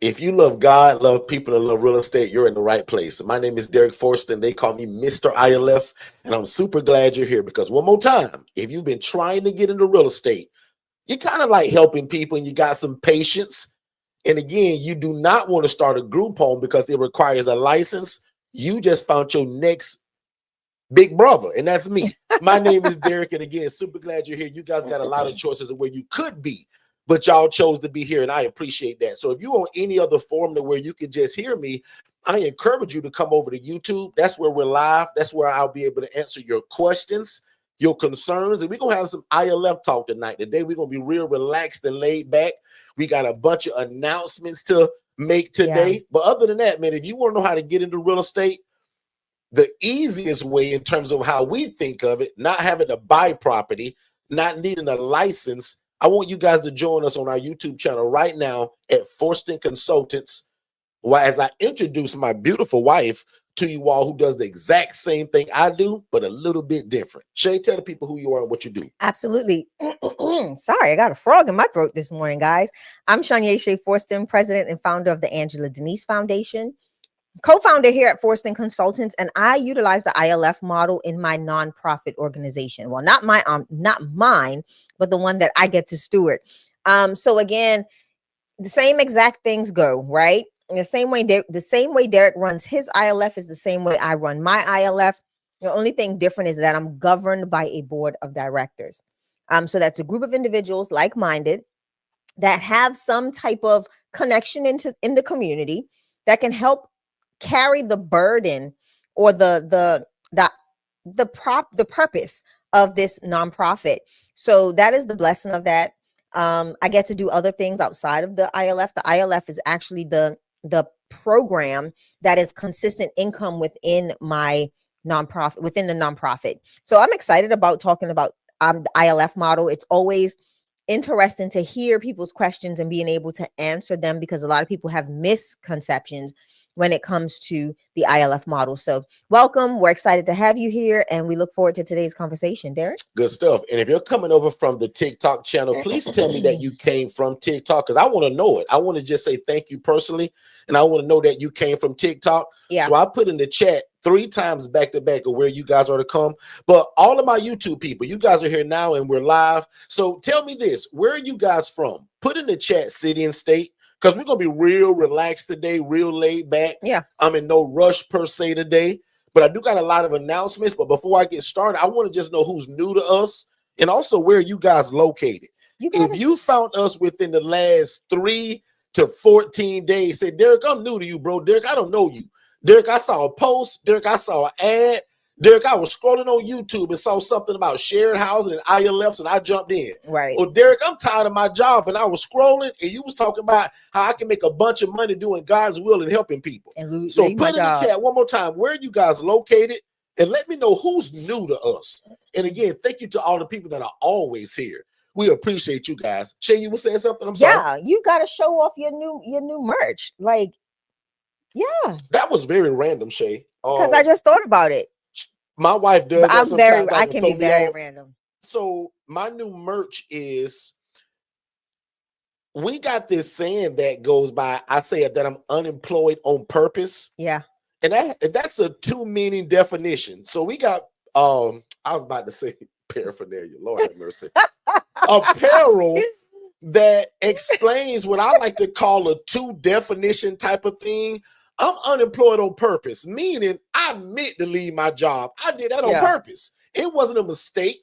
If you love God, love people, and love real estate, you're in the right place. My name is Derek Forston. They call me Mr. ILF, and I'm super glad you're here because one more time, if you've been trying to get into real estate, you kind of like helping people and you got some patience. And again, you do not want to start a group home because it requires a license. You just found your next big brother, and that's me. My name is Derek, and again, super glad you're here. You guys got a lot of choices of where you could be, but y'all chose to be here, and I appreciate that. So if you're on any other forum to where you can just hear me, I encourage you to come over to YouTube. That's where we're live. That's where I'll be able to answer your questions, your concerns, and we're going to have some ILF talk tonight. Today, we're going to be real relaxed and laid back. We got a bunch of announcements to make today. Yeah. But other than that, man, if you want to know how to get into real estate, the easiest way in terms of how we think of it, not having to buy property, not needing a license, I want you guys to join us on our YouTube channel right now at Forston Consultants, as I introduce my beautiful wife to you all, who does the exact same thing I do, but a little bit different. Shay, tell the people who you are and what you do. Absolutely. Sorry, I got a frog in my throat this morning, guys. I'm Shanya Shay Forston, president and founder of the Angela Denise Foundation, co-founder here at Forston Consultants, and I utilize the ILF model in my nonprofit organization. Well, not mine, but the one that I get to steward. So again, the same exact things go, right? In the same way Derek runs his ILF is the same way I run my ILF. The only thing different is that I'm governed by a board of directors. So that's a group of individuals like-minded that have some type of connection in the community that can help carry the burden or the purpose of this nonprofit. So that is the blessing of that. I get to do other things outside of the ILF. The ILF is actually the program that is consistent income within my nonprofit, within the nonprofit. So I'm excited about talking about the ILF model. It's always interesting to hear people's questions and being able to answer them, because a lot of people have misconceptions when it comes to the ILF model. So welcome. We're excited to have you here, and we look forward to today's conversation, Derek. Good stuff. And if you're coming over from the TikTok channel, please tell me that you came from TikTok, because I want to know it. I want to just say thank you personally, and I want to know that you came from TikTok. Yeah. So I put in the chat 3 times back to back of where you guys are to come. But all of my YouTube people, you guys are here now and we're live. So tell me this, where are you guys from? Put in the chat city and state, because we're going to be real relaxed today, real laid back. Yeah. I'm in no rush per se today, but I do got a lot of announcements. But before I get started, I want to just know who's new to us and also where you guys located. If you found us within the last 3 to 14 days, say, Derek, I'm new to you, bro. Derek, I don't know you. Derek, I saw a post. Derek, I saw an ad. Derek, I was scrolling on YouTube and saw something about shared housing and ILFs, and I jumped in. Right. Or Derek, I'm tired of my job, and I was scrolling, and you was talking about how I can make a bunch of money doing God's will and helping people. And so put in the chat one more time, where are you guys located? And let me know who's new to us. And again, thank you to all the people that are always here. We appreciate you guys. Shay, you were saying something? I'm sorry. Yeah, you got to show off your new merch. Like, yeah. That was very random, Shay. Because I just thought about it. My wife does. I can be very random. So my new merch is, we got this saying that goes by, I say that I'm unemployed on purpose. Yeah. And that's a 2-meaning definition. So we got, I was about to say paraphernalia, Lord have mercy. Apparel that explains what I like to call a 2-definition type of thing. I'm unemployed on purpose, meaning I meant to leave my job. I did that on purpose. It wasn't a mistake.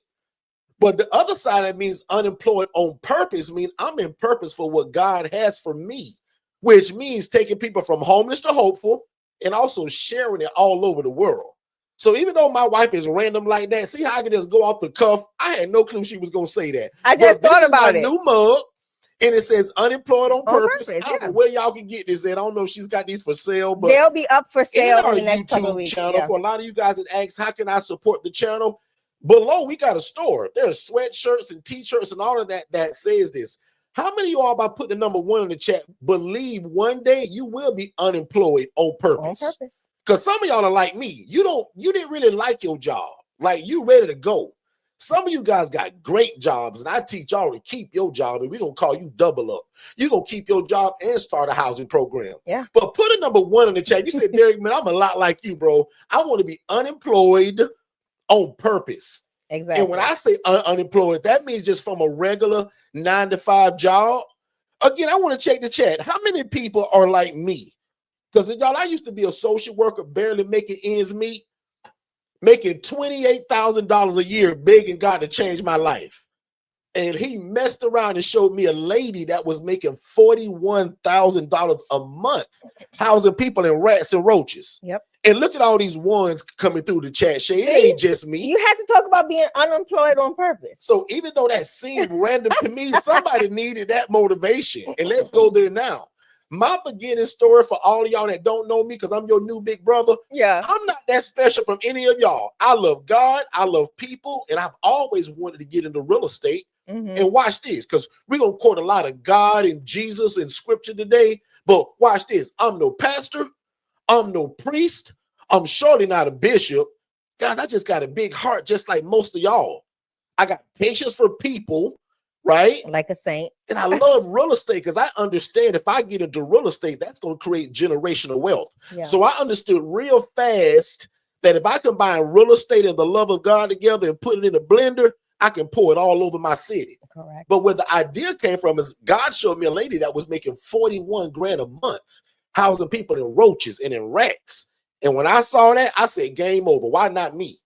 But the other side that means unemployed on purpose means I'm in purpose for what God has for me, which means taking people from homeless to hopeful and also sharing it all over the world. So even though my wife is random like that, see how I can just go off the cuff? I had no clue she was going to say that. I just thought about it. New mug. And it says unemployed on purpose. I don't know where y'all can get this at. I don't know if she's got these for sale, but they'll be up for sale in our YouTube channel. For a lot of you guys that ask, how can I support the channel? Below, we got a store. There's sweatshirts and t-shirts and all of that says this. How many of you all, by putting the number 1 in the chat, believe one day you will be unemployed on purpose? On purpose. Because some of y'all are like me. You didn't really like your job. Like, you ready to go. Some of you guys got great jobs, and I teach y'all to keep your job, and we're going to call you double up. You're going to keep your job and start a housing program. Yeah. But put a number 1 in the chat. You said, Derek, man, I'm a lot like you, bro. I want to be unemployed on purpose. Exactly. And when I say unemployed, that means just from a regular 9-to-5 job. Again, I want to check the chat. How many people are like me? Because, y'all, I used to be a social worker, barely making ends meet, making $28,000 a year, begging God to change my life. And he messed around and showed me a lady that was making $41,000 a month, housing people in rats and roaches. Yep. And look at all these ones coming through the chat. Shay, it ain't just me. You had to talk about being unemployed on purpose. So even though that seemed random to me, somebody needed that motivation. And let's go there now. My beginning story for all of y'all that don't know me, because I'm your new big brother. Yeah. I'm not that special from any of y'all. I love God. I love people. And I've always wanted to get into real estate. And watch this, because we're going to quote a lot of God and Jesus and scripture today. But watch this. I'm no pastor. I'm no priest. I'm surely not a bishop. Guys, I just got a big heart, just like most of y'all. I got patience for people, right? Like a saint. And I love real estate because I understand if I get into real estate, that's going to create generational wealth. Yeah. So I understood real fast that if I combine real estate and the love of God together and put it in a blender, I can pour it all over my city. Correct. But where the idea came from is God showed me a lady that was making 41 grand a month, housing people in roaches and in rats. And when I saw that, I said, game over. Why not me?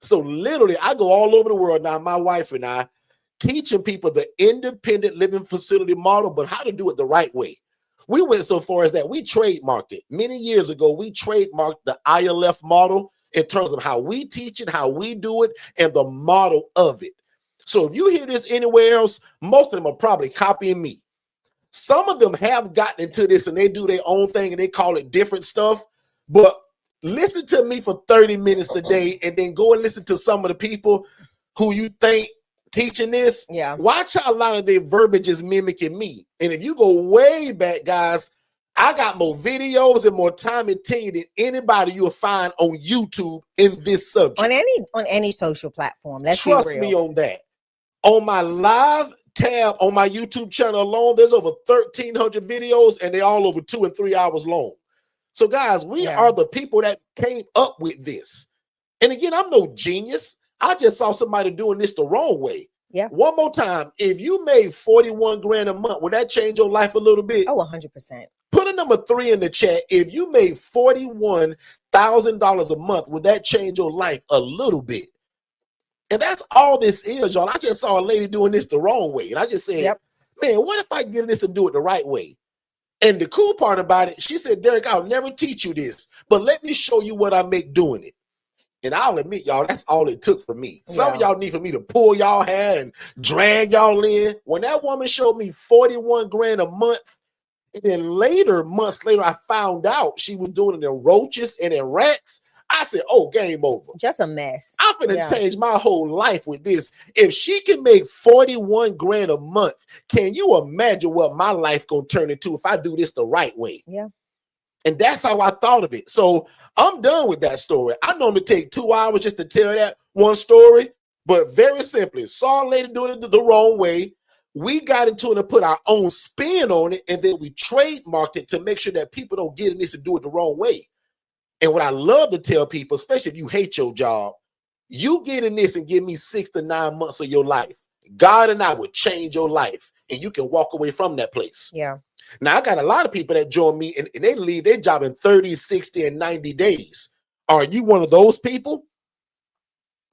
So literally, I go all over the world now, my wife and I, teaching people the independent living facility model, but how to do it the right way. We went so far as that we trademarked it. Many years ago, we trademarked the ILF model in terms of how we teach it, how we do it, and the model of it. So if you hear this anywhere else, most of them are probably copying me. Some of them have gotten into this and they do their own thing and they call it different stuff. But listen to me for 30 minutes today and then go and listen to some of the people who you think teaching this. Yeah. Watch how a lot of their verbiage is mimicking me. And if you go way back, guys, I got more videos and more time and tenure than anybody you'll find on YouTube in this subject. On any social platform. Let's trust be real. me on that. On my live tab on my YouTube channel alone, there's over 1,300 videos and they're all over 2 and 3 hours long. So guys, we are the people that came up with this. And again, I'm no genius. I just saw somebody doing this the wrong way. Yeah. One more time. If you made 41 grand a month, would that change your life a little bit? Oh, 100%. Put a number 3 in the chat. If you made $41,000 a month, would that change your life a little bit? And that's all this is, y'all. I just saw a lady doing this the wrong way. And I just said, man, what if I get this and do it the right way? And the cool part about it, she said, Derek, I'll never teach you this, but let me show you what I make doing it. And I'll admit, y'all, that's all it took for me. Some of y'all need for me to pull y'all hair and drag y'all in. When that woman showed me 41 grand a month, and then months later, I found out she was doing it in roaches and in rats. I said, oh, game over. Just a mess. I'm finna change my whole life with this. If she can make 41 grand a month, can you imagine what my life gonna turn into if I do this the right way? Yeah. And that's how I thought of it. So I'm done with that story. I normally take 2 hours just to tell that one story, but very simply, saw a lady doing it the wrong way. We got into it and put our own spin on it, and then we trademarked it to make sure that people don't get in this and do it the wrong way. And what I love to tell people, especially if you hate your job, you get in this and give me 6 to 9 months of your life. God and I would change your life, and you can walk away from that place. Yeah. Now, I got a lot of people that join me, and they leave their job in 30, 60, and 90 days. Are you one of those people?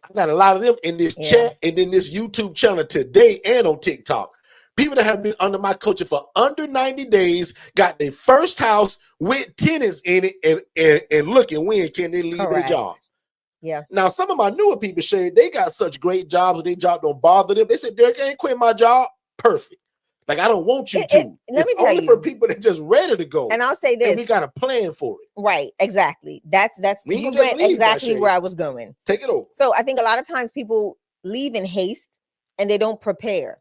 I got a lot of them in this chat and in this YouTube channel today and on TikTok. People that have been under my coaching for under 90 days, got their first house with tenants in it, and looking when can they leave their job. Yeah. Now, some of my newer people, Shay, they got such great jobs and their job don't bother them. They said, Derek, I ain't quit my job. Perfect. Like, I don't want you to. Let me tell only you, for people that just ready to go. And I'll say this. And we got a plan for it. Right. Exactly. That's you went exactly where I was going. Take it over. So I think a lot of times people leave in haste and they don't prepare.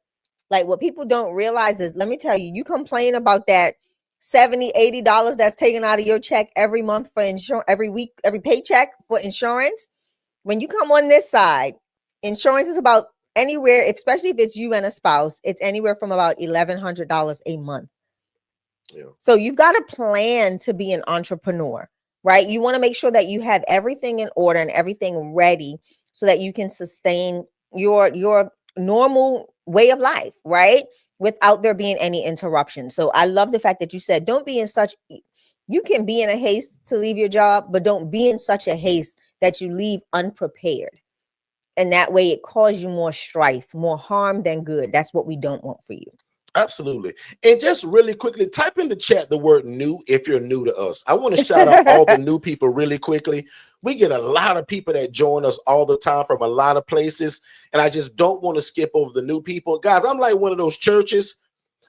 Like, what people don't realize is, let me tell you, you complain about that $70, $80 that's taken out of your check every month for insurance, every week, every paycheck for insurance. When you come on this side, Insurance is about anywhere, especially if it's you and a spouse, it's anywhere from about $1,100 a month. Yeah. So you've got to plan to be an entrepreneur, right? You want to make sure that you have everything in order and everything ready so that you can sustain your normal way of life, right? Without there being any interruption. So I love the fact that you said, don't be in such, you can be in a haste to leave your job, but don't be in such a haste that you leave unprepared. And that way it causes you more strife, more harm than good. That's what we don't want for you. Absolutely. And just really quickly, type in the chat the word new if you're new to us. I want to shout out all the new people really quickly. We get a lot of people that join us all the time from a lot of places. And I just don't want to skip over the new people. Guys, I'm like one of those churches.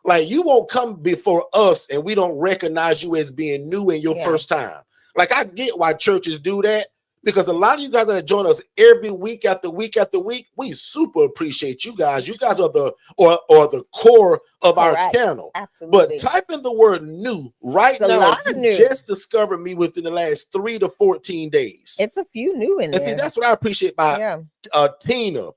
Like, you won't come before us and we don't recognize you as being new in your first time. Like, I get why churches do that, because a lot of you guys that join us every week after week after week, we super appreciate you guys. You guys are the or the core of our channel. Absolutely. But type in the word new right now. You just discovered me within the last 3 to 14 days. It's a few new in there. See, that's what I appreciate by Tina,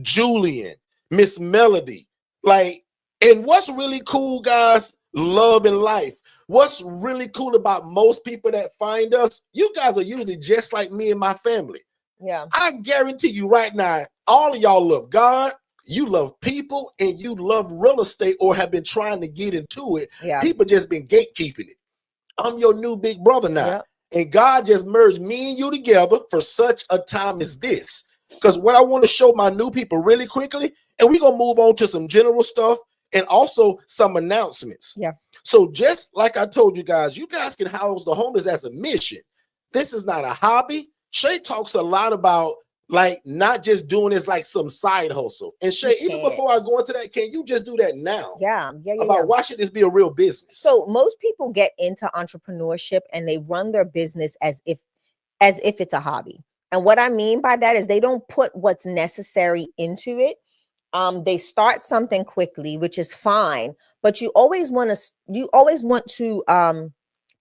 Julian, Miss Melody. Like, and what's really cool, guys, love and life. What's really cool about most people that find us, you guys are usually just like me and my family. Yeah. I guarantee you right now, all of y'all love God, you love people, and you love real estate or have been trying to get into it. Yeah. People just been gatekeeping it. I'm your new big brother now. Yeah. And God just merged me and you together for such a time as this. Because what I want to show my new people really quickly, and we're going to move on to some general stuff and also some announcements. Yeah. So just like I told you guys can house the homeless as a mission. This is not a hobby. Shay talks a lot about like not just doing this like some side hustle. And Shay, even before I go into that, can you just do that now? Yeah. About why should this be a real business? So most people get into entrepreneurship and they run their business as if it's a hobby. And what I mean by that is they don't put what's necessary into it. They start something quickly, which is fine, but you always want to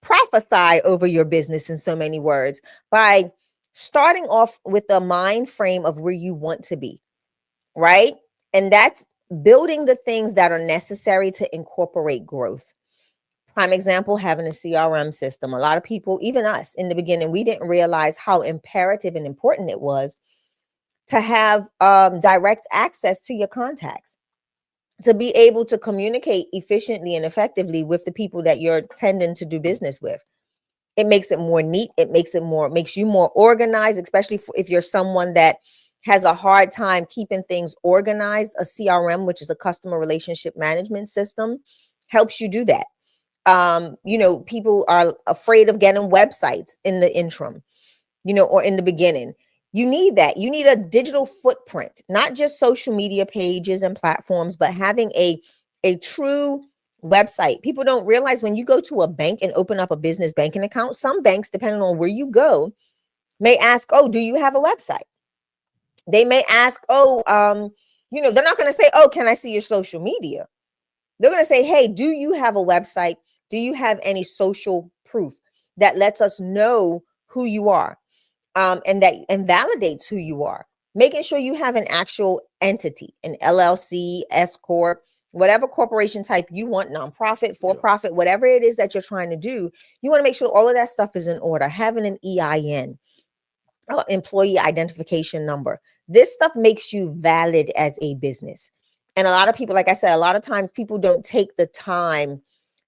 prophesy over your business in so many words by starting off with a mind frame of where you want to be, right? And that's building the things that are necessary to incorporate growth. Prime example, having a CRM system. A lot of people, even us in the beginning, we didn't realize how imperative and important it was to have direct access to your contacts, to be able to communicate efficiently and effectively with the people that you're tending to do business with. It makes it more neat. It makes you more organized, especially if you're someone that has a hard time keeping things organized. A CRM, which is a customer relationship management system, helps you do that. People are afraid of getting websites in the interim, or in the beginning. You need that. You need a digital footprint, not just social media pages and platforms, but having a true website. People don't realize when you go to a bank and open up a business banking account, some banks, depending on where you go, may ask, oh, do you have a website? They may ask, they're not going to say, oh, can I see your social media? They're going to say, hey, do you have a website? Do you have any social proof that lets us know who you are? And validates who you are, making sure you have an actual entity, an LLC, S Corp, whatever corporation type you want, nonprofit, for-profit, whatever it is that you're trying to do, you want to make sure all of that stuff is in order. Having an EIN, employee identification number. This stuff makes you valid as a business. And a lot of people, like I said, a lot of times people don't take the time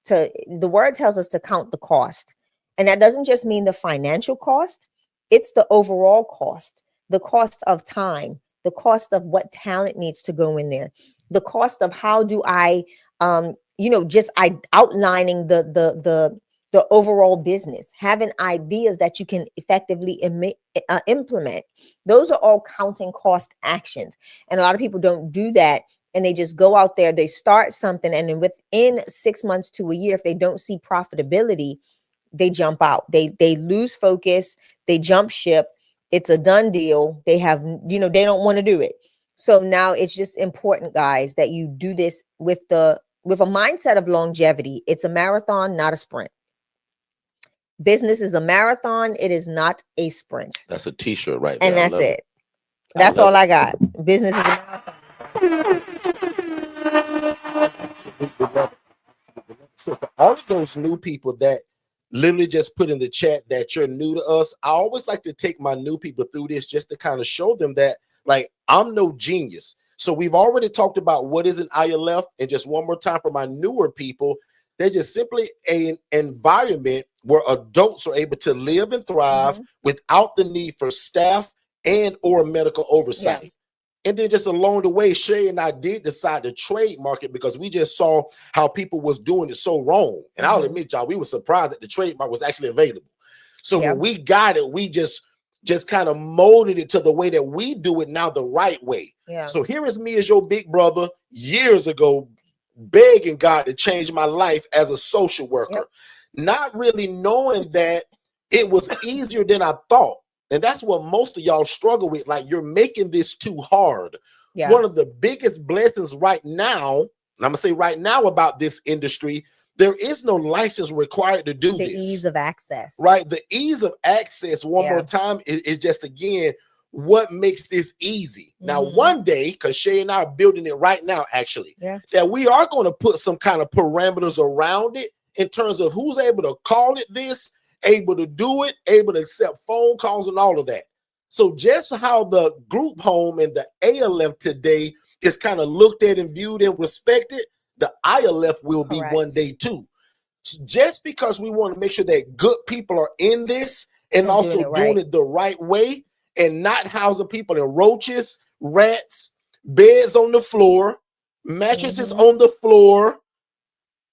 the word tells us to count the cost. And that doesn't just mean the financial cost. It's the overall cost, the cost of time, the cost of what talent needs to go in there, the cost of how do I, outlining the overall business, having ideas that you can effectively implement. Those are all counting cost actions. And a lot of people don't do that. And they just go out there, they start something, and then within 6 months to a year, if they don't see profitability, they jump out. They lose focus. They jump ship. It's a done deal. They have, they don't want to do it. So now it's just important, guys, that you do this with a mindset of longevity. It's a marathon, not a sprint. Business is a marathon. It is not a sprint. That's a t-shirt right there. And that's it. That's all I got. Business is a marathon. Absolutely love it. So for all of those new people that literally just put in the chat that you're new to us, I always like to take my new people through this just to kind of show them that, like, I'm no genius. So we've already talked about what is an ILF, and just one more time for my newer people, they're just simply an environment where adults are able to live and thrive without the need for staff and or medical oversight. Yeah. And then just along the way, Shay and I did decide to trademark it because we just saw how people was doing it so wrong. And I'll admit, y'all, we were surprised that the trademark was actually available. So when we got it, we just kind of molded it to the way that we do it now, the right way. Yeah. So here is me as your big brother years ago, begging God to change my life as a social worker, not really knowing that it was easier than I thought. And that's what most of y'all struggle with. Like, you're making this too hard. Yeah. One of the biggest blessings right now, and I'm gonna say right now about this industry, there is no license required to do this. The ease of access. Right. The ease of access, one more time, is just, again, what makes this easy. Now, one day, because Shay and I are building it right now, actually, that we are going to put some kind of parameters around it in terms of who's able to call it this, able to do it, able to accept phone calls and all of that. So just how the group home and the ALF today is kind of looked at and viewed and respected, the ILF will be one day too. So just because we want to make sure that good people are in this and also doing it the right way and not housing people in roaches, rats, beds on the floor, mattresses on the floor,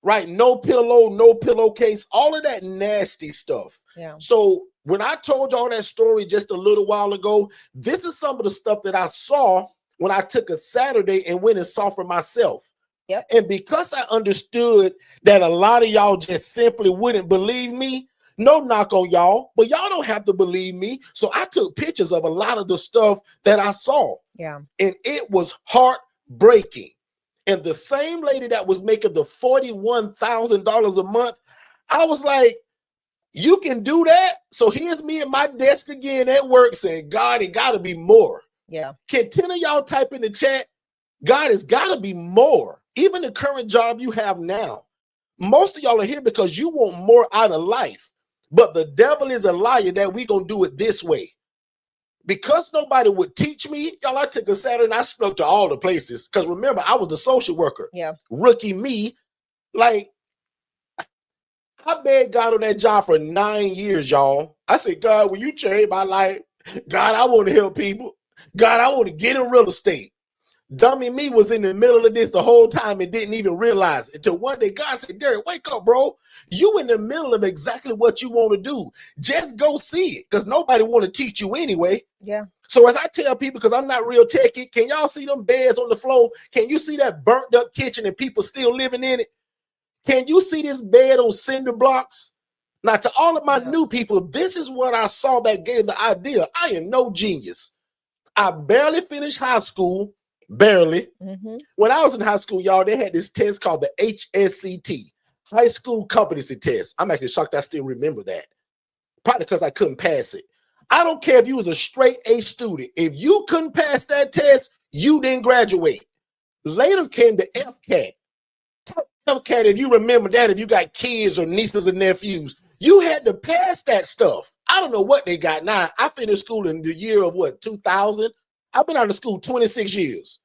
right? No pillow, no pillowcase, all of that nasty stuff. Yeah. So when I told y'all that story just a little while ago, this is some of the stuff that I saw when I took a Saturday and went and saw for myself. Yep. And because I understood that a lot of y'all just simply wouldn't believe me, no knock on y'all, but y'all don't have to believe me. So I took pictures of a lot of the stuff that I saw. Yeah. And it was heartbreaking. And the same lady that was making the $41,000 a month, I was like, you can do that? So here's me at my desk again at work saying, God, it got to be more. Yeah. Can 10 of y'all type in the chat, God, it's got to be more. Even the current job you have now. Most of y'all are here because you want more out of life. But the devil is a liar that we going to do it this way. Because nobody would teach me, y'all, I took a Saturday and I spoke to all the places. Because remember, I was the social worker. Yeah. Rookie me. Like, I begged God on that job for 9 years, y'all. I said, God, will you change my life? God, I want to help people. God, I want to get in real estate. Dummy me was in the middle of this the whole time and didn't even realize it. Until one day God said, Derek, wake up, bro. You in the middle of exactly what you want to do. Just go see it, because nobody want to teach you anyway. Yeah. So as I tell people, because I'm not real techie, can y'all see them beds on the floor? Can you see that burnt up kitchen and people still living in it? Can you see this bed on cinder blocks? Now, to all of my new people, this is what I saw that gave the idea. I am no genius. I barely finished high school. Barely. When I was in high school, y'all, they had this test called the HSCT, High School Competency Test. I'm actually shocked I still remember that. Probably because I couldn't pass it. I don't care if you was a straight A student. If you couldn't pass that test, you didn't graduate. Later came the FCAT. FCAT, if you remember that, if you got kids or nieces and nephews, you had to pass that stuff. I don't know what they got now. I finished school in the year of what, 2000? I've been out of school 26 years.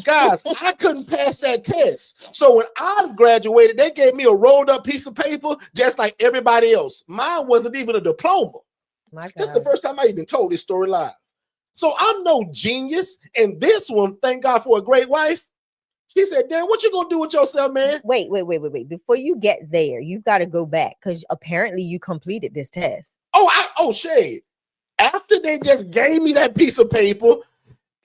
Guys, I couldn't pass that test. So when I graduated, they gave me a rolled up piece of paper just like everybody else. Mine wasn't even a diploma. That's the first time I even told this story live. So I'm no genius. And this one, thank God for a great wife. She said, Darren, what you gonna do with yourself, man? Wait. Before you get there, you've got to go back, because apparently you completed this test. Shay. After they just gave me that piece of paper,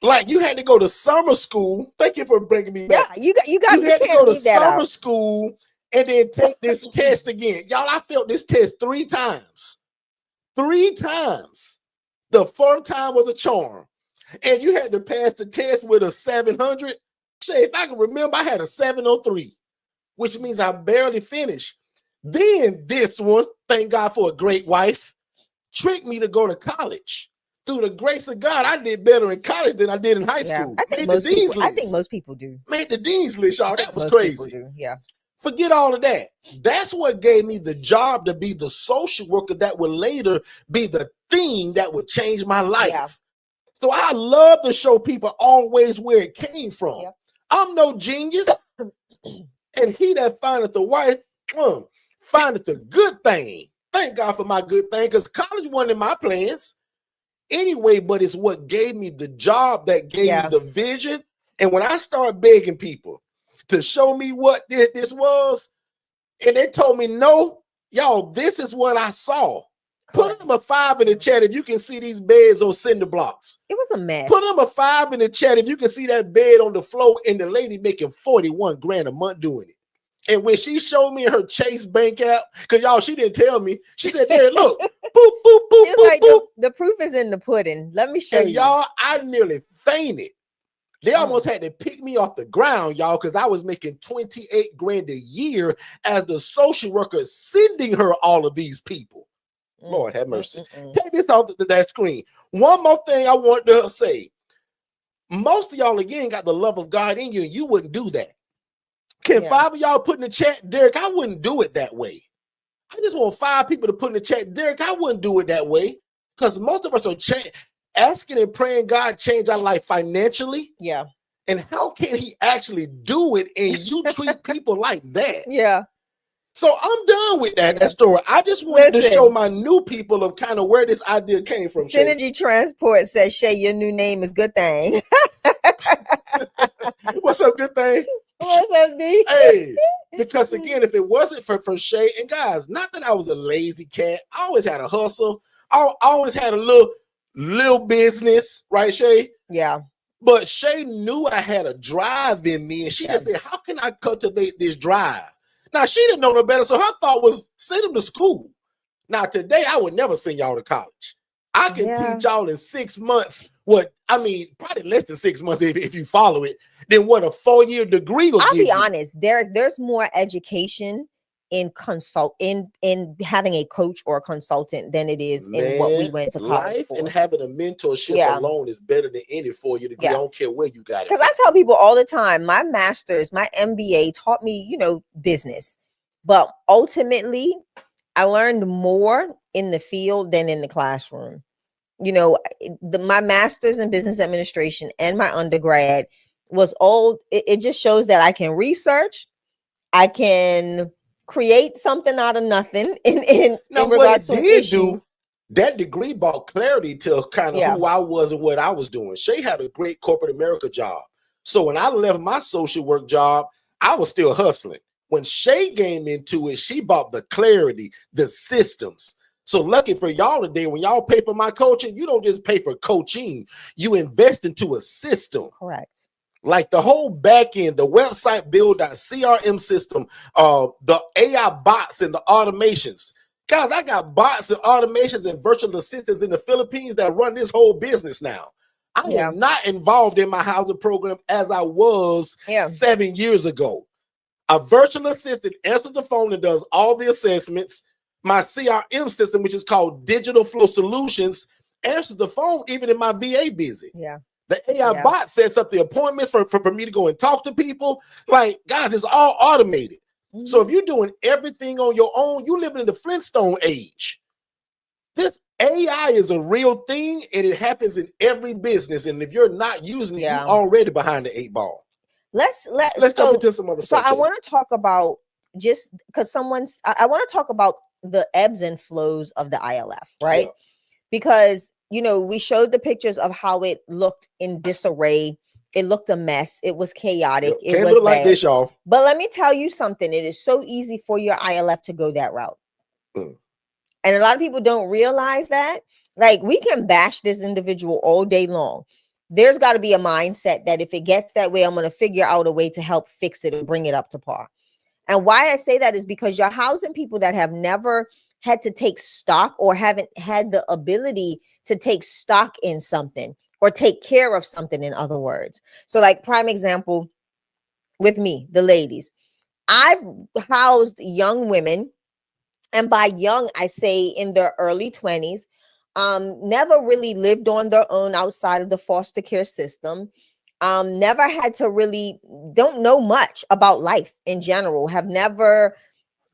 like, you had to go to summer school. Thank you for bringing me back. Yeah, you had to go to summer school and then take this test again. Y'all, I failed this test 3 times. 3 times. The 4th time was a charm. And you had to pass the test with a 700. Say, if I can remember, I had a 703, which means I barely finished. Then this one, thank God for a great wife, tricked me to go to college. through the grace of God, I did better in college than I did in high Yeah, school. I think Made most the dean's people. I list. think most people do. Made the dean's list, y'all. I think That was most people crazy. do. Yeah. Forget all of that. That's what gave me the job to be the social worker that would later be the thing that would change my life. Yeah. So I love to show people always where it came from. Yep. I'm no genius. And he that findeth a wife, findeth a good thing. Thank God for my good thing, because college wasn't in my plans anyway, but it's what gave me the job that gave me the vision. And when I started begging people to show me what this was, and they told me, no, y'all, this is what I saw. Put them a 5 in the chat if you can see these beds on cinder blocks. It was a mess. Put them a 5 in the chat if you can see that bed on the floor and the lady making 41 grand a month doing it. And when she showed me her Chase bank app, because y'all, she didn't tell me. She said, there, look, boop, boop, boop, It's boop, like boop. the proof is in the pudding. Let me show And you. y'all, I nearly fainted. They almost had to pick me off the ground, y'all, because I was making 28 grand a year as the social worker sending her all of these people. Lord have mercy. Take this off that screen. One more thing I want to say. Most of y'all, again, got the love of God in you, and you wouldn't do that. Can 5 of y'all put in the chat, Derek, I wouldn't do it that way. I just want 5 people to put in the chat, Derek, I wouldn't do it that way. Because most of us are asking and praying God change our life financially. Yeah. And how can he actually do it and you treat people like that? Yeah. So I'm done with that story. I just wanted to show my new people of kind of where this idea came from. Synergy Transport says, Shay, your new name is Good Thing. What's up, Good Thing? What's up, D? Hey, because again, if it wasn't for Shay, and guys, not that I was a lazy cat, I always had a hustle. I always had a little business, right, Shay? Yeah. But Shay knew I had a drive in me, and she just said, how can I cultivate this drive? Now, she didn't know no better, so her thought was send them to school. Now, today, I would never send y'all to college. I can teach y'all in 6 months probably less than 6 months if you follow it, than what a 4-year degree will I'll give be honest, there's more education in having a coach or a consultant than it is in what we went to college life for. And having a mentorship alone is better than any 4-year degree. I don't care where you got it. Because I tell people all the time, my master's, my MBA taught me, business, but ultimately I learned more in the field than in the classroom. My master's in business administration and my undergrad was it just shows that I can research, I can create something out of nothing in regards to an issue. That degree brought clarity to kind of who I was and what I was doing. Shay had a great corporate America job. So when I left my social work job, I was still hustling. When Shay came into it, she brought the clarity, the systems. So lucky for y'all today, when y'all pay for my coaching, you don't just pay for coaching, you invest into a system. Correct. Like the whole back end, the website build, CRM system, the AI bots and the automations. Guys, I got bots and automations and virtual assistants in the Philippines that run this whole business now. I am not involved in my housing program as I was 7 years ago. A virtual assistant answers the phone and does all the assessments. My CRM system, which is called Digital Flow Solutions, answers the phone even in my VA busy. Yeah. The AI bot sets up the appointments for me to go and talk to people. Like, guys, it's all automated. So if you're doing everything on your own, you living in the Flintstone age. This AI is a real thing, and it happens in every business. And if you're not using it, you're already behind the 8 ball. Let's jump into some other stuff. So I want to talk about, just because I want to talk about the ebbs and flows of the ILF, right? Yeah. Because we showed the pictures of how it looked in disarray. It looked a mess. It was chaotic. It can't look like this, y'all. But let me tell you something. It is so easy for your ILF to go that route. And a lot of people don't realize that. Like, we can bash this individual all day long. There's got to be a mindset that if it gets that way, I'm going to figure out a way to help fix it and bring it up to par. And why I say that is because you're housing people that have never had to take stock or haven't had the ability to take stock in something or take care of something, in other words. So, like, prime example with me, the ladies, I've housed young women, and by young, I say in their early 20s, never really lived on their own outside of the foster care system. Never had to really, don't know much about life in general, have never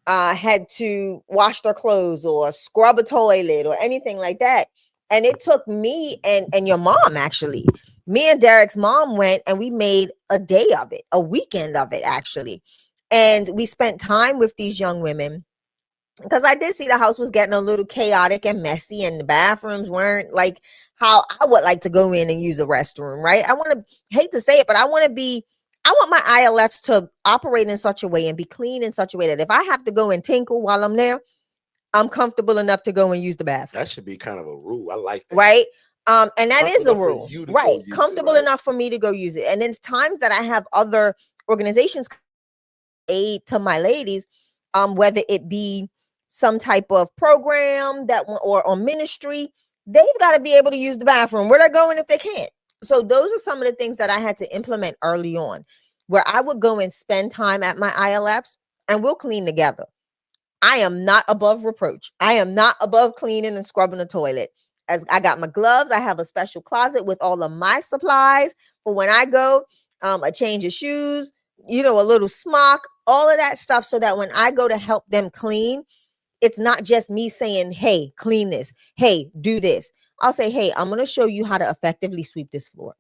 had to wash their clothes or scrub a toilet or anything like that. And it took me and your mom, actually. Me and Derek's mom went and we made a day of it, a weekend of it, actually. And we spent time with these young women, because I did see the house was getting a little chaotic and messy, and the bathrooms weren't like how I would like to go in and use a restroom, right? I want to, hate to say it, but I want my ILFs to operate in such a way and be clean in such a way that if I have to go and tinkle while I'm there, I'm comfortable enough to go and use the bathroom. That should be kind of a rule. I like that. Right? And that is a rule, right? Comfortable Enough for me to go use it. And then it's times that I have other organizations aid to my ladies, whether it be some type of program that or ministry, they've got to be able to use the bathroom where they're going if they can't. So those are some of the things that I had to implement early on, where I would go and spend time at my ILFs and we'll clean together. I am not above reproach. I am not above cleaning and scrubbing the toilet. As I got my gloves, I have a special closet with all of my supplies for when I go, a change of shoes, a little smock, all of that stuff, so that when I go to help them clean, it's not just me saying, hey, clean this. Hey, do this. I'll say, hey, I'm going to show you how to effectively sweep this floor.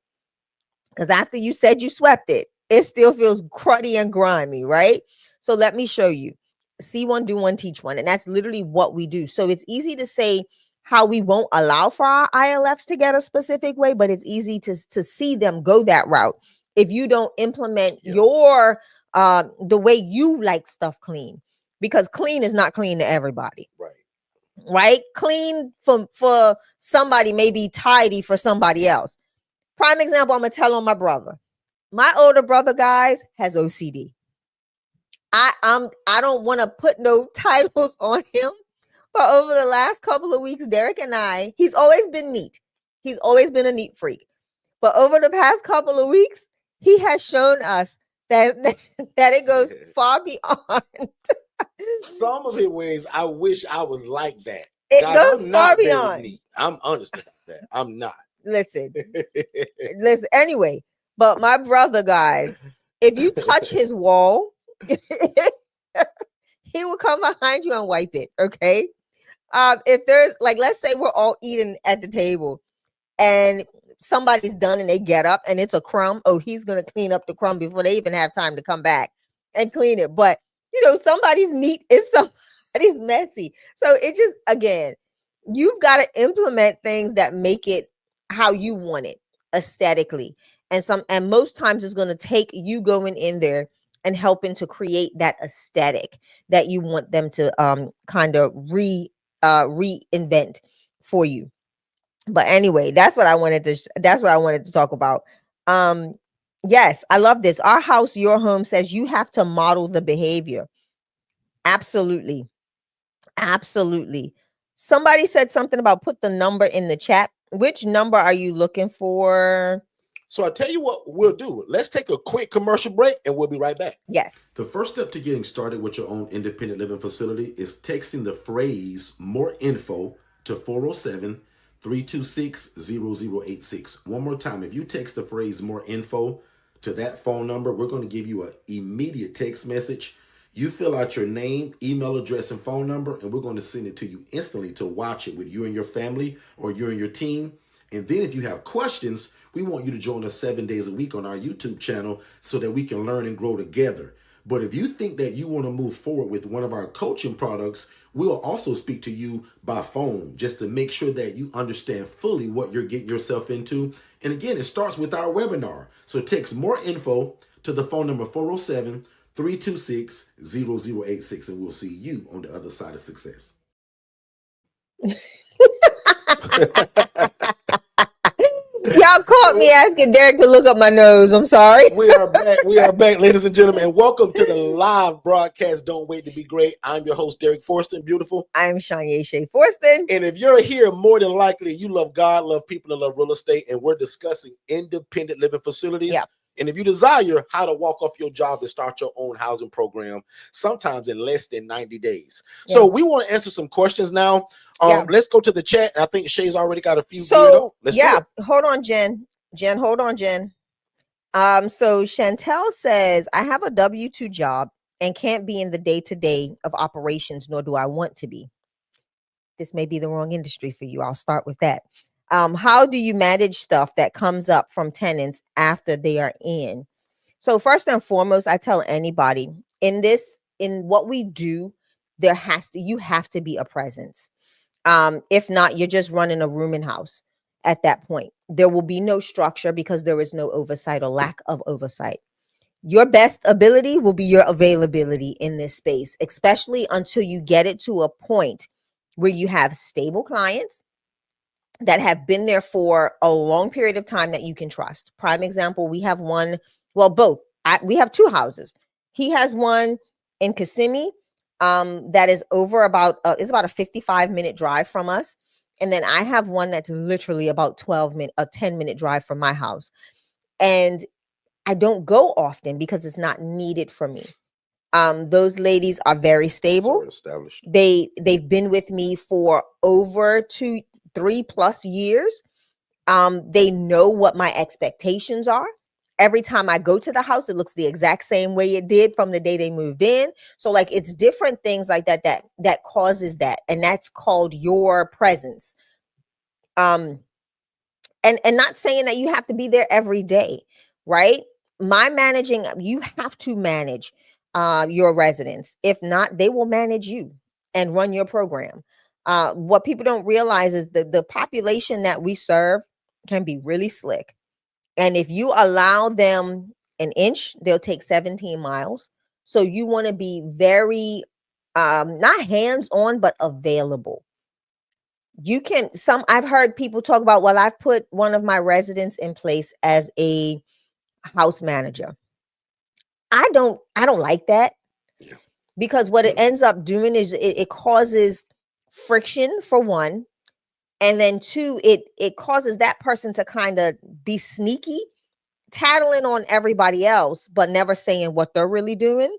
Because after you said you swept it, it still feels cruddy and grimy, right? So let me show you. See one, do one, teach one. And that's literally what we do. So it's easy to say how we won't allow for our ILFs to get a specific way, but it's easy to see them go that route if you don't implement your the way you like stuff clean. Because clean is not clean to everybody. Right? Clean for somebody may be tidy for somebody else. Prime example, I'm going to tell on my brother. My older brother, guys, has OCD. I don't want to put no titles on him, but over the last couple of weeks, Derek and I, he's always been neat. He's always been a neat freak. But over the past couple of weeks, he has shown us that it goes far beyond. Some of his ways, I wish I was like that. It goes far beyond. Neat. I'm honest about that. I'm not. Listen. Anyway, but my brother, guys, if you touch his wall, he will come behind you and wipe it. Okay. If there's let's say we're all eating at the table and somebody's done and they get up and it's a crumb. Oh, he's going to clean up the crumb before they even have time to come back and clean it. But somebody's meat is somebody's messy. So it just, again, you've got to implement things that make it how you want it aesthetically. And most times it's going to take you going in there and helping to create that aesthetic that you want them to kind of reinvent for you. But anyway, that's what I wanted to talk about. Yes, I love this. Our house, your home says you have to model the behavior. Absolutely. Absolutely. Somebody said something about put the number in the chat. Which number are you looking for? So I'll tell you what we'll do. Let's take a quick commercial break and we'll be right back. Yes. The first step to getting started with your own independent living facility is texting the phrase more info to 407-326-0086. One more time. If you text the phrase more info to that phone number, we're going to give you an immediate text message. You fill out your name, email address, and phone number, and we're going to send it to you instantly to watch it with you and your family or you and your team. And then if you have questions, we want you to join us 7 days a week on our YouTube channel so that we can learn and grow together. But if you think that you want to move forward with one of our coaching products, we'll also speak to you by phone just to make sure that you understand fully what you're getting yourself into. And again, it starts with our webinar. So text more info to the phone number 407-326-0086, and we'll see you on the other side of success. Y'all caught me asking Derek to look up my nose. I'm sorry. We are back, ladies and gentlemen, and welcome to the live broadcast. Don't wait to be great. I'm your host, Derek Forston. Beautiful. I'm Shanya Shea Forston. And if you're here, more than likely, you love God, love people, and love real estate, and we're discussing independent living facilities. Yeah. and if you desire, how to walk off your job and start your own housing program, sometimes in less than 90 days. So we want to answer some questions now. Let's go to the chat. I think Shay's already got a few. So hold on, Jen. Hold on, Jen. So Chantel says, I have a W-2 job and can't be in the day-to-day of operations, nor do I want to be. This may be the wrong industry for you. I'll start with that. How do you manage stuff that comes up from tenants after they are in? So first and foremost, I tell anybody in what we do, you have to be a presence. If not, you're just running a rooming house at that point. There will be no structure because there is no oversight or lack of oversight. Your best ability will be your availability in this space, especially until you get it to a point where you have stable clients that have been there for a long period of time that you can trust. Prime example, we have both. We have two houses. He has one in Kissimmee that is about a 55-minute drive from us. And then I have one that's literally about 10-minute drive from my house. And I don't go often because it's not needed for me. Those ladies are very stable. Established. They've been with me for over 3+ years. They know what my expectations are. Every time I go to the house, it looks the exact same way it did from the day they moved in. So like it's different things like that causes that. And that's called your presence. And not saying that you have to be there every day, right? You have to manage your residents. If not, they will manage you and run your program. What people don't realize is the population that we serve can be really slick. And if you allow them an inch, they'll take 17 miles. So you want to be very, not hands-on, but available. I've heard people talk about, well, I've put one of my residents in place as a house manager. I don't like that, because what it ends up doing is it causes friction for one. And then two, it causes that person to kind of be sneaky, tattling on everybody else, but never saying what they're really doing.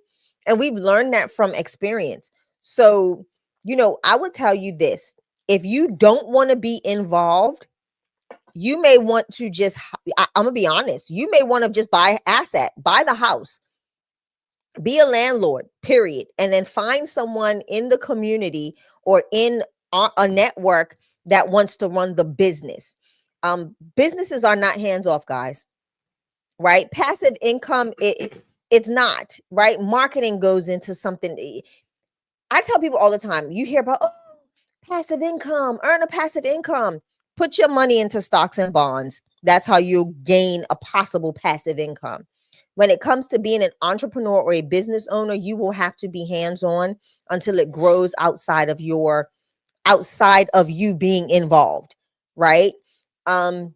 And we've learned that from experience. So, I would tell you this. If you don't want to be involved, you may want to I'm going to be honest. You may want to just buy the house, be a landlord, period. And then find someone in the community or in a network that wants to run the business. Businesses are not hands off, guys, right? Passive income, it's not, right? Marketing goes into something. I tell people all the time, you hear about, passive income, earn a passive income. Put your money into stocks and bonds. That's how you gain a possible passive income. When it comes to being an entrepreneur or a business owner, you will have to be hands-on until it grows outside of you being involved, right? And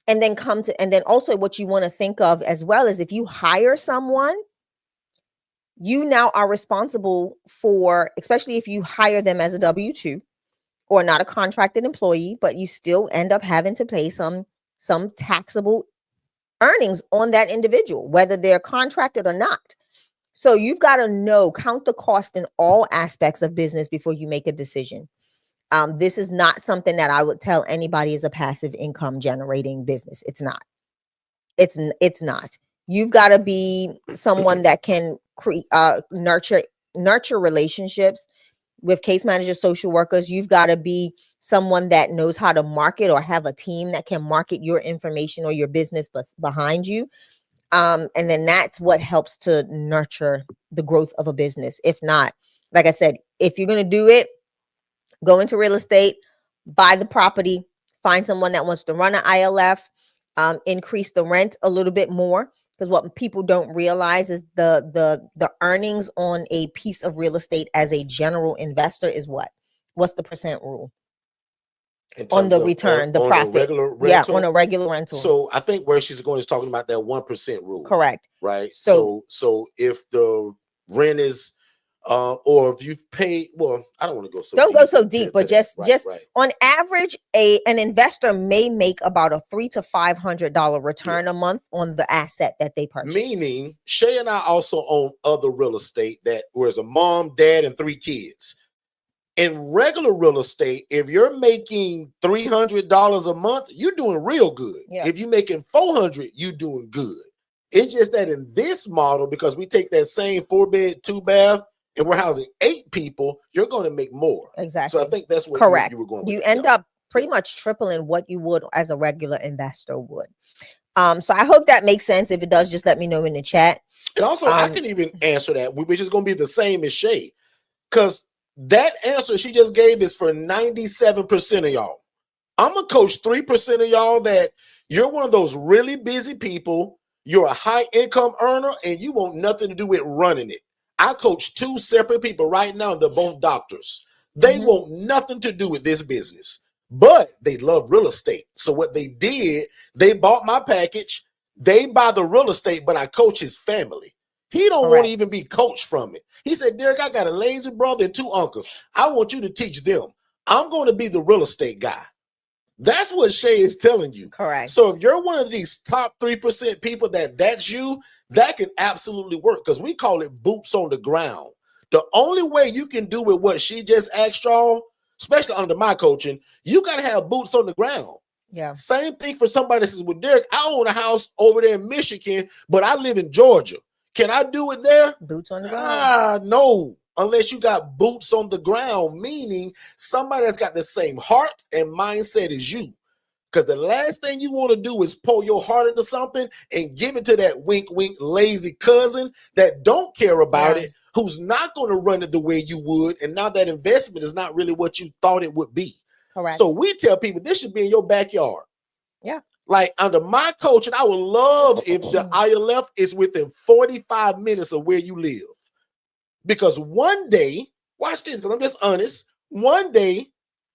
then also what you want to think of as well is, if you hire someone, you now are responsible for, especially if you hire them as a W-2 or not a contracted employee, but you still end up having to pay some taxable earnings on that individual, whether they're contracted or not. So you've got to count the cost in all aspects of business before you make a decision. This is not something that I would tell anybody is a passive income generating business. It's not. It's not. You've got to be someone that can nurture relationships with case managers, social workers. You've got to be someone that knows how to market, or have a team that can market your information or your business behind you. And then that's what helps to nurture the growth of a business. If not, like I said, if you're going to do it, go into real estate, buy the property, find someone that wants to run an ILF, increase the rent a little bit more. Because what people don't realize is the earnings on a piece of real estate as a general investor is what? What's the percent rule? On the return, the profit. On a regular rental. So I think where she's going is talking about that 1% rule. Correct. Right. So if the rent is or if you pay, well, I don't want to go so don't deep go so to deep, but that. just Right. on average, an investor may make about a $300 to $500 return a month on the asset that they purchase. Meaning, Shay and I also own other real estate that was a mom, dad, and 3 kids. In regular real estate, if you're making $300 a month, you're doing real good. Yeah. If you're making $400, you're doing good. It's just that in this model, because we take that same 4-bed, 2-bath, and we're housing 8 people, you're going to make more. Exactly. So I think that's what correct. You were going with. You end up pretty much tripling what you would as a regular investor would. So I hope that makes sense. If it does, just let me know in the chat. And also, I can even answer that, which is going to be the same as Shay, because that answer she just gave is for 97% of y'all. I'm going to coach 3% of y'all that you're one of those really busy people. You're a high income earner and you want nothing to do with running it. I coach 2 separate people right now. They're both doctors. They want nothing to do with this business, but they love real estate. So what they did, they bought my package. They buy the real estate, but I coach his family. He don't want to even be coached from it. He said, Derek, I got a lazy brother and 2 uncles. I want you to teach them. I'm going to be the real estate guy. That's what Shay is telling you. Correct. So if you're one of these top 3% people that's you, that can absolutely work, because we call it boots on the ground. The only way you can do with what she just asked y'all, especially under my coaching, you got to have boots on the ground. Yeah. Same thing for somebody that says, well, Derek, I own a house over there in Michigan, but I live in Georgia. Can I do it there? Boots on the ground. No, unless you got boots on the ground, meaning somebody that's got the same heart and mindset as you. Because the last thing you want to do is pour your heart into something and give it to that wink, wink, lazy cousin that don't care about it, who's not going to run it the way you would. And now that investment is not really what you thought it would be. Correct. So we tell people this should be in your backyard. Yeah. Like under my coaching, I would love if the ILF is within 45 minutes of where you live. Because one day, watch this, because I'm just honest, one day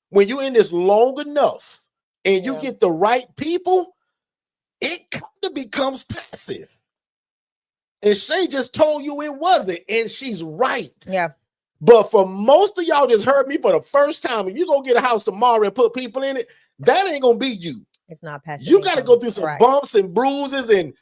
when you're in this long enough and you get the right people, it kind of becomes passive. And Shay just told you it wasn't, and she's right. Yeah. But for most of y'all just heard me for the first time, if you go get a house tomorrow and put people in it, that ain't going to be you. It's not passive. You got to go through some bumps and bruises and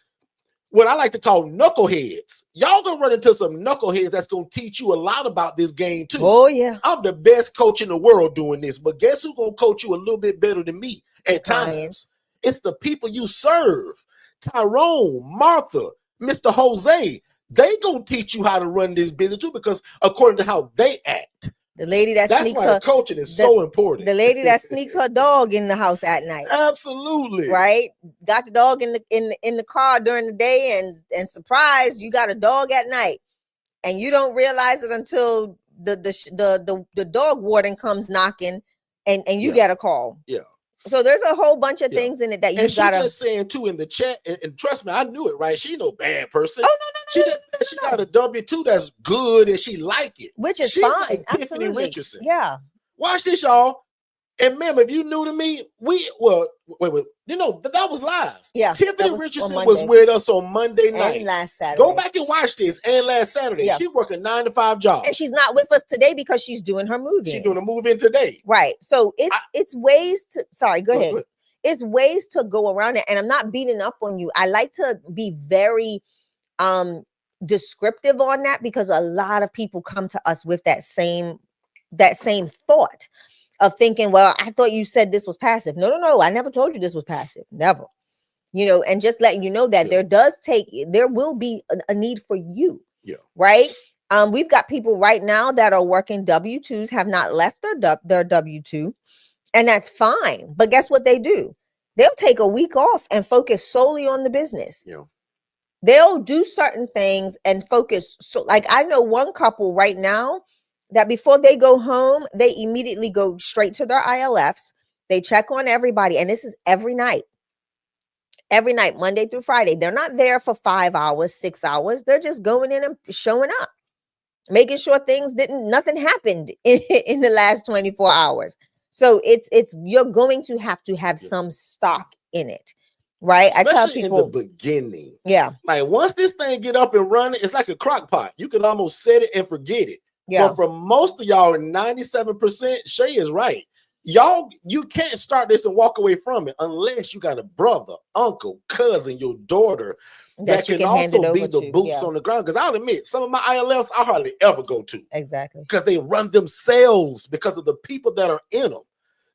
what I like to call knuckleheads. Y'all gonna run into some knuckleheads that's gonna teach you a lot about this game too. Oh yeah. I'm the best coach in the world doing this, but guess who's gonna coach you a little bit better than me at times? It's the people you serve. Tyrone, Martha, Mr. Jose, they gonna teach you how to run this business too, because according to how they act. The lady that's why the coaching is so important. The lady that sneaks her dog in the house at night. Absolutely. Right? Got the dog in the car during the day and surprise, you got a dog at night. And you don't realize it until the dog warden comes knocking and you get a call. Yeah. So there's a whole bunch of things in it that you gotta. And she's just saying too in the chat, and trust me, I knew it, right? She no bad person. Oh no. She got a W-2 that's good and she like it. Which is She's fine. like Tiffany Absolutely. Richardson. Yeah. Watch this, y'all. And remember, if you new to me, wait, you know, that was live. Yeah. Tiffany Richardson was with us on Monday night. And last Saturday. Go back and watch this. And last Saturday. Yeah. She's working 9-to-5 job. And she's not with us today because she's doing her move-in. She's doing a move-in today. Right. So it's ways to go ahead. It's ways to go around it. And I'm not beating up on you. I like to be very descriptive on that, because a lot of people come to us with that same thought of thinking, well, I thought you said this was passive. No. I never told you this was passive. Never. You know, and just letting you know that there will be a need for you. Yeah. Right. We've got people right now that are working W-2s, have not left their W-2. And that's fine. But guess what they do? They'll take a week off and focus solely on the business. Yeah. They'll do certain things and focus. So like I know one couple right now that before they go home, they immediately go straight to their ILFs. They check on everybody. And this is every night, Monday through Friday. They're not there for 5 hours, 6 hours. They're just going in and showing up, making sure nothing happened in the last 24 hours. So you're going to have some stock in it, right? Especially I tell people in the beginning. Yeah. Like once this thing get up and running, it's like a crock pot. You can almost set it and forget it. Yeah. But for most of y'all, 97%, Shay is right. Y'all, you can't start this and walk away from it unless you got a brother, uncle, cousin, your daughter that can also be the boots on the ground. Because I'll admit, some of my ILFs I hardly ever go to. Exactly. Because they run themselves because of the people that are in them.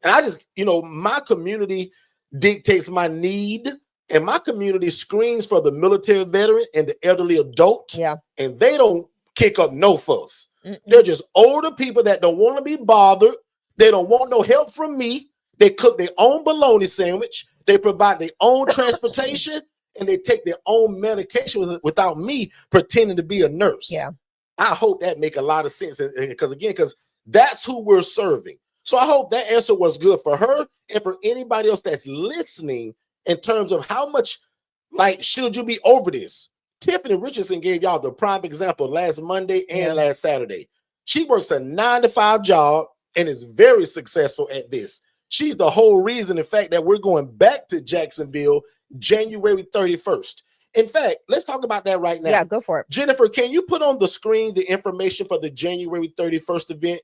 And I just, my community dictates my need, and my community screens for the military veteran and the elderly adult. Yeah. And they don't kick up no fuss. They're just older people that don't want to be bothered. They don't want no help from me. They cook their own bologna sandwich. They provide their own transportation, and they take their own medication without me pretending to be a nurse. Yeah. I hope that make a lot of sense. Because that's who we're serving. So I hope that answer was good for her and for anybody else that's listening in terms of how much, should you be over this? Tiffany Richardson gave y'all the prime example last Monday and last Saturday. She works a 9-to-5 job and is very successful at this. She's the whole reason, in fact, that we're going back to Jacksonville January 31st. In fact, let's talk about that right now. Yeah, go for it. Jennifer, can you put on the screen the information for the January 31st event?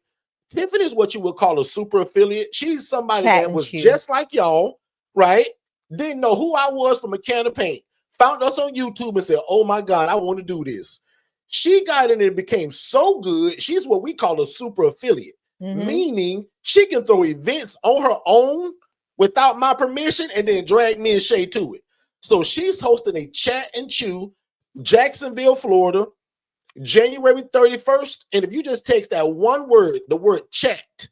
Tiffany is what you would call a super affiliate. She's somebody that was just like y'all, right? Didn't know who I was from a can of paint. Found us on YouTube and said, oh my God, I want to do this. She got in and became so good. She's what we call a super affiliate, meaning she can throw events on her own without my permission and then drag me and Shay to it. So she's hosting a Chat&CHEW, Jacksonville, Florida, January 31st. And if you just text that one word, the word chat,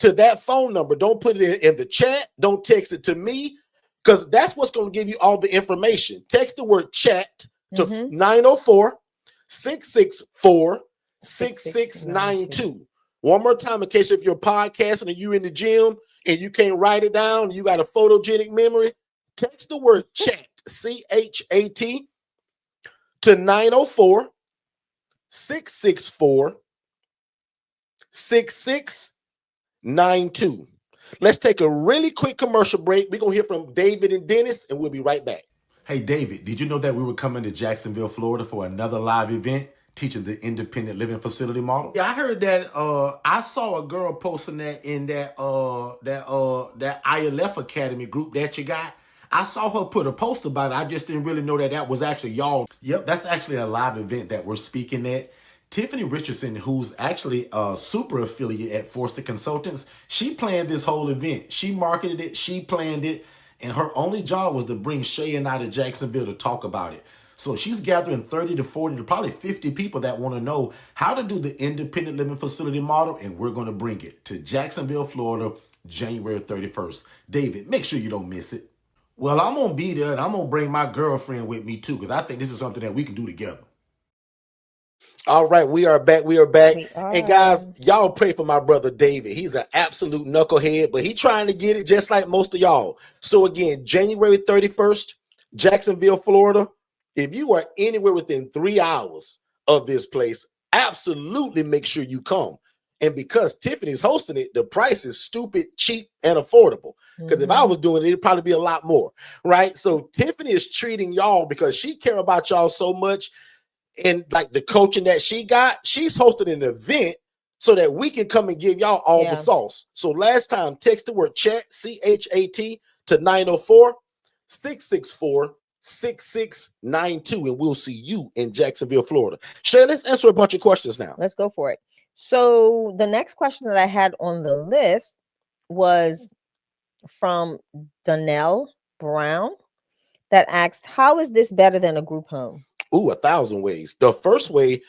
to that phone number, don't put it in the chat. Don't text it to me, because that's what's going to give you all the information. Text the word chat to 904-664-6692. One more time, in case if you're podcasting and you're in the gym and you can't write it down, you got a photogenic memory, text the word chat, C-H-A-T, to 904-664-6692. Let's take a really quick commercial break. We're going to hear from David and Dennis, and we'll be right back. Hey, David, did you know that we were coming to Jacksonville, Florida for another live event teaching the independent living facility model? Yeah, I heard that. I saw a girl posting that in that ILF Academy group that you got. I saw her put a post about it. I just didn't really know that was actually y'all. Yep, that's actually a live event that we're speaking at. Tiffany Richardson, who's actually a super affiliate at Forston Consultants, she planned this whole event. She marketed it, she planned it, and her only job was to bring Shay and I to Jacksonville to talk about it. So she's gathering 30 to 40 to probably 50 people that want to know how to do the independent living facility model, and we're going to bring it to Jacksonville, Florida, January 31st. David, make sure you don't miss it. Well, I'm going to be there, and I'm going to bring my girlfriend with me too, because I think this is something that we can do together. All right, we are back. And guys, y'all pray for my brother David. He's an absolute knucklehead, but he's trying to get it just like most of y'all. So again, January 31st, Jacksonville, Florida. If you are anywhere within 3 hours of this place, absolutely make sure you come. And because Tiffany's hosting it, the price is stupid, cheap, and affordable. Because if I was doing it, it'd probably be a lot more, right? So Tiffany is treating y'all because she care about y'all so much. And like the coaching that she got, she's hosting an event so that we can come and give y'all all the sauce. So last time, text the word chat, C-H-A-T, to 904-664-6692, and we'll see you in Jacksonville, Florida. Shay, let's answer a bunch of questions now. Let's go for it. So the next question that I had on the list was from Donnell Brown that asked, how is this better than a group home? Ooh, 1,000 ways. The first way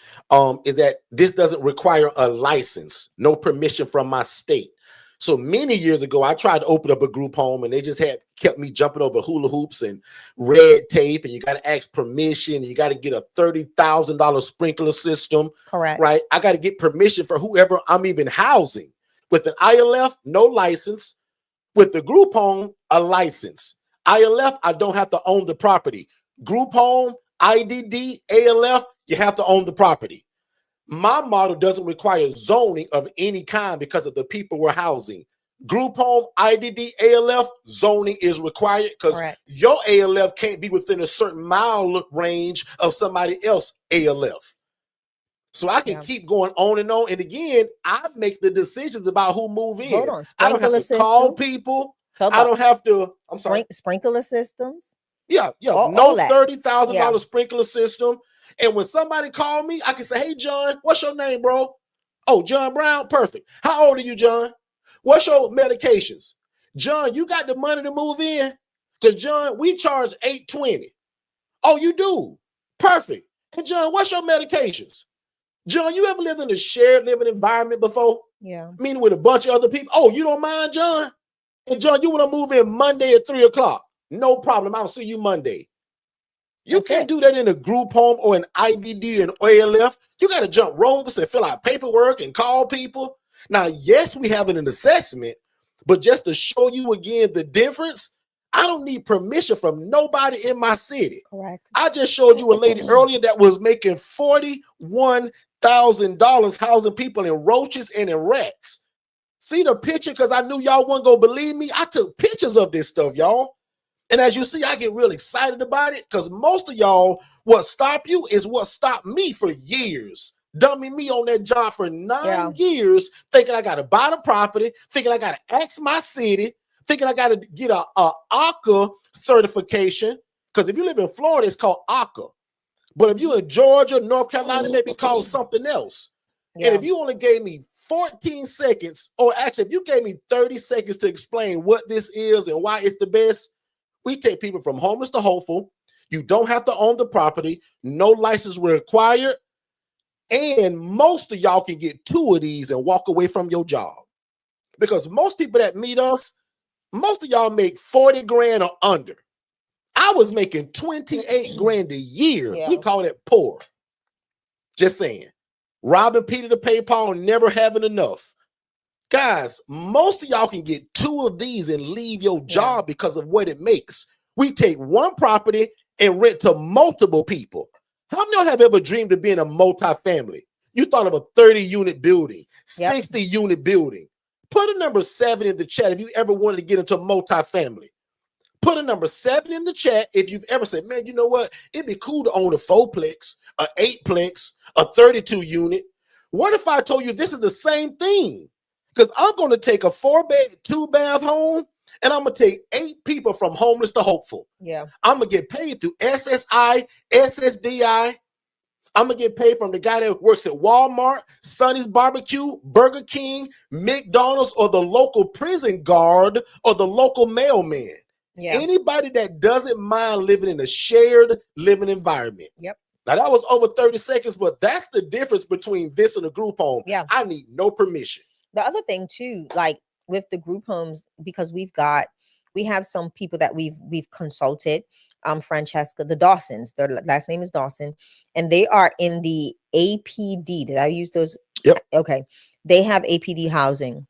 is that this doesn't require a license, no permission from my state. So many years ago, I tried to open up a group home and they just kept me jumping over hula hoops and red tape, and you got to ask permission. You got to get a $30,000 sprinkler system. Correct. Right. I got to get permission for whoever I'm even housing. With an ILF, no license. With the group home, a license. ILF, I don't have to own the property. Group home, IDD, ALF, you have to own the property. My model doesn't require zoning of any kind because of the people we're housing. Group home, IDD, ALF, zoning is required because your ALF can't be within a certain mile range of somebody else's ALF. So I can keep going on and on. And again, I make the decisions about who move in. Hold on. I don't have to call people. I don't have to. Sprinkler systems. Yeah. No $30,000 sprinkler system. And when somebody call me, I can say, hey, John, what's your name, bro? Oh, John Brown. Perfect. How old are you, John? What's your medications? John, you got the money to move in? Because, John, we charge $820. Oh, you do? Perfect. And John, what's your medications? John, you ever lived in a shared living environment before? Yeah. Meaning with a bunch of other people? Oh, you don't mind, John? And John, you want to move in Monday at 3 o'clock? No problem. I'll see you Monday. You can't do that in a group home or an IDD and ILF. You got to jump ropes and fill out paperwork and call people. Now, yes, we have an assessment, but just to show you again the difference, I don't need permission from nobody in my city. Correct. I just showed you a lady earlier that was making $41,000 housing people in roaches and in rats. See the picture? Because I knew y'all wasn't going to believe me. I took pictures of this stuff, y'all. And as you see, I get real excited about it because most of y'all, what stop you is what stopped me for years. Dumbing me on that job for 9 years, thinking I got to buy the property, thinking I got to ask my city, thinking I got to get a ACA certification. Because if you live in Florida, it's called ACA. But if you're in Georgia, North Carolina, it may be called something else. And if you only gave me 14 seconds, or actually, if you gave me 30 seconds to explain what this is and why it's the best, we take people from homeless to hopeful. You don't have to own the property. No license required. And most of y'all can get 2 of these and walk away from your job. Because most people that meet us, most of y'all make 40 grand or under. I was making 28 grand a year. We call it poor. Just saying. Robbing Peter to pay Paul, never having enough. Guys, most of y'all can get 2 of these and leave your job because of what it makes. We take one property and rent to multiple people. How many of y'all have ever dreamed of being a multifamily? You thought of a 30-unit building, 60-unit building. Put a number 7 in the chat if you ever wanted to get into a multifamily. Put a number 7 in the chat if you've ever said, man, you know what? It'd be cool to own a 4-plex, a 8-plex, a 32-unit. What if I told you this is the same thing? Because I'm going to take a 4-bed, 2-bath home, and I'm going to take 8 people from homeless to hopeful. Yeah. I'm going to get paid through SSI, SSDI. I'm going to get paid from the guy that works at Walmart, Sonny's Barbecue, Burger King, McDonald's, or the local prison guard, or the local mailman. Yeah. Anybody that doesn't mind living in a shared living environment. Yep. Now, that was over 30 seconds, but that's the difference between this and a group home. Yeah. I need no permission. The other thing too, like with the group homes, because we have some people that we've consulted, Francesca, the Dawsons, their last name is Dawson, and they are in the APD. Did I use those? Yep. Okay. They have APD housing.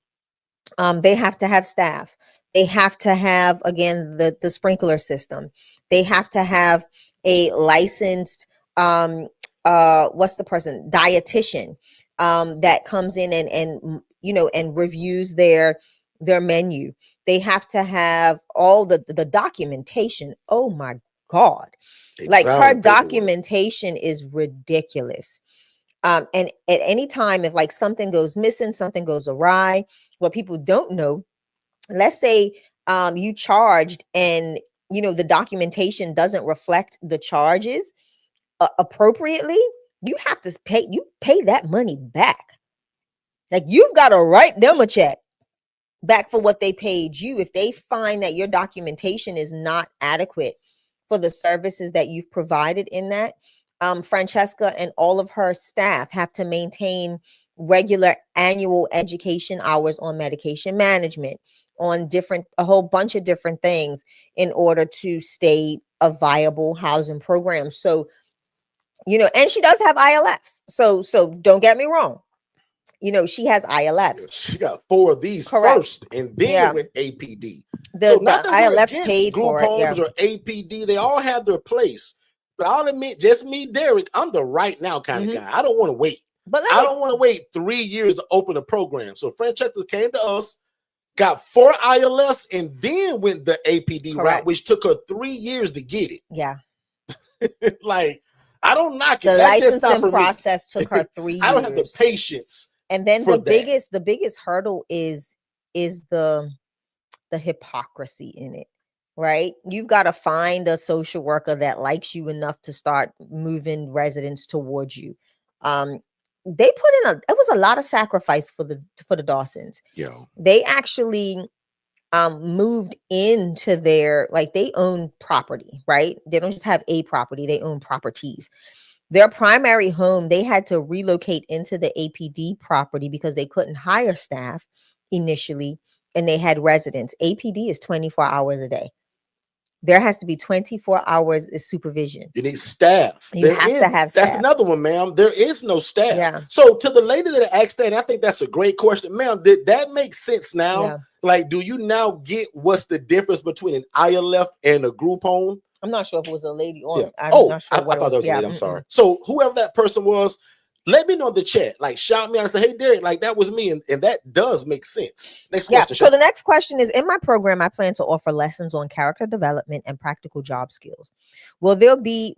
They have to have staff. They have to have, again, the sprinkler system. They have to have a licensed, what's the person? Dietitian, that comes in and and reviews their menu. They have to have all the documentation. Oh my God. Like her documentation is ridiculous. And at any time, if like something goes missing, something goes awry, what people don't know, let's say you charged and the documentation doesn't reflect the charges appropriately, you have to pay that money back. Like you've got to write them a check back for what they paid you if they find that your documentation is not adequate for the services that you've provided in that. Francesca and all of her staff have to maintain regular annual education hours on medication management, on a whole bunch of different things in order to stay a viable housing program. So, and she does have ILFs. So don't get me wrong. She has ILFs. She got 4 of these first, and then went APD. So not that ILFs paid group for homes or APD. They all have their place. But I'll admit, just me, Derek, I'm the right now kind of guy. I don't want to wait. But I don't want to wait 3 years to open a program. So Francesca came to us, got 4 ILFs, and then went the APD route, which took her 3 years to get it. Yeah. Like, I don't knock it. The That's just not licensing for process me. took her 3 years. I don't have the patience. And then for the that. biggest hurdle is the hypocrisy in it, right? You've got to find a social worker that likes you enough to start moving residents towards you. They put in it was a lot of sacrifice for the Dawsons. Yeah. They actually moved into their, like, they own property, right? They don't just have a property, they own properties. Their primary home, they had to relocate into the APD property because they couldn't hire staff initially, and they had residents. APD is 24 hours a day. There has to be 24 hours of supervision. You need staff. You have to have staff. That's another one, ma'am. There is no staff. Yeah. So to the lady that asked that, I think that's a great question. Ma'am, did that make sense now? Yeah. Like, do you now get what's the difference between an ILF and a group home? I'm not sure if it was a lady or Yeah. I'm not sure I what thought that was a lady. I'm sorry. So whoever that person was, let me know in the chat. Like, shout me out and say, hey, Derek, like, that was me. And that does make sense. Next question. So the next question is, in my program, I plan to offer lessons on character development and practical job skills. Would there be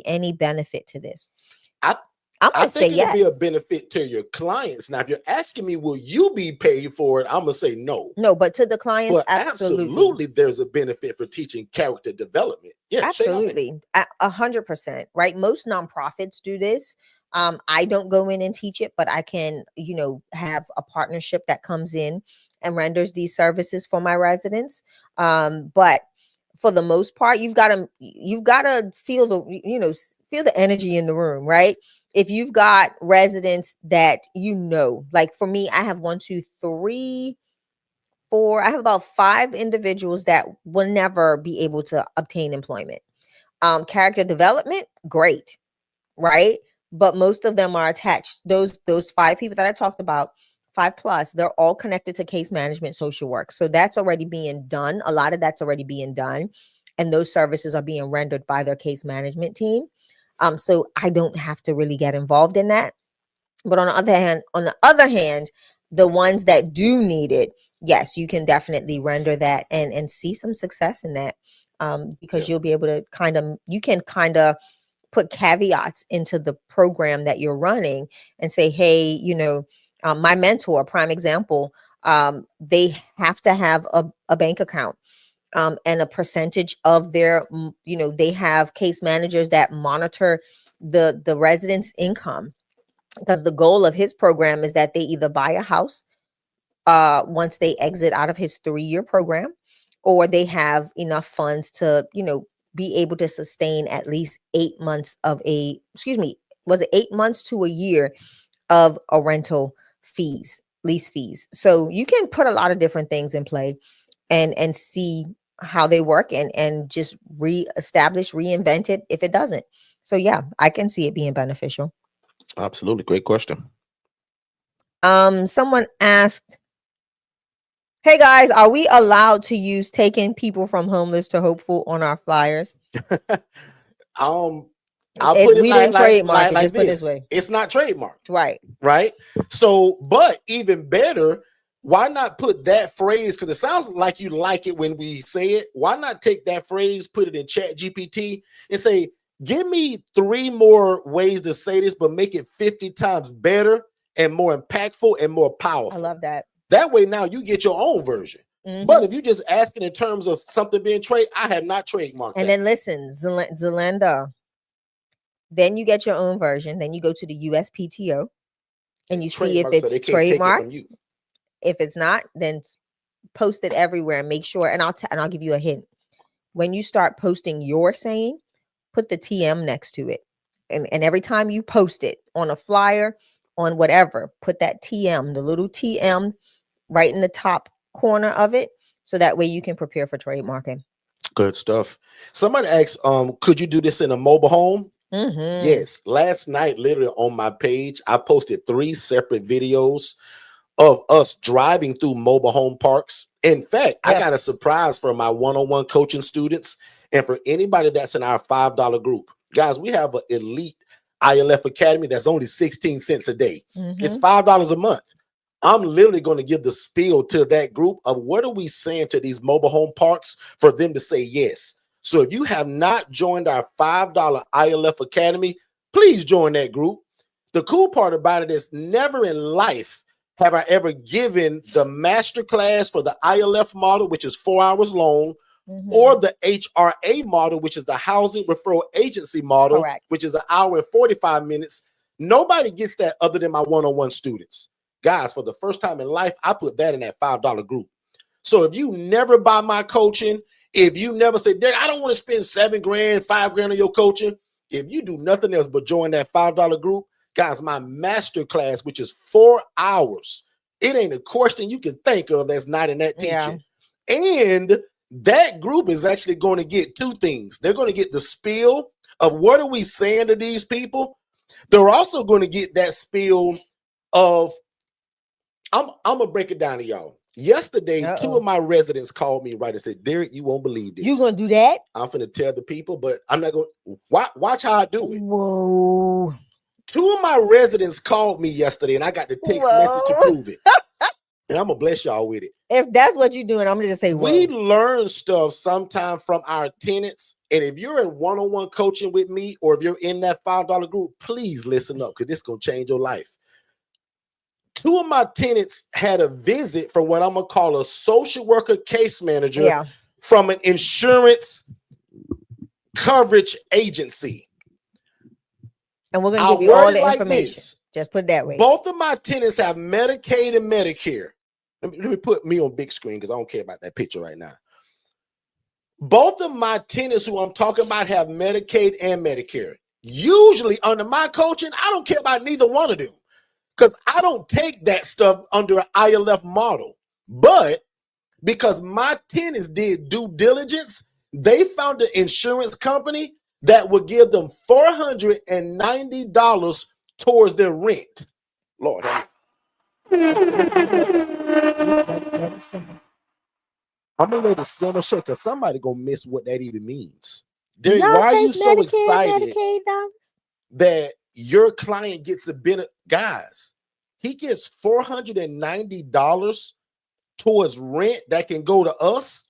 any benefit to this? I think it'll be a benefit to your clients. Now, if you're asking me, will you be paid for it? I'm gonna say no. No, but to the clients, but absolutely, there's a benefit for teaching character development. Yeah, absolutely, 100%. Right? Most nonprofits do this. I don't go in and teach it, but I can, have a partnership that comes in and renders these services for my residents. But for the most part, you've got to feel the energy in the room, right? If you've got residents that, like for me, I have 1, 2, 3, 4, I have about 5 individuals that will never be able to obtain employment. Character development, great, right? But most of them are attached. Those 5 people that I talked about, 5+, they're all connected to case management, social work. So that's already being done. A lot of that's already being done. And those services are being rendered by their case management team. So I don't have to really get involved in that. But on the other hand, the ones that do need it, yes, you can definitely render that and see some success in that. Because you'll be able to kind of put caveats into the program that you're running and say, hey, my mentor, prime example, they have to have a bank account. And a percentage of their, they have case managers that monitor the residents' income, because the goal of his program is that they either buy a house once they exit out of his 3-year program, or they have enough funds to, be able to sustain at least 8 months was it 8 months to a year of a rental lease fees. So you can put a lot of different things in play and see how they work and just reinvent it if it doesn't. So yeah, I can see it being beneficial. Absolutely. Great question. Someone asked, hey guys, are we allowed to use taking people from homeless to hopeful on our flyers? I'll put it like this. It's not trademarked. Right. So, but even better, why not put that phrase? Because it sounds like you like it when we say it. Why not take that phrase, put it in ChatGPT and say, give me 3 more ways to say this, but make it 50 times better and more impactful and more powerful. I love that. That way now you get your own version. But if you just asking in terms of something being I have not trademarked. And then listen, Zelenda, then you get your own version. Then you go to the USPTO and you see if it's trademarked. If it's not, then post it everywhere and make sure. And I'll give you a hint. When you start posting your saying, put the TM next to it. And every time you post it on a flyer, on whatever, put that TM, the little TM right in the top corner of it. So that way you can prepare for trademarking. Good stuff. Somebody asked, could you do this in a mobile home? Yes. Last night, literally on my page, I posted 3 separate videos of us driving through mobile home parks. In fact, I got a surprise for my one-on-one coaching students and for anybody that's in our $5 group. Guys, we have an elite ILF Academy that's only 16 cents a day. It's $5 a month. I'm literally going to give the spiel to that group of what are we saying to these mobile home parks for them to say yes. So if you have not joined our $5 ILF Academy, please join that group. The cool part about it is never in life have I ever given the master class for the ILF model, which is 4 hours long, or the HRA model, which is the housing referral agency model, which is 1 hour and 45 minutes. Nobody gets that other than my one-on-one students. Guys, for the first time in life, I put that in that $5 group. So if you never buy my coaching, if you never say, I don't want to spend $7 grand, $5 grand on your coaching, if you do nothing else but join that $5 group, guys, my master class, which is 4 hours, it ain't a question you can think of that's not in that teaching. And that group is actually going to get two things. They're going to get the spiel of what are we saying to these people. They're also going to get that spiel of, I'm going to break it down to y'all. Yesterday, two of my residents called me right and said, Derek, you won't believe this. You going to do that? I'm going to tell the people, but I'm not going to. Watch how I do it. Whoa. Two of my residents called me yesterday, and I got the text message to prove it. And I'm going to bless y'all with it. If that's what you're doing, I'm going to just say, we learn stuff sometime from our tenants. And if you're in one-on-one coaching with me, or if you're in that $5 group, please listen up, because this is going to change your life. Two of my tenants had a visit from what I'm going to call a social worker case manager from an insurance coverage agency. And we're going to give you all the information. Just put it that way. Both of my tenants have Medicaid and Medicare. Let me put me on big screen because I don't care about that picture right now. Both of my tenants who I'm talking about have Medicaid and Medicare. Usually under my coaching, I don't care about neither one of them, because I don't take that stuff under an ILF model. But because my tenants did due diligence, they found an insurance company that would give them $490 towards their rent. Lord, I'm gonna let the center show, because somebody gonna miss what that even means. Derek, why are you so excited that your client gets a benefit? Guys, he gets $490 towards rent that can go to us.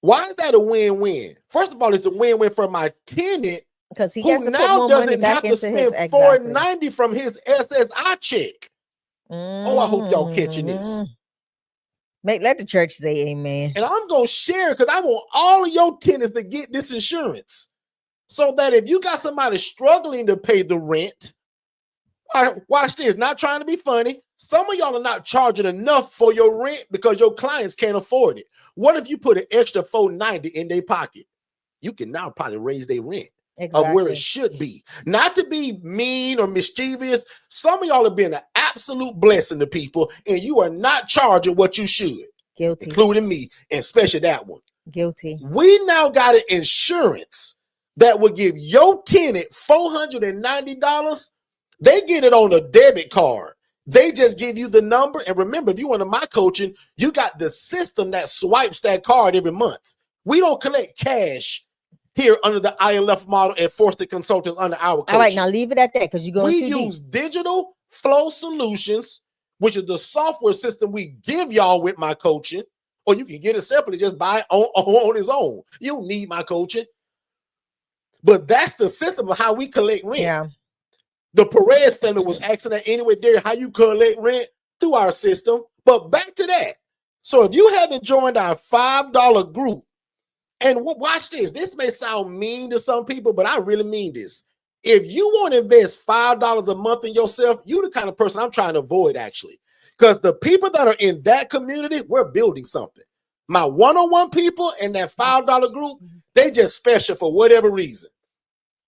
Why is that a win-win? First of all, it's a win-win for my tenant, because he gets to put more money back into his $490 from his SSI check. Oh, I hope y'all catching this. Let the church say amen. And I'm going to share, because I want all of your tenants to get this insurance, so that if you got somebody struggling to pay the rent, watch this, not trying to be funny, some of y'all are not charging enough for your rent because your clients can't afford it. What if you put an extra $490 in their pocket? You can now probably raise their rent of where it should be. Not to be mean or mischievous. Some of y'all are being an absolute blessing to people, and you are not charging what you should. Guilty. Including me, and especially that one. Guilty. We now got an insurance that will give your tenant $490. They get it on a debit card. They just give you the number. And remember, if you want my coaching, you got the system that swipes that card every month. We don't collect cash here under the ILF model at Forston Consultants under our coaching. All right, now leave it at that, because you're going too deep. We use Digital Flow Solutions, which is the software system we give y'all with my coaching, or you can get it separately, just buy it on its own. You don't need my coaching. But that's the system of how we collect rent. Yeah. The Perez family was asking that anyway, Derek, how you collect rent through our system. But back to that. So if you haven't joined our $5 group, and watch this. This may sound mean to some people, but I really mean this. If you want to invest $5 a month in yourself, you're the kind of person I'm trying to avoid, actually. Because the people that are in that community, we're building something. My one-on-one people in that $5 group, they just special for whatever reason.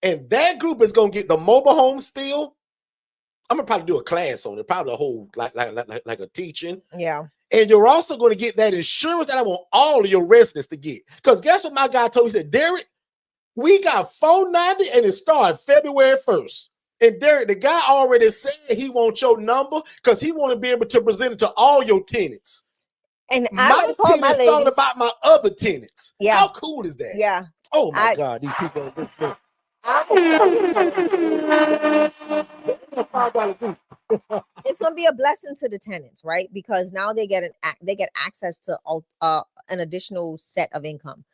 And that group is going to get the mobile home spiel. I'm going to probably do a class on it, probably a whole, like a teaching. Yeah. And you're also going to get that insurance that I want all of your residents to get. Because guess what my guy told me? He said, Derek, we got $490 and it started February 1st. And Derek, the guy already said he wants your number because he want to be able to present it to all your tenants. And my tenants thought about my other tenants. Yeah. How cool is that? Yeah. Oh my God, these people are good stuff. It's gonna be a blessing to the tenants, right? Because now they get access to an additional set of income.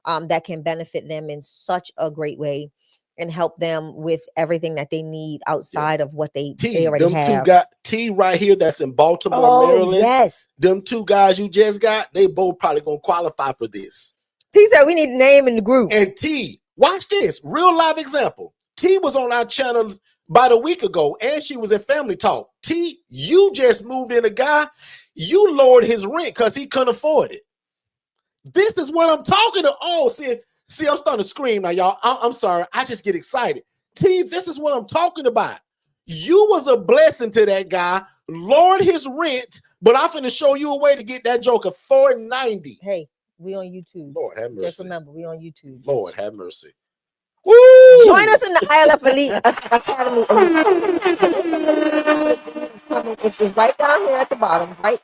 that can benefit them in such a great way and help them with everything that they need outside of what they already them have. Two got T right here that's in Baltimore, Oh, Maryland. yes. Them two guys you just got, they both probably gonna qualify for this. T said we need a name in the group. And T, watch this, real live example. T was on our channel about a week ago, and she was in Family Talk. T, you just moved in a guy, you lowered his rent because he couldn't afford it. This is what I'm talking to. Oh, see, I'm starting to scream now, y'all. I'm sorry. I just get excited. T, this is what I'm talking about. You was a blessing to that guy, lowered his rent, but I'm finna show you a way to get that joker $490. Hey, we on YouTube. Lord have mercy. Just remember, we on YouTube. Lord have mercy. Woo! Join us in the ILF Elite Academy. It's right down here at the bottom. Right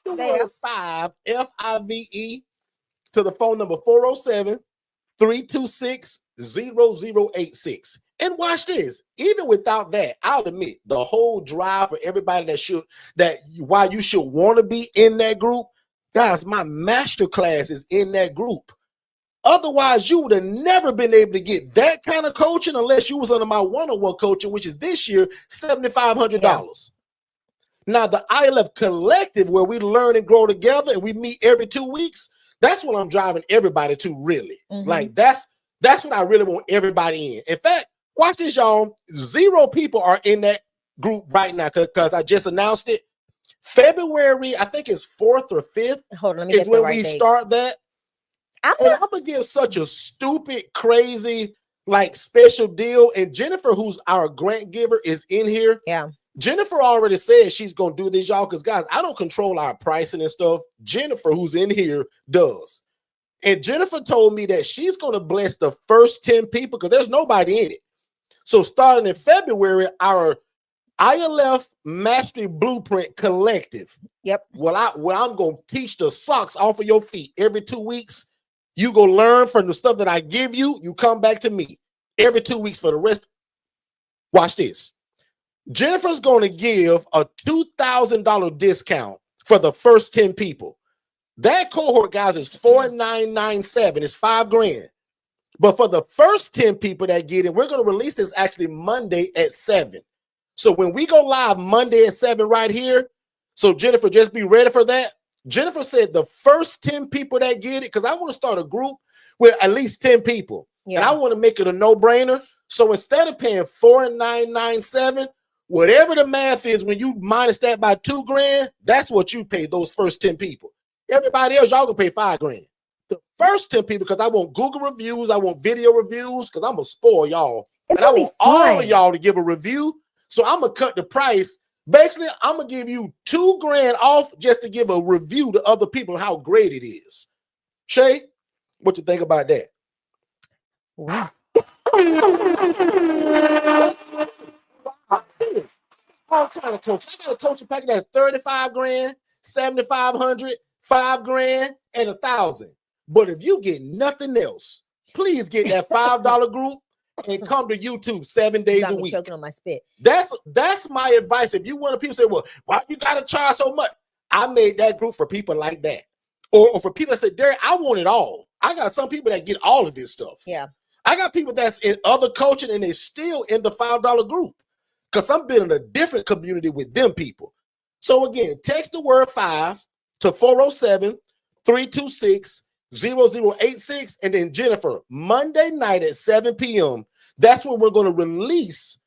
there. 5 FIVE to the phone number 407-326-0086. And watch this. Even without that, I'll admit the whole drive for everybody why you should want to be in that group. Guys, my master class is in that group. Otherwise, you would have never been able to get that kind of coaching unless you was under my one-on-one coaching, which is this year $7,500. Yeah. Now, the ILF Collective, where we learn and grow together and we meet every 2 weeks, that's what I'm driving everybody to, really. Like, that's what I really want everybody in. In fact, watch this, y'all. 0 people are in that group right now because I just announced it. February, I think it's 4th or 5th. Hold on, let me is when we start that. I'm gonna give such a stupid, crazy, like special deal. And Jennifer, who's our grant giver, is in here. Yeah. Jennifer already said she's gonna do this, y'all. Because guys, I don't control our pricing and stuff. Jennifer, who's in here, does. And Jennifer told me that she's gonna bless the first 10 people because there's nobody in it. So starting in February, our ILF Mastery Blueprint Collective. Yep. Well, I'm gonna teach the socks off of your feet every 2 weeks. You go learn from the stuff that I give you. You come back to me every 2 weeks for the rest. Watch this. Jennifer's going to give a $2,000 discount for the first 10 people. That cohort, guys, is $4,997. It's $5,000. But for the first 10 people that get in, we're going to release this actually Monday at 7. So when we go live Monday at 7 right here, so Jennifer, just be ready for that. Jennifer said the first 10 people that get it, because I want to start a group with at least 10 people. Yeah. And I want to make it a no-brainer. So instead of paying $4,997, whatever the math is, when you minus that by $2,000, that's what you pay those first 10 people. Everybody else, y'all gonna pay $5,000. The first 10 people, because I want Google reviews, I want video reviews, because I'm gonna spoil y'all. And I want all of y'all to give a review. So I'm gonna cut the price. Basically, I'm gonna give you $2,000 off just to give a review to other people how great it is. Shay, what you think about that? Wow. All kind of coaching. I got a coaching package that's $35,000, $7,500, $5,000, and $1,000. But if you get nothing else, please get that $5 group and come to YouTube 7 days a week. Choking on my spit. That's my advice. If you want to, people say, well, why you gotta charge so much? I made that group for people like that. Or for people that say, Derek, I want it all. I got some people that get all of this stuff. Yeah. I got people that's in other coaching and they're still in the $5 group because I'm building a different community with them people. So again, text the word 5 to 407-326-0086. And then Jennifer, Monday night at 7 p.m., that's when we're going to release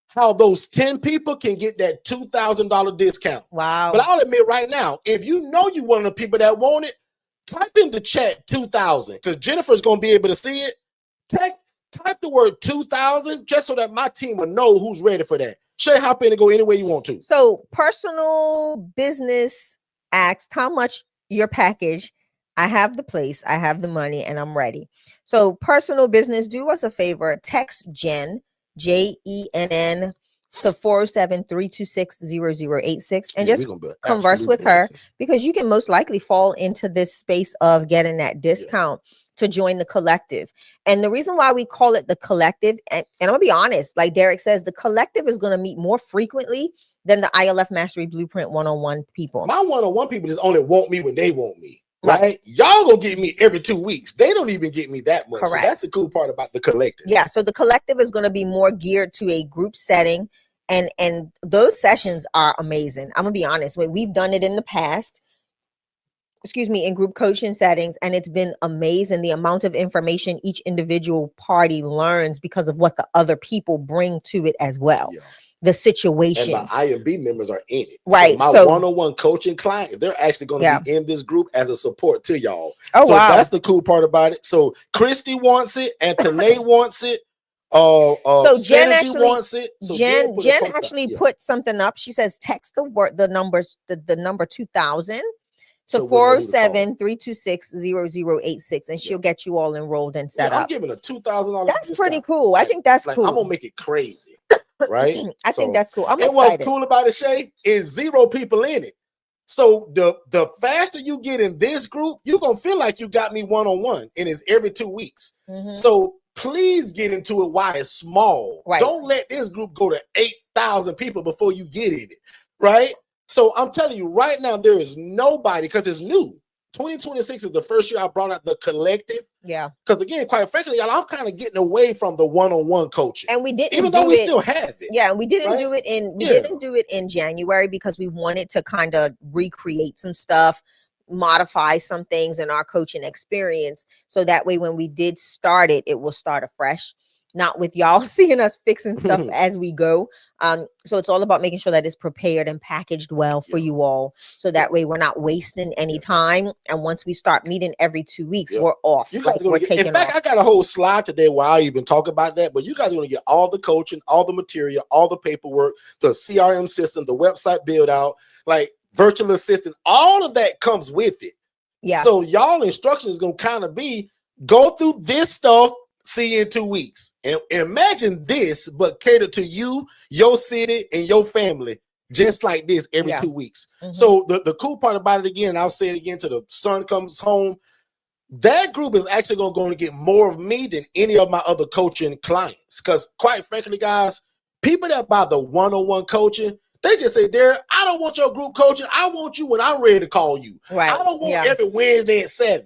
how those 10 people can get that $2,000 discount. Wow. But I'll admit right now, if you know you're one of the people that want it, type in the chat 2,000 because Jennifer's going to be able to see it. Type the word 2,000 just so that my team will know who's ready for that. Shay, hop in and go any way you want to. So personal business asked how much your package. I have the place, I have the money, and I'm ready. So personal business, do us a favor. Text Jen, Jenn, to 407-326-0086 and just converse with her because you can most likely fall into this space of getting that discount to join the collective. And the reason why we call it the collective, and I'm gonna be honest, like Derek says, the collective is going to meet more frequently than the ILF Mastery Blueprint one-on-one people. My one-on-one people just only want me when they want me. right? Y'all gonna get me every 2 weeks. They don't even get me that much. Correct. So that's the cool part about the collective. Yeah. So the collective is going to be more geared to a group setting. And those sessions are amazing. I'm gonna be honest, when we've done it in the past, in group coaching settings, and it's been amazing the amount of information each individual party learns because of what the other people bring to it as well. Yeah. The situations. And my IMB members are in it. Right. So my one-on-one coaching client, they're actually going to be in this group as a support to y'all. Oh, so wow. That's the cool part about it. So Christy wants it, and Tanae wants it. So Jen actually wants it. So Jen actually put something up. She says text the number 2000 to 407-326-0086, and she'll get you all enrolled and set up. I'm giving a $2,000. That's pretty cool. I think that's cool. I'm gonna make it crazy, right? I think that's cool. I'm excited. What's cool about it, Shay, is 0 people in it. So the faster you get in this group, you're gonna feel like you got me one-on-one, and it's every 2 weeks. So please get into it while it's small. Right. Don't let this group go to 8,000 people before you get in it, right? So I'm telling you right now, there is nobody, because it's new. 2026 is the first year I brought out the collective. Yeah. Because again, quite frankly, y'all, I'm kind of getting away from the one-on-one coaching. And we didn't, even though we still have it. Yeah, we didn't do it in didn't do it in January because we wanted to kind of recreate some stuff, modify some things in our coaching experience, so that way when we did start it, it will start afresh. Not with y'all seeing us fixing stuff as we go. So it's all about making sure that it's prepared and packaged well for you all. So that way we're not wasting any time. And once we start meeting every 2 weeks, we're off. We're taking in fact, off. I got a whole slide today where I even talk about that. But you guys are going to get all the coaching, all the material, all the paperwork, the CRM system, the website build out, like virtual assistant, all of that comes with it. Yeah. So y'all instruction is going to kind of be go through this stuff. See you in 2 weeks. And imagine this, but cater to you, your city, and your family, just like this every 2 weeks. So the cool part about it, again, I'll say it again till the sun comes home, that group is actually going to get more of me than any of my other coaching clients. Because quite frankly, guys, people that buy the one-on-one coaching, they just say, Derek, I don't want your group coaching. I want you when I'm ready to call you. Right. I don't want every Wednesday at 7.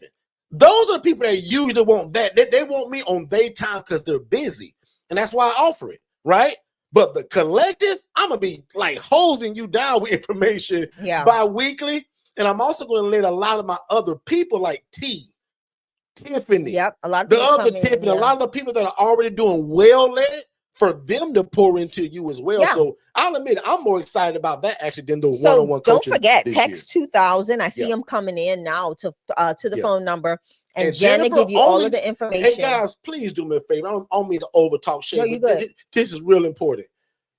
Those are the people that usually want that. They want me on their time because they're busy. And that's why I offer it, right? But the collective, I'm going to be like hosing you down with information bi-weekly. And I'm also going to let a lot of my other people like Tiffany. A lot of the other Tiffany, a lot of the people that are already doing well at it, for them to pour into you as well. So I'll admit, I'm more excited about that actually than the one-on-one coaching. Don't forget, text 2000. I see them coming in now to the phone number, and Jen will give you all of the information. Hey guys, please do me a favor. I don't mean to over talk shit. No, you good. This is real important.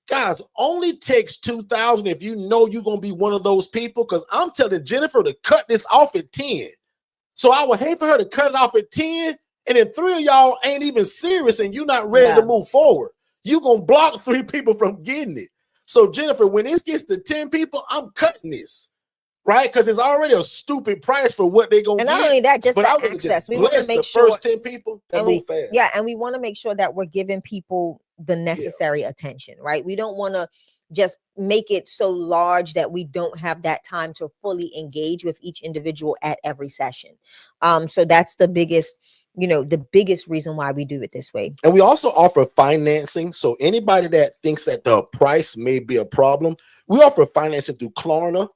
Guys, only text 2000 if you know you're gonna be one of those people, because I'm telling Jennifer to cut this off at 10. So I would hate for her to cut it off at 10, and then 3 of y'all ain't even serious and you're not ready to move forward. You're going to block 3 people from getting it. So, Jennifer, when this gets to 10 people, I'm cutting this, right? Because it's already a stupid price for what they're going to get. And not only that, just the access. We want to make sure first 10 people that move fast. Yeah, and we want to make sure that we're giving people the necessary attention, right? We don't want to just make it so large that we don't have that time to fully engage with each individual at every session. So that's the biggest reason why we do it this way. And we also offer financing. So anybody that thinks that the price may be a problem, we offer financing through Klarna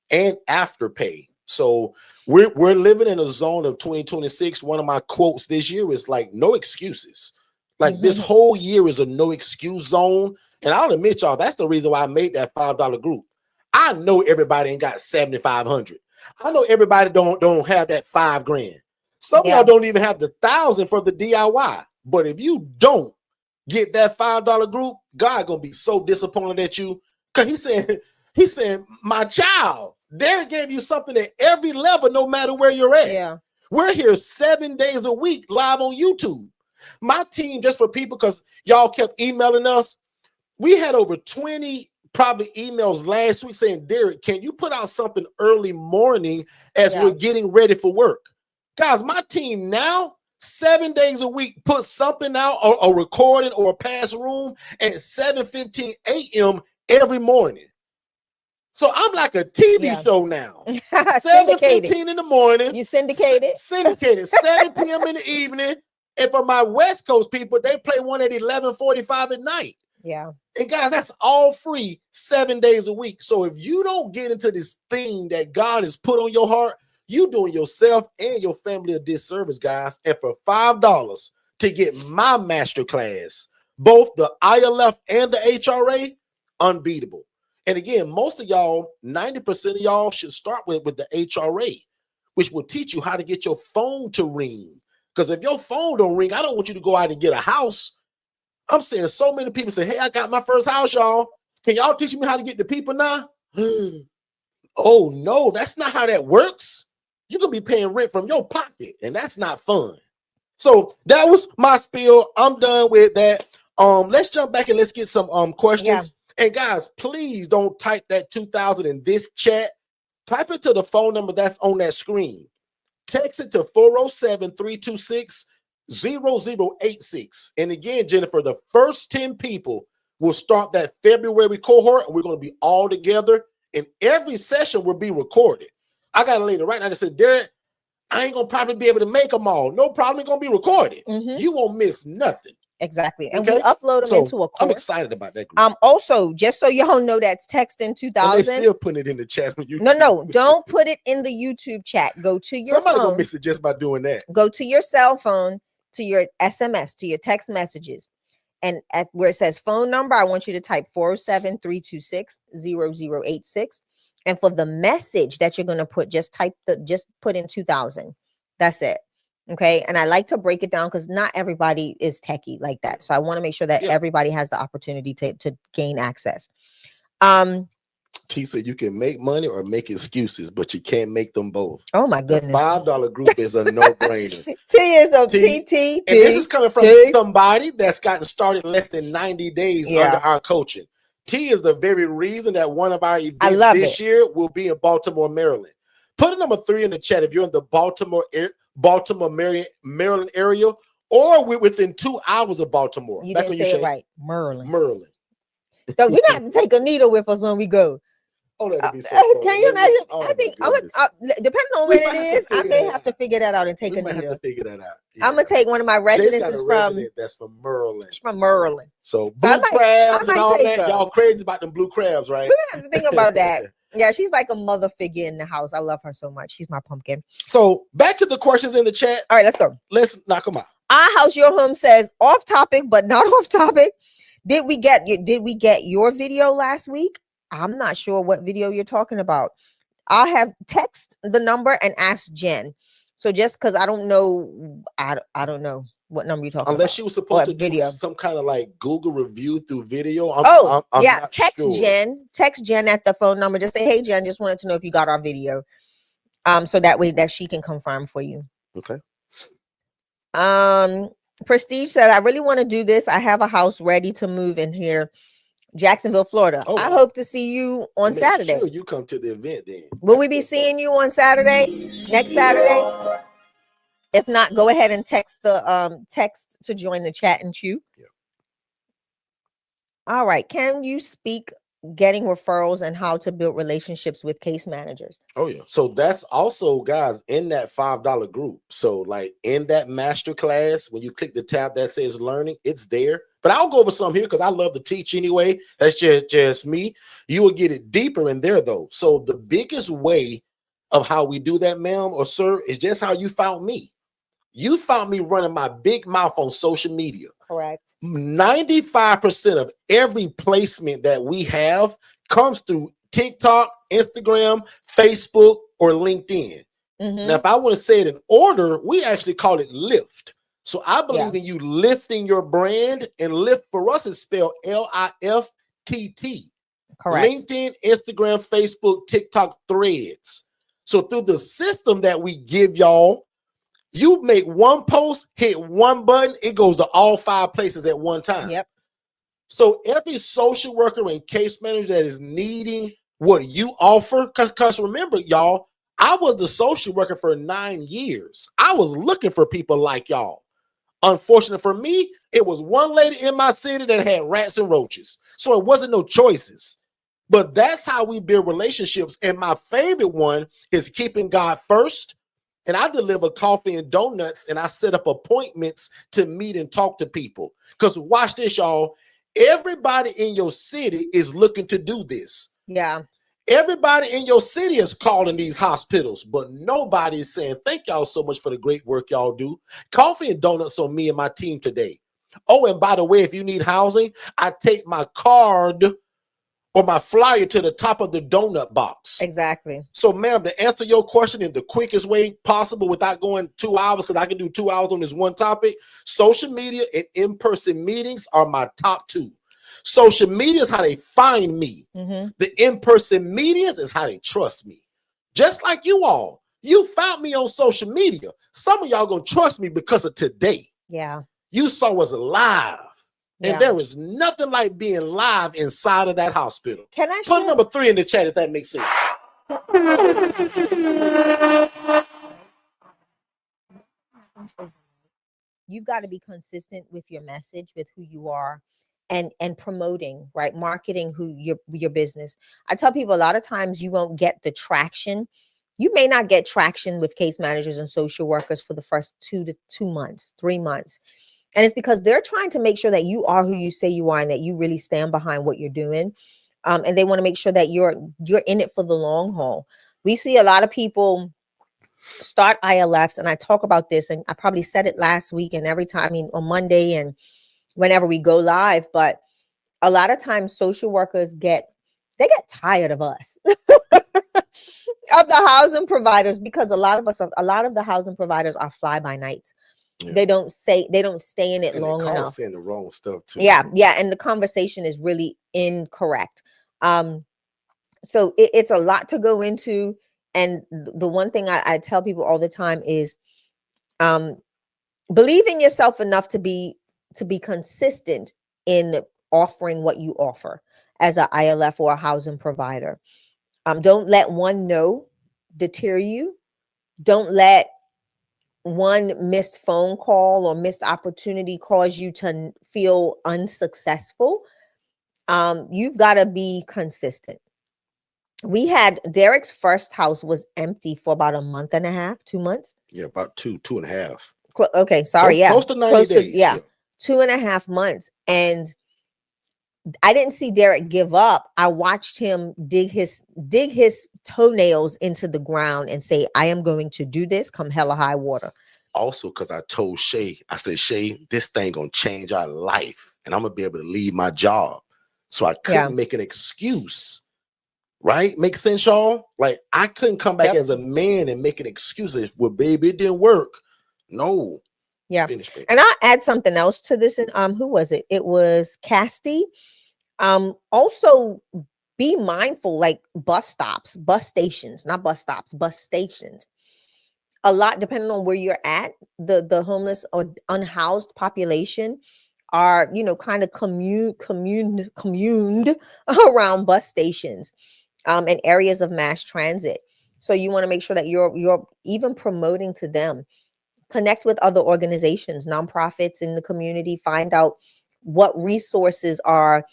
and Afterpay. So we're living in a zone of 2026. One of my quotes this year is like, no excuses. Like this whole year is a no excuse zone. And I'll admit, y'all, that's the reason why I made that $5 group. I know everybody ain't got 7,500. I know everybody don't have that $5,000. Some of y'all don't even have the 1,000 for the DIY. But if you don't get that $5 group, God gonna be so disappointed at you. Because he's saying, my child, Derek gave you something at every level, no matter where you're at. Yeah. We're here 7 days a week live on YouTube. My team, just for people, because y'all kept emailing us, we had over 20 probably emails last week saying, Derek, can you put out something early morning as we're getting ready for work? Guys, my team now, 7 days a week, put something out, or a recording or a past room at 7:15 a.m. every morning. So I'm like a TV show now. 7:15 in the morning. You syndicated. Syndicated. 7 p.m. in the evening. And for my West Coast people, they play one at 11:45 at night. Yeah. And guys, that's all free 7 days a week. So if you don't get into this thing that God has put on your heart, you doing yourself and your family a disservice, guys. And for $5 to get my master class, both the ILF and the HRA, unbeatable. And again, most of y'all, 90% of y'all should start with the HRA, which will teach you how to get your phone to ring. Because if your phone don't ring, I don't want you to go out and get a house. I'm saying so many people say, hey, I got my first house, y'all. Can y'all teach me how to get the people now? Oh, no, that's not how that works. You're going to be paying rent from your pocket, and that's not fun. So that was my spiel. I'm done with that. Let's jump back and let's get some questions. Yeah. And guys, please don't type that 2000 in this chat. Type it to the phone number that's on that screen. Text it to 407-326-0086. And again, Jennifer, the first 10 people will start that February cohort, and we're going to be all together, and every session will be recorded. I got a lady right now that said, Derek, I ain't going to probably be able to make them all. No problem, it's going to be recorded. You won't miss nothing. Exactly. And we upload them into a course. I'm excited about that group. Also, just so y'all know, that's Texting 2000. And they still putting it in the chat on YouTube. No, don't put it in the YouTube chat. Go to your Somebody phone. gonna miss it just by doing that. Go to your cell phone, to your SMS, to your text messages. And at where it says phone number, I want you to type 407-326-0086. And for the message that you're going to put, just put in 2000. That's it. Okay. And I like to break it down because not everybody is techie like that. So I want to make sure that everybody has the opportunity to gain access. T said you can make money or make excuses, but you can't make them both. Oh my goodness. The $5 group is a no-brainer. T is a PT. And this is coming from somebody that's gotten started less than 90 days under our coaching. T is the very reason that one of our events this year will be in Baltimore, Maryland. Put a number 3 in the chat if you're in the Baltimore, Maryland area, or we're within 2 hours of Baltimore. You didn't say it right. Maryland. So we're gonna have to take a needle with us when we go. Oh, that'd be so cool. Can you imagine? I think depending on where it is, I may have to figure that out and take a needle. Have to figure that out. Yeah. I'm gonna take one of my residents that's from Maryland. She's from Maryland. So blue crabs and all that. Y'all crazy about them blue crabs, right? We have to think about that. Yeah, she's like a mother figure in the house. I love her so much. She's my pumpkin. So back to the questions in the chat. All right, let's go. Let's knock them out. Our House Your Home says off topic, but not off topic. Did we get your video last week? I'm not sure what video you're talking about. I have text the number and ask Jen. So just because I don't know, I don't know what number you're talking about. Unless she was supposed to do some kind of like Google review through video. I'm text sure. Jen. Text Jen at the phone number. Just say, hey, Jen, just wanted to know if you got our video. So that way that she can confirm for you. Okay. Prestige said, I really want to do this. I have a house ready to move in here. Jacksonville, Florida. I hope to see you on Saturday. Sure you come to the event then. Will we be seeing you on Saturday? Next Saturday? If not, go ahead and text the text to join the chat and chew. Yeah. All right. Can you speak getting referrals and how to build relationships with case managers? Oh yeah. So that's also, guys, in that $5 group. So like in that master class, when you click the tab that says learning, it's there. But I'll go over some here because I love to teach anyway. That's just me. You will get it deeper in there though. So the biggest way of how we do that, ma'am or sir, is just how you found me. You found me running my big mouth on social media. Correct. 95% of every placement that we have comes through TikTok, Instagram, Facebook, or LinkedIn. Now, if I want to say it in order, we actually call it lift. So I believe in you lifting your brand, and lift for us is spelled L-I-F-T-T. Correct. LinkedIn, Instagram, Facebook, TikTok, Threads. So through the system that we give y'all, you make one post, hit one button, it goes to all 5 places at one time. Yep. So every social worker and case manager that is needing what you offer, because remember, y'all, I was the social worker for 9 years. I was looking for people like y'all. Unfortunately for me, it was one lady in my city that had rats and roaches. So it wasn't no choices. But that's how we build relationships. And my favorite one is keeping God first. And I deliver coffee and donuts, and I set up appointments to meet and talk to people. Because watch this, y'all. Everybody in your city is looking to do this. Yeah. Everybody in your city is calling these hospitals, but nobody is saying, thank y'all so much for the great work y'all do. Coffee and donuts on me and my team today. Oh, and by the way, if you need housing, I take my card or my flyer to the top of the donut box. Exactly. So, ma'am, to answer your question in the quickest way possible without going 2 hours, because I can do 2 hours on this one topic, social media and in-person meetings are my top two. Social media is how they find me. The in-person meetings is how they trust me. Just like you all. You found me on social media. Some of y'all gonna trust me because of today. Yeah. You saw us live. And Yeah. there is nothing like being live inside of that hospital. Can I put share? number 3 in the chat if that makes sense? You've got to be consistent with your message, with who you are, and promoting, right? Marketing who your business. I tell people a lot of times you won't get the traction. You may not get traction with case managers and social workers for the first 2 months, 3 months. And it's because they're trying to make sure that you are who you say you are and that you really stand behind what you're doing. And they want to make sure that you're in it for the long haul. We see a lot of people start ILFs, and I talk about this, and I probably said it last week and every time, I mean, on Monday and whenever we go live, but a lot of times social workers get tired of us, of the housing providers, because a lot of the housing providers are fly by night. Yeah. They don't stay in it long enough. Saying the wrong stuff too. Yeah. And the conversation is really incorrect. So it's a lot to go into. And the one thing I tell people all the time is, believe in yourself enough to be consistent in offering what you offer as an ILF or a housing provider. Don't let one no deter you. Don't let one missed phone call or missed opportunity cause you to feel unsuccessful. You've got to be consistent. We had Derek's first house was empty for about a month and a half, 2 months. Yeah, about 2.5. Okay, sorry. Close to 90 days. Yeah, 2.5 months. And I didn't see Derek give up. I watched him dig his toenails into the ground and say, I am going to do this come hella high water. Also, because I told Shay, I said, Shay, this thing gonna change our life and I'm gonna be able to leave my job. So I couldn't make an excuse. Right? Make sense, y'all? Like, I couldn't come back as a man and make an excuse. Well, baby, it didn't work. No. Yeah. Finish, and I'll add something else to this. And who was it? It was Casty. Also be mindful, like bus stations. A lot, depending on where you're at, the homeless or unhoused population are, kind of communed around bus stations. And areas of mass transit. So you want to make sure that you're even promoting to them. Connect with other organizations, nonprofits in the community, find out what resources are,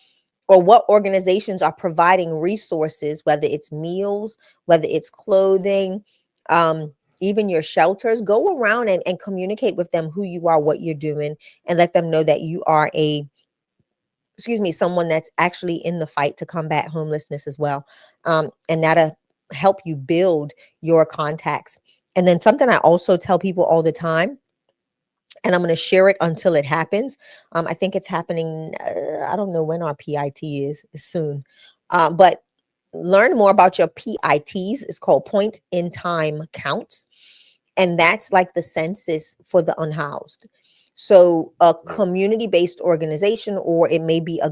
or what organizations are providing resources, whether it's meals, whether it's clothing, even your shelters. Go around and communicate with them who you are, what you're doing, and let them know that you are someone that's actually in the fight to combat homelessness as well. And that'll help you build your contacts. And then something I also tell people all the time, and I'm going to share it until it happens. I think it's happening. I don't know when our PIT is soon, but learn more about your PITs. It's called point in time counts. And that's like the census for the unhoused. So a community-based organization, or it may be a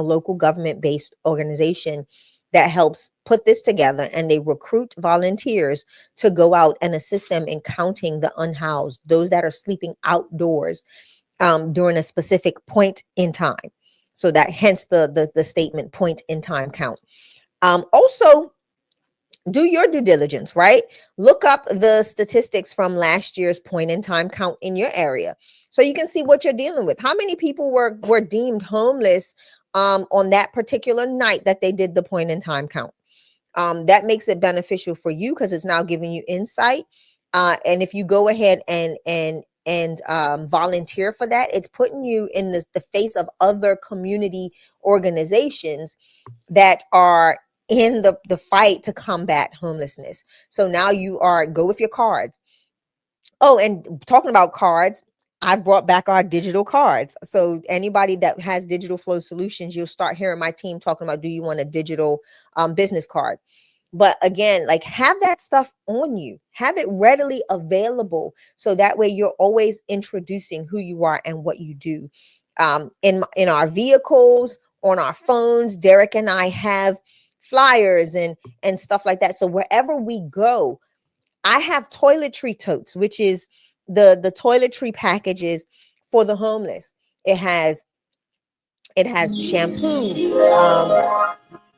local government-based organization that helps put this together, and they recruit volunteers to go out and assist them in counting the unhoused, those that are sleeping outdoors during a specific point in time. So that hence the statement point in time count. Also, do your due diligence, right? Look up the statistics from last year's point in time count in your area so you can see what you're dealing with. How many people were deemed homeless on that particular night that they did the point in time count. That makes it beneficial for you because it's now giving you insight. And if you go ahead and volunteer for that, it's putting you in the face of other community organizations that are in the fight to combat homelessness. So now you are, go with your cards. Oh, and talking about cards, I brought back our digital cards. So anybody that has Digital Flow Solutions, you'll start hearing my team talking about, do you want a digital business card? But again, like, have that stuff on you, have it readily available. So that way you're always introducing who you are and what you do. In our vehicles, on our phones, Derek and I have flyers and stuff like that. So wherever we go, I have toiletry totes, which is the toiletry packages for the homeless. It has shampoo,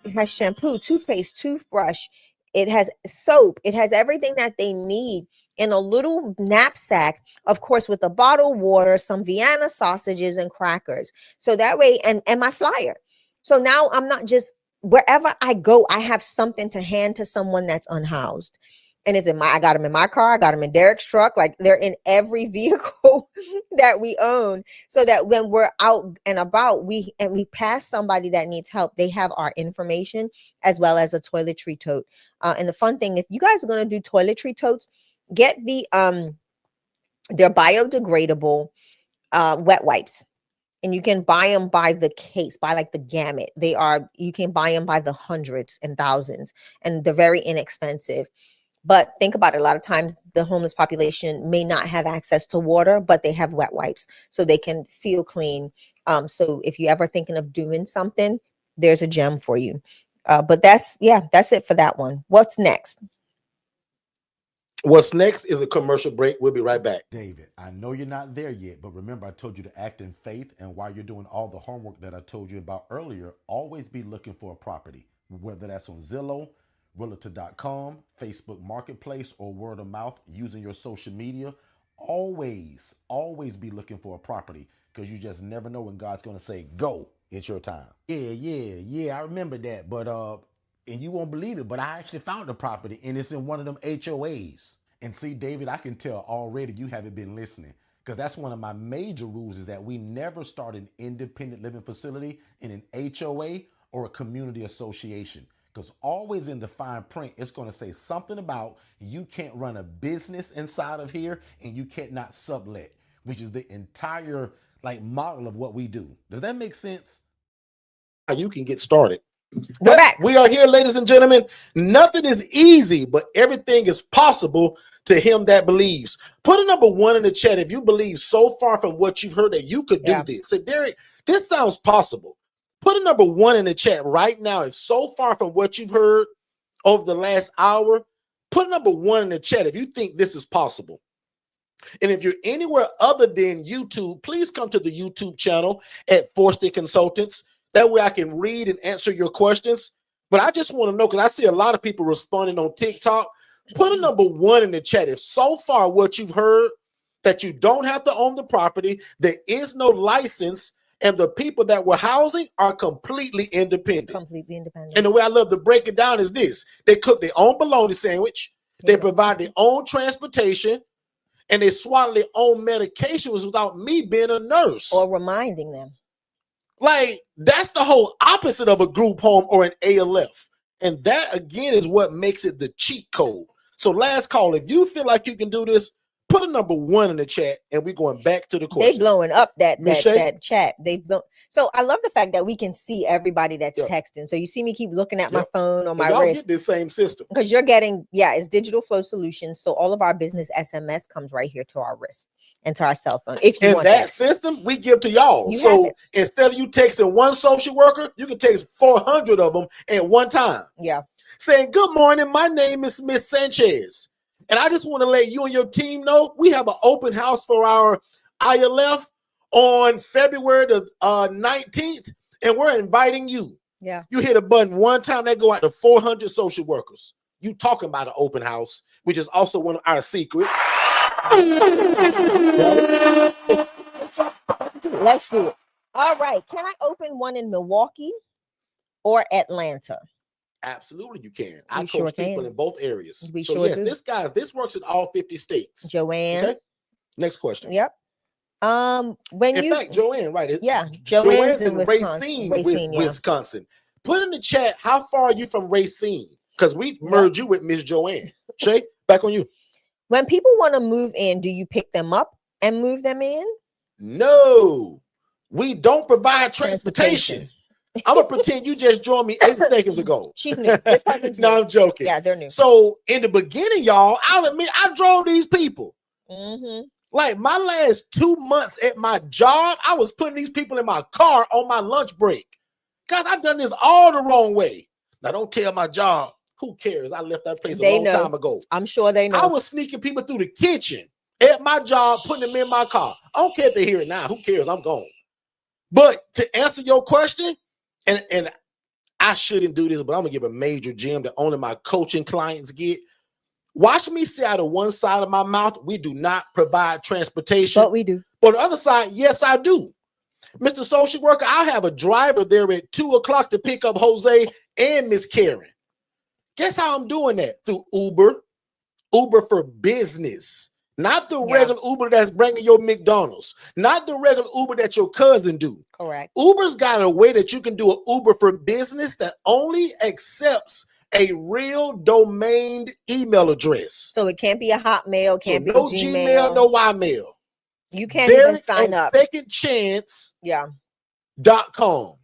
it has shampoo, toothpaste, toothbrush. It has soap. It has everything that they need in a little knapsack, of course, with a bottle of water, some Vienna sausages and crackers. So that way, and my flyer. So now I'm not just, wherever I go, I have something to hand to someone that's unhoused. And I got them in my car, I got them in Derek's truck, like they're in every vehicle that we own, so that when we're out and about, we pass somebody that needs help, they have our information as well as a toiletry tote. And the fun thing, if you guys are going to do toiletry totes, get they're biodegradable wet wipes. And you can buy them by the case, by like the gamut. You can buy them by the hundreds and thousands, and they're very inexpensive. But think about it. A lot of times the homeless population may not have access to water, but they have wet wipes so they can feel clean. So if you're ever thinking of doing something, there's a gem for you. But that's it for that one. What's next? What's next is a commercial break. We'll be right back. David, I know you're not there yet, but remember I told you to act in faith. And while you're doing all the homework that I told you about earlier, always be looking for a property, whether that's on Zillow, Realtor.com, Facebook Marketplace, or word of mouth using your social media. Always be looking for a property, because you just never know when God's going to say, go, it's your time. Yeah, I remember that. But, and you won't believe it, but I actually found a property, and it's in one of them HOAs. And see, David, I can tell already you haven't been listening, because that's one of my major rules, is that we never start an independent living facility in an HOA or a community association. Because always in the fine print, it's going to say something about you can't run a business inside of here, and you can't not sublet, which is the entire model of what we do. Does that make sense? You can get started. We're back. We are here, ladies and gentlemen. Nothing is easy, but everything is possible to him that believes. Put a number 1 in the chat if you believe so far from what you've heard that you could do this. Say, Derek, this sounds possible. Put a number 1 in the chat right now. If so far from what you've heard over the last hour, put a number 1 in the chat if you think this is possible. And if you're anywhere other than YouTube, please come to the YouTube channel at Forston Consultants. That way I can read and answer your questions. But I just want to know, because I see a lot of people responding on TikTok. Put a number 1 in the chat if so far what you've heard, that you don't have to own the property, there is no license, and the people that we're housing are completely independent. And the way I love to break it down is this: they cook their own bologna sandwich, they provide their own transportation, and they swallow their own medications without me being a nurse or reminding them. Like, that's the whole opposite of a group home or an ALF. And that, again, is what makes it the cheat code. So last call, if you feel like you can do this, put a number 1 in the chat, and we're going back to the question. They blowing up that chat. So I love the fact that we can see everybody that's texting. So you see me keep looking at my phone or my wrist. Get this same system, because you're getting, it's Digital Flow Solutions. So all of our business SMS comes right here to our wrist and to our cell phone. If you want that system, we give to y'all. So instead of you texting one social worker, you can text 400 of them at one time. Yeah. Saying, good morning, my name is Miss Sanchez. And I just want to let you and your team know we have an open house for our ILF on February the 19th, and we're inviting you. Yeah. You hit a button one time, they go out to 400 social workers. You talking about an open house, which is also one of our secrets. Let's do it. All right. Can I open one in Milwaukee or Atlanta? Absolutely, you can. I We coach sure people can. in both areas. We So sure yes, do. this works in all 50 states. Joanne. Okay. Next question. Yep. When In you fact, Joanne, right? yeah, Joanne's in Wisconsin. Racine, Yeah. Wisconsin. Put in the chat, how far are you from Racine? Because we merged you with Miss Joanne. Shay, back on you. When people want to move in, do you pick them up and move them in? No, we don't provide transportation. I'm gonna pretend you just joined me 8 seconds ago. She's new. This person's new. No, I'm joking. Yeah, they're new. So in the beginning, y'all, I'll admit I drove these people. Mm-hmm. Like my last 2 months at my job, I was putting these people in my car on my lunch break. Guys, I've done this all the wrong way. Now don't tell my job. Who cares? I left that place a long time ago. I'm sure they know. I was sneaking people through the kitchen at my job, putting them in my car. I don't care if they hear it now. Who cares? I'm gone. But to answer your question, and I shouldn't do this, but I'm gonna give a major gem that only my coaching clients get. Watch me say out of one side of my mouth, we do not provide transportation. But we do. But on the other side, yes, I do. Mr. Social Worker, I have a driver there at 2 o'clock to pick up Jose and Miss Karen. Guess how I'm doing that? Through Uber for Business. Not the regular Uber that's bringing your McDonald's. Not the regular Uber that your cousin do. Correct. Uber's got a way that you can do an Uber for Business that only accepts a real domained email address. So it can't be a Hotmail, can't be no a Gmail, no Ymail. You can't even sign up. Secondchance.com.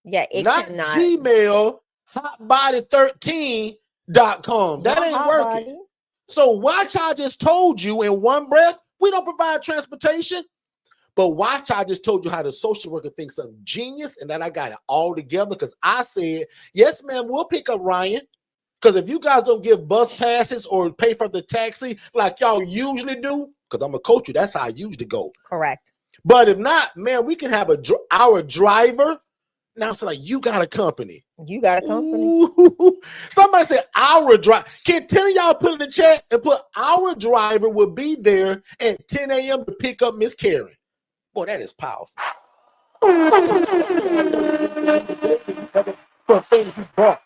Yeah, it not cannot. Gmail, hotbody13.com. That ain't working. So watch, I just told you in one breath, we don't provide transportation. But watch, I just told you how the social worker thinks I'm genius and that I got it all together because I said, yes, ma'am, we'll pick up Ryan. Because if you guys don't give bus passes or pay for the taxi like y'all usually do, because I'm a coach you, that's how I usually go. Correct. But if not, man, we can have our driver. Now it's like, you got a company. You got a company. Ooh. Somebody said our driver. Can 10 of y'all put in the chat and put our driver will be there at 10 a.m. to pick up Miss Karen. Boy, that is powerful. For things you bought.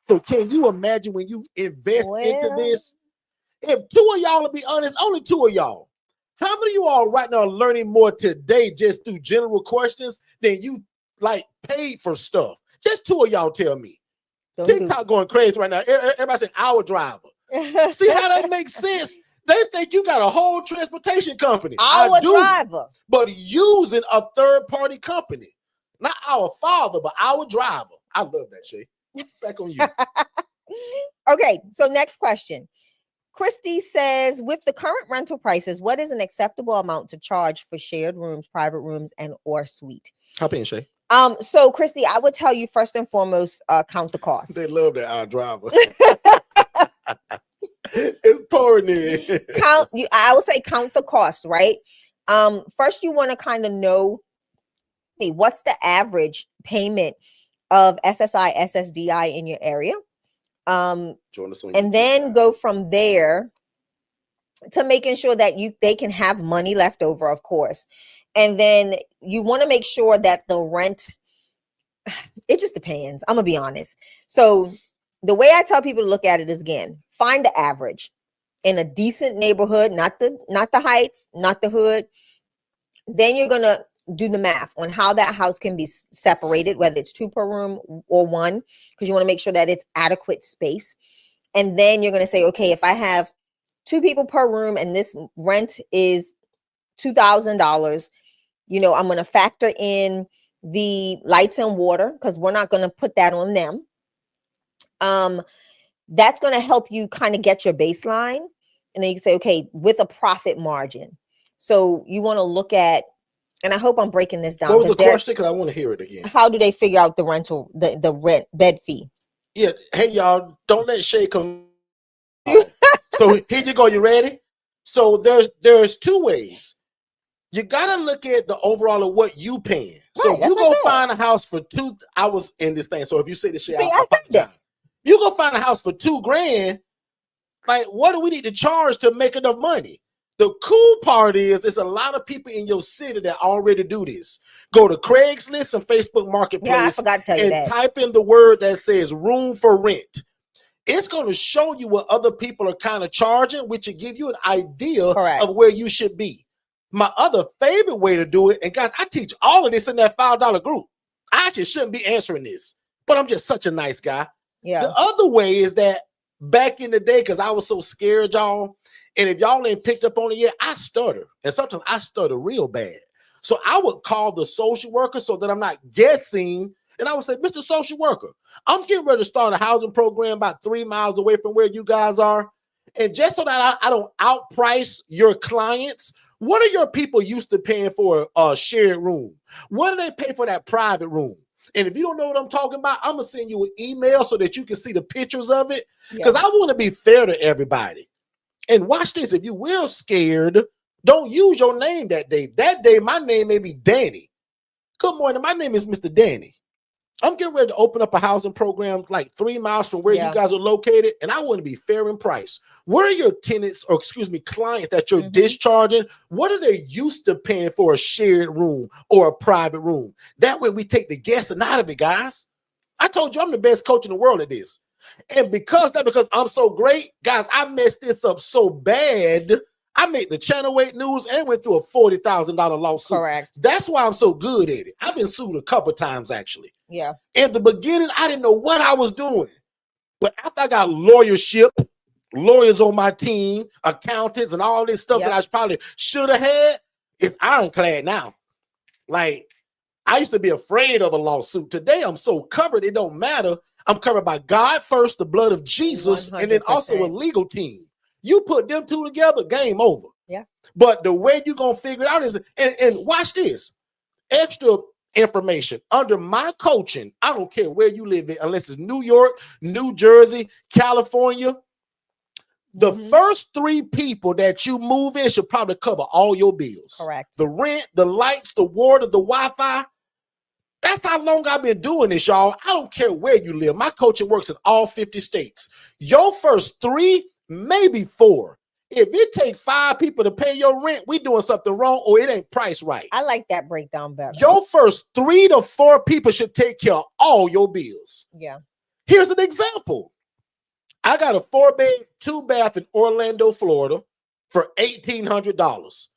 So can you imagine when you invest into this? If 2 of y'all, to be honest, only 2 of y'all. How many of you all right now are learning more today just through general questions than you like paid for stuff? Just 2 of y'all tell me. TikTok going crazy right now. Everybody saying our driver. See how that makes sense? They think you got a whole transportation company. Our driver. But using a third-party company. Not our father, but our driver. I love that, Shay. Back on you. Okay, so next question. Christy says, with the current rental prices, what is an acceptable amount to charge for shared rooms, private rooms, and or suite? Hop in, Shay. So Christy, I would tell you first and foremost, count the cost. They love that our driver. It's pouring in. I would say count the cost, right? First you want to kind of know, hey, what's the average payment of SSI, SSDI in your area? And then go from there to making sure that they can have money left over, of course. And then you want to make sure that the rent, it just depends. I'm gonna be honest. So the way I tell people to look at it is, again, find the average in a decent neighborhood, not the heights, not the hood. Then you're gonna do the math on how that house can be separated, whether it's 2 per room or 1, because you want to make sure that it's adequate space. And then you're going to say, okay, if I have 2 people per room and this rent is $2,000, I'm going to factor in the lights and water because we're not going to put that on them. That's going to help you kind of get your baseline. And then you can say, okay, with a profit margin. So you want to look at, and I hope I'm breaking this down. What was the question? Because I want to hear it again. How do they figure out the rental, the rent bed fee? Yeah. Hey, y'all, don't let Shay come. So here you go. You ready? So there's 2 ways. You got to look at the overall of what you paying. So you go find a house for 2 hours in this thing. So if you say the Shay, you go find a house for $2,000. Like, what do we need to charge to make enough money? The cool part is it's a lot of people in your city that already do this. Go to Craigslist and Facebook Marketplace, Yeah, I forgot to tell you and that. type in the word that says room for rent. It's going to show you what other people are kind of charging, which will give you an idea Correct. of where you should be. My other favorite way to do it, and guys, I teach all of this in that $5 group. I actually shouldn't be answering this, but I'm just such a nice guy. Yeah. The other way is that back in the day, because I was so scared, y'all, and if y'all ain't picked up on it yet, I stutter. And sometimes I stutter real bad. So I would call the social worker so that I'm not guessing. And I would say, Mr. Social Worker, I'm getting ready to start a housing program about 3 miles away from where you guys are. And just so that I don't outprice your clients, what are your people used to paying for a shared room? What do they pay for that private room? And if you don't know what I'm talking about, I'm going to send you an email so that you can see the pictures of it. Because I want to be fair to everybody. And watch this. If you will scared, don't use your name that day. That day, my name may be Danny. Good morning. My name is Mr. Danny. I'm getting ready to open up a housing program like 3 miles from where you guys are located. And I want to be fair in price. What are your tenants, or excuse me, clients that you're discharging? What are they used to paying for a shared room or a private room? That way we take the guessing out of it, guys. I told you I'm the best coach in the world at this. And because I'm so great, guys, I messed this up so bad. I made the Channel 8 news and went through a $40,000 lawsuit. Correct. That's why I'm so good at it. I've been sued a couple times, actually. Yeah. In the beginning, I didn't know what I was doing. But after I got lawyers on my team, accountants, and all this stuff that I probably should have had, it's ironclad now. Like, I used to be afraid of a lawsuit. Today, I'm so covered, it don't matter. I'm covered by God first, the blood of Jesus, 100%. And then also a legal team. You put them two together, game over. Yeah. But the way you're going to figure it out is, and watch this, extra information. Under my coaching, I don't care where you live in, unless it's New York, New Jersey, California. The first 3 people that you move in should probably cover all your bills. Correct. The rent, the lights, the water, the Wi-Fi. That's how long I've been doing this, y'all. I don't care where you live. My coaching works in all 50 states. Your first 3, maybe 4. If it takes 5 people to pay your rent, we doing something wrong or it ain't priced right. I like that breakdown better. Your first 3 to 4 people should take care of all your bills. Yeah. Here's an example. I got a 4-bed, 2-bath in Orlando, Florida for $1,800.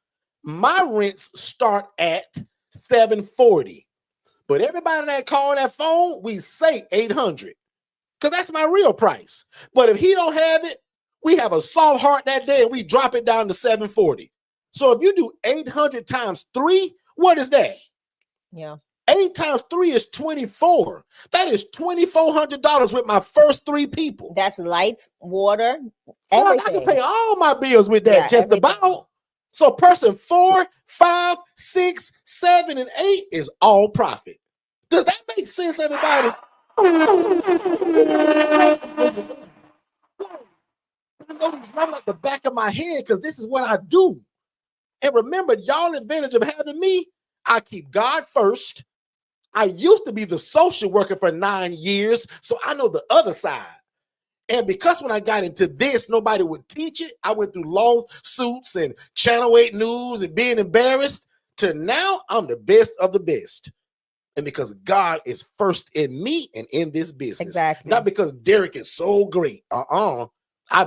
My rents start at $740. But everybody that call that phone, we say $800 because that's my real price. But if he don't have it, we have a soft heart that day and we drop it down to $740. So if you do 800 times 3, what is that? Yeah. 8 times 3 is 24. That is $2,400 with my first 3 people. That's lights, water, everything. I can pay all my bills with that, just about. So person 4, 5, 6, 7, and 8 is all profit. Does that make sense, everybody? I know these numbers like the back of my head because this is what I do. And remember, y'all advantage of having me, I keep God first. I used to be the social worker for 9 years, so I know the other side. And because when I got into this, nobody would teach it. I went through lawsuits and Channel 8 news and being embarrassed to now I'm the best of the best. And because God is first in me and in this business. Exactly. Not because Derek is so great. I'd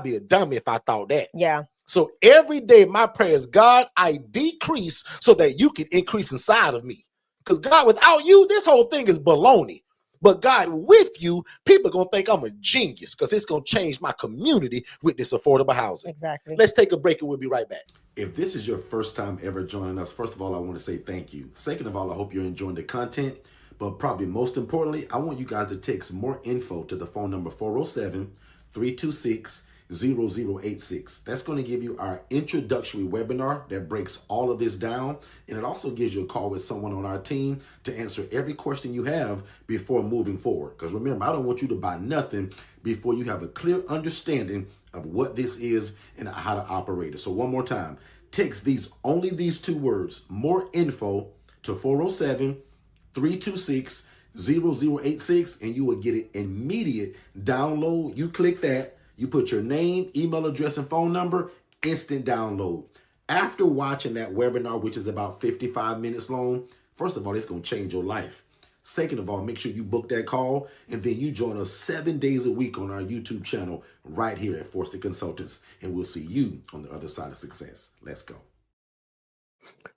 be a dummy if I thought that. Yeah. So every day my prayer is, God, I decrease so that you can increase inside of me. Because God, without you, this whole thing is baloney. But God, with you, people are going to think I'm a genius because it's going to change my community with this affordable housing. Exactly. Let's take a break and we'll be right back. If this is your first time ever joining us, first of all, I want to say thank you. Second of all, I hope you're enjoying the content. But probably most importantly, I want you guys to text more info to the phone number 407-326-0086. That's going to give you our introductory webinar that breaks all of this down. And it also gives you a call with someone on our team to answer every question you have before moving forward. Because remember, I don't want you to buy nothing before you have a clear understanding of what this is and how to operate it. So one more time, text only these 2 words, more info, to 407-326-0086, and you will get it immediate download. You click that, you put your name, email address, and phone number, instant download. After watching that webinar, which is about 55 minutes long, first of all, it's going to change your life. Second of all, make sure you book that call, and then you join us 7 days a week on our YouTube channel right here at Forston Consultants, and we'll see you on the other side of success. Let's go.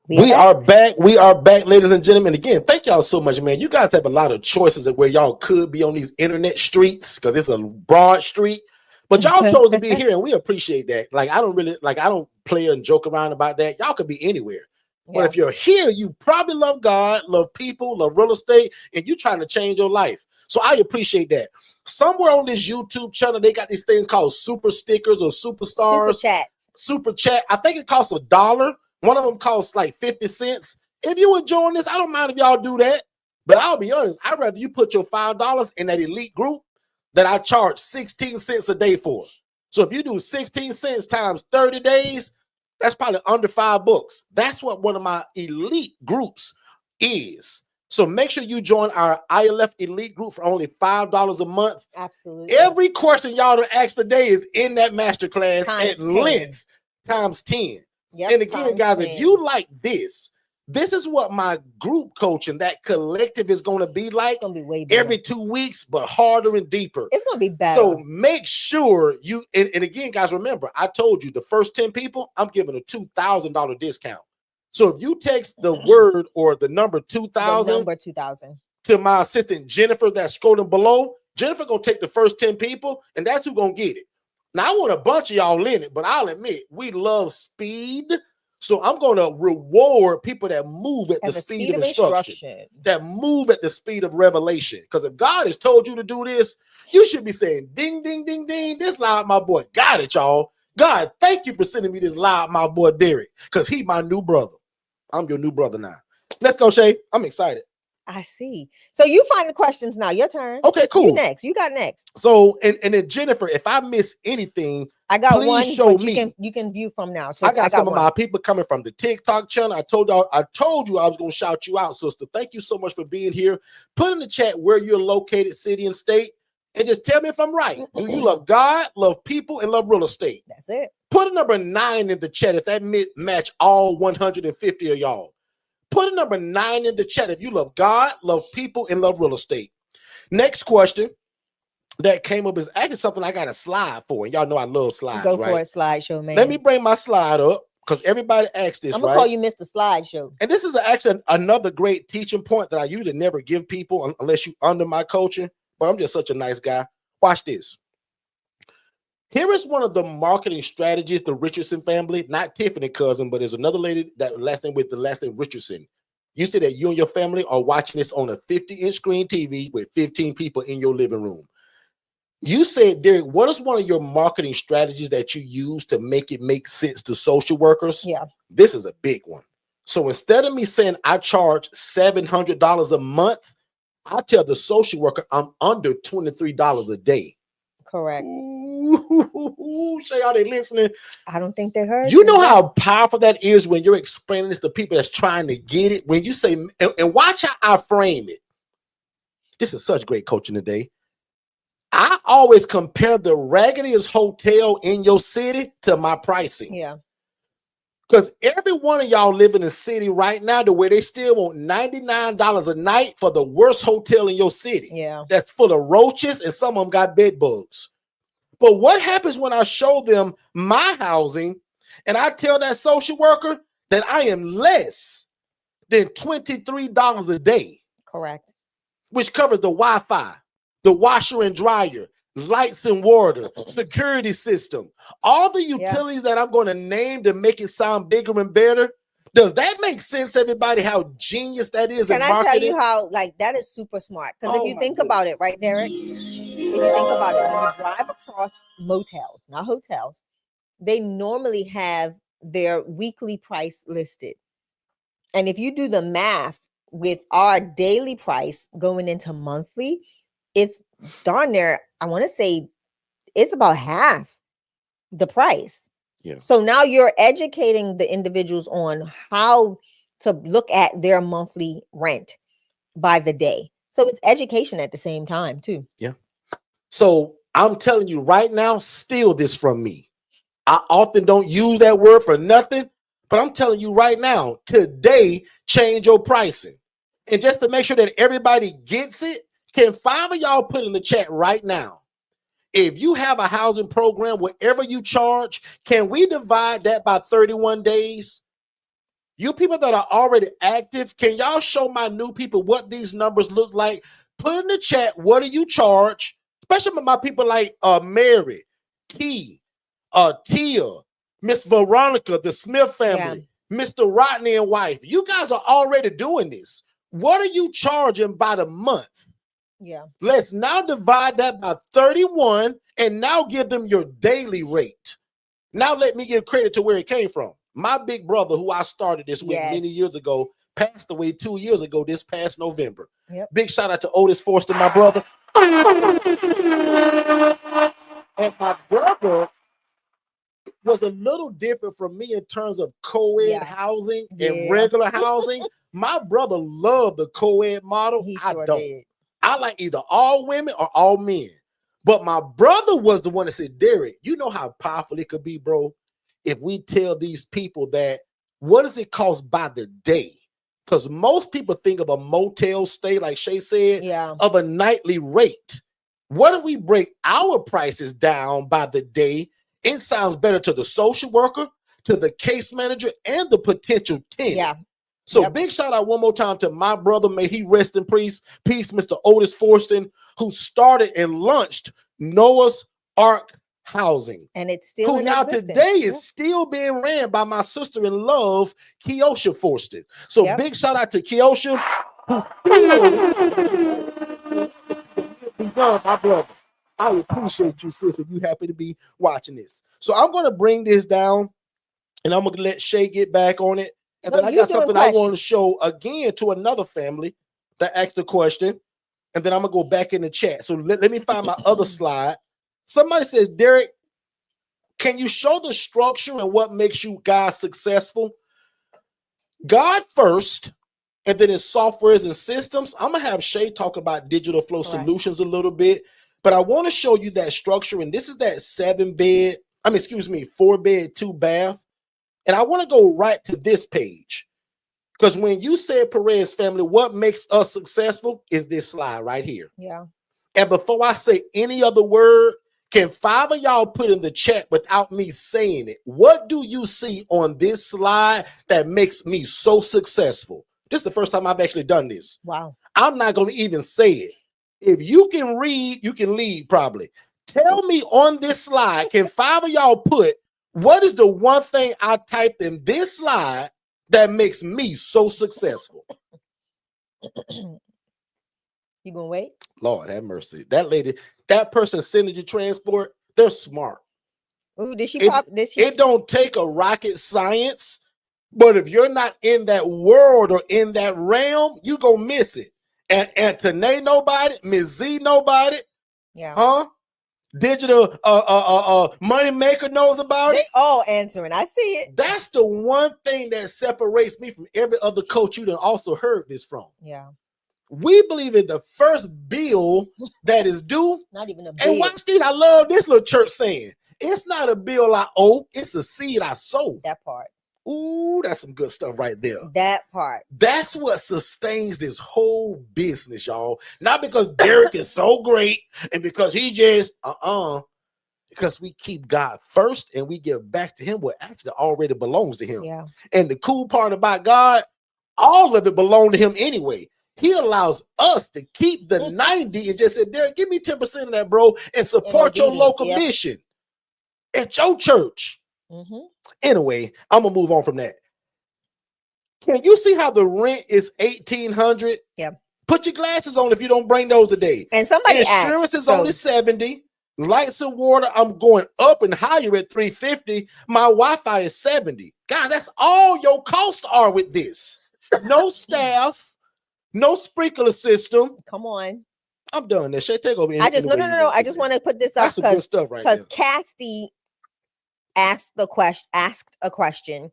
We are back. We are back, ladies and gentlemen. Again, thank y'all so much, man. You guys have a lot of choices of where y'all could be on these internet streets because it's a broad street. But y'all chose to be here, and we appreciate that. Like, I don't play and joke around about that. Y'all could be anywhere. Yeah. But if you're here, you probably love God, love people, love real estate, and you're trying to change your life. So I appreciate that. Somewhere on this YouTube channel, they got these things called super stickers or superstars. Super chats. Super chat. I think it costs $1. One of them costs like 50 cents. If you enjoying this, I don't mind if y'all do that. But I'll be honest, I'd rather you put your $5 in that elite group that I charge 16 cents a day for. So if you do 16 cents times 30 days, that's probably under $5. That's what one of my elite groups is. So make sure you join our ILF elite group for only $5 a month. Absolutely. Every question y'all to ask today is in that masterclass at length times 10. Yep, and again, guys, if you like this is what my group coaching, that collective is going to be like. It's going to be way better. Every 2 weeks, but harder and deeper. It's going to be better. So make sure you, and again, guys, remember, I told you the first 10 people, I'm giving a $2,000 discount. So if you text the word or the number 2,000 to my assistant, Jennifer, that's scrolling below, Jennifer going to take the first 10 people, and that's who's going to get it. Now, I want a bunch of y'all in it, but I'll admit, we love speed. So I'm going to reward people that move at the speed of instruction, that move at the speed of revelation. Because if God has told you to do this, you should be saying, ding, ding, ding, ding. This loud, my boy. Got it, y'all. God, thank you for sending me this loud, my boy, Derek, because he my new brother. I'm your new brother now. Let's go, Shay. I'm excited. I see. So you find the questions now. Your turn. Okay, cool. You next. You got next. So, and then Jennifer, if I miss anything, I got one. Show me. You can view from now. So I got some of my people coming from the TikTok channel. I told you I was going to shout you out, sister. Thank you so much for being here. Put in the chat where you're located, city and state, and just tell me if I'm right. Do you love God, love people, and love real estate? That's it. Put a number 9 in the chat if that match all 150 of y'all. Put a number 9 in the chat if you love God, love people, and love real estate. Next question that came up is actually something I got a slide for. And y'all know I love slides. Go for it, slideshow, man. Let me bring my slide up because everybody asked this, I'm going to call you Mr. Slideshow. And this is actually another great teaching point that I usually never give people unless you under my coaching. But I'm just such a nice guy. Watch this. Here is one of the marketing strategies the Richardson family, not Tiffany cousin, but there's another lady that last name Richardson. You say that you and your family are watching this on a 50-inch screen TV with 15 people in your living room. You said, Derek, what is one of your marketing strategies that you use to make it make sense to social workers? Yeah. This is a big one. So instead of me saying I charge $700 a month, I tell the social worker I'm under $23 a day. Correct. Shay, are they listening? I don't think they heard. You know how powerful that is when you're explaining this to people that's trying to get it. When you say, and watch how I frame it. This is such great coaching today. I always compare the raggediest hotel in your city to my pricing. Yeah. Because every one of y'all live in a city right now to where they still want $99 a night for the worst hotel in your city. Yeah. That's full of roaches and some of them got bed bugs. But what happens when I show them my housing and I tell that social worker that I am less than $23 a day? Correct. Which covers the Wi-Fi, the washer and dryer, lights and water, security system, all the utilities that I'm going to name to make it sound bigger and better. Does that make sense, everybody, how genius that is in marketing? Can I tell you how, like, that is super smart? Because if you think about it, right, Derek, if you think about it, when you drive across motels, not hotels, they normally have their weekly price listed. And if you do the math with our daily price going into monthly, it's darn near, I want to say it's about half the price. Yeah. So now you're educating the individuals on how to look at their monthly rent by the day. So it's education at the same time too. Yeah. So I'm telling you right now, steal this from me. I often don't use that word for nothing, But I'm telling you right now, today, change your pricing. And just to make sure that everybody gets it, can 5 of y'all put in the chat right now? If you have a housing program, whatever you charge, can we divide that by 31 days? You people that are already active, can y'all show my new people what these numbers look like? Put in the chat, what do you charge? Especially with my people like Mary, T, Tia, Miss Veronica, the Smith family, Mr. Rodney and wife. You guys are already doing this. What are you charging by the month? Yeah. Let's now divide that by 31 and now give them your daily rate. Now let me give credit to where it came from. My big brother, who I started this with many years ago, passed away 2 years ago this past November. Big shout out to Otis Forston, my brother. And my brother was a little different from me in terms of co-ed housing and regular housing. My brother loved the co-ed model. I don't. I like either all women or all men. But my brother was the one that said, Derek, you know how powerful it could be, bro, if we tell these people that what does it cost by the day? Because most people think of a motel stay, like Shay said, of a nightly rate. What if we break our prices down by the day? It sounds better to the social worker, to the case manager, and the potential tenant. So big shout out one more time to my brother. May he rest in peace, Mr. Otis Forston, who started and launched Noah's Ark Housing. And it's still who now today is still being ran by my sister-in-love, Keosha Forston. So big shout out to Keosha, who still my brother. I appreciate you, sis, if you happen to be watching this. So I'm going to bring this down, and I'm going to let Shay get back on it. And then I got something I want to show again to another family that asked the question. And then I'm going to go back in the chat. So let me find my other slide. Somebody says, Derek, can you show the structure and what makes you guys successful? God first, and then his softwares and systems. I'm going to have Shay talk about digital flow solutions a little bit. But I want to show you that structure. And this is that 4-bed, 2-bath. And I want to go right to this page. Because when you said Perez family, what makes us successful is this slide right here. Yeah. And before I say any other word, can 5 of y'all put in the chat without me saying it? What do you see on this slide that makes me so successful? This is the first time I've actually done this. Wow. I'm not going to even say it. If you can read, you can lead probably. Tell me on this slide, can 5 of y'all put, what is the one thing I typed in this slide that makes me so successful? You gonna wait? Lord have mercy. That lady, that person Synergy Transport, they're smart. Ooh, did she pop? Did she? It don't take a rocket science, but if you're not in that world or in that realm, you gonna miss it. And Tanae nobody, Ms. Z nobody, Digital money maker knows about it. They all answering. I see it. That's the one thing that separates me from every other coach you done also heard this from. Yeah. We believe in the first bill that is due. Not even a bill. And watch this. I love this little church saying, it's not a bill I owe, it's a seed I sow. That part. Ooh, that's some good stuff right there. That part. That's what sustains this whole business, y'all. Not because Derek is so great and because he just, because we keep God first and we give back to him what actually already belongs to him. Yeah. And the cool part about God, all of it belongs to him anyway. He allows us to keep the 90 and just say, Derek, give me 10% of that, bro, and support your local mission at your church. Anyway, I'm gonna move on from that. Can you see how the rent is $1,800? Yeah. Put your glasses on if you don't bring those today. And somebody insurance is only $70. Lights and water, I'm going up and higher at $350. My Wi-Fi is $70. Guys, that's all your costs are with this. No staff, no sprinkler system. Come on. I'm done. That shit take over. I just no. I just want to put this up because because Casty asked a question,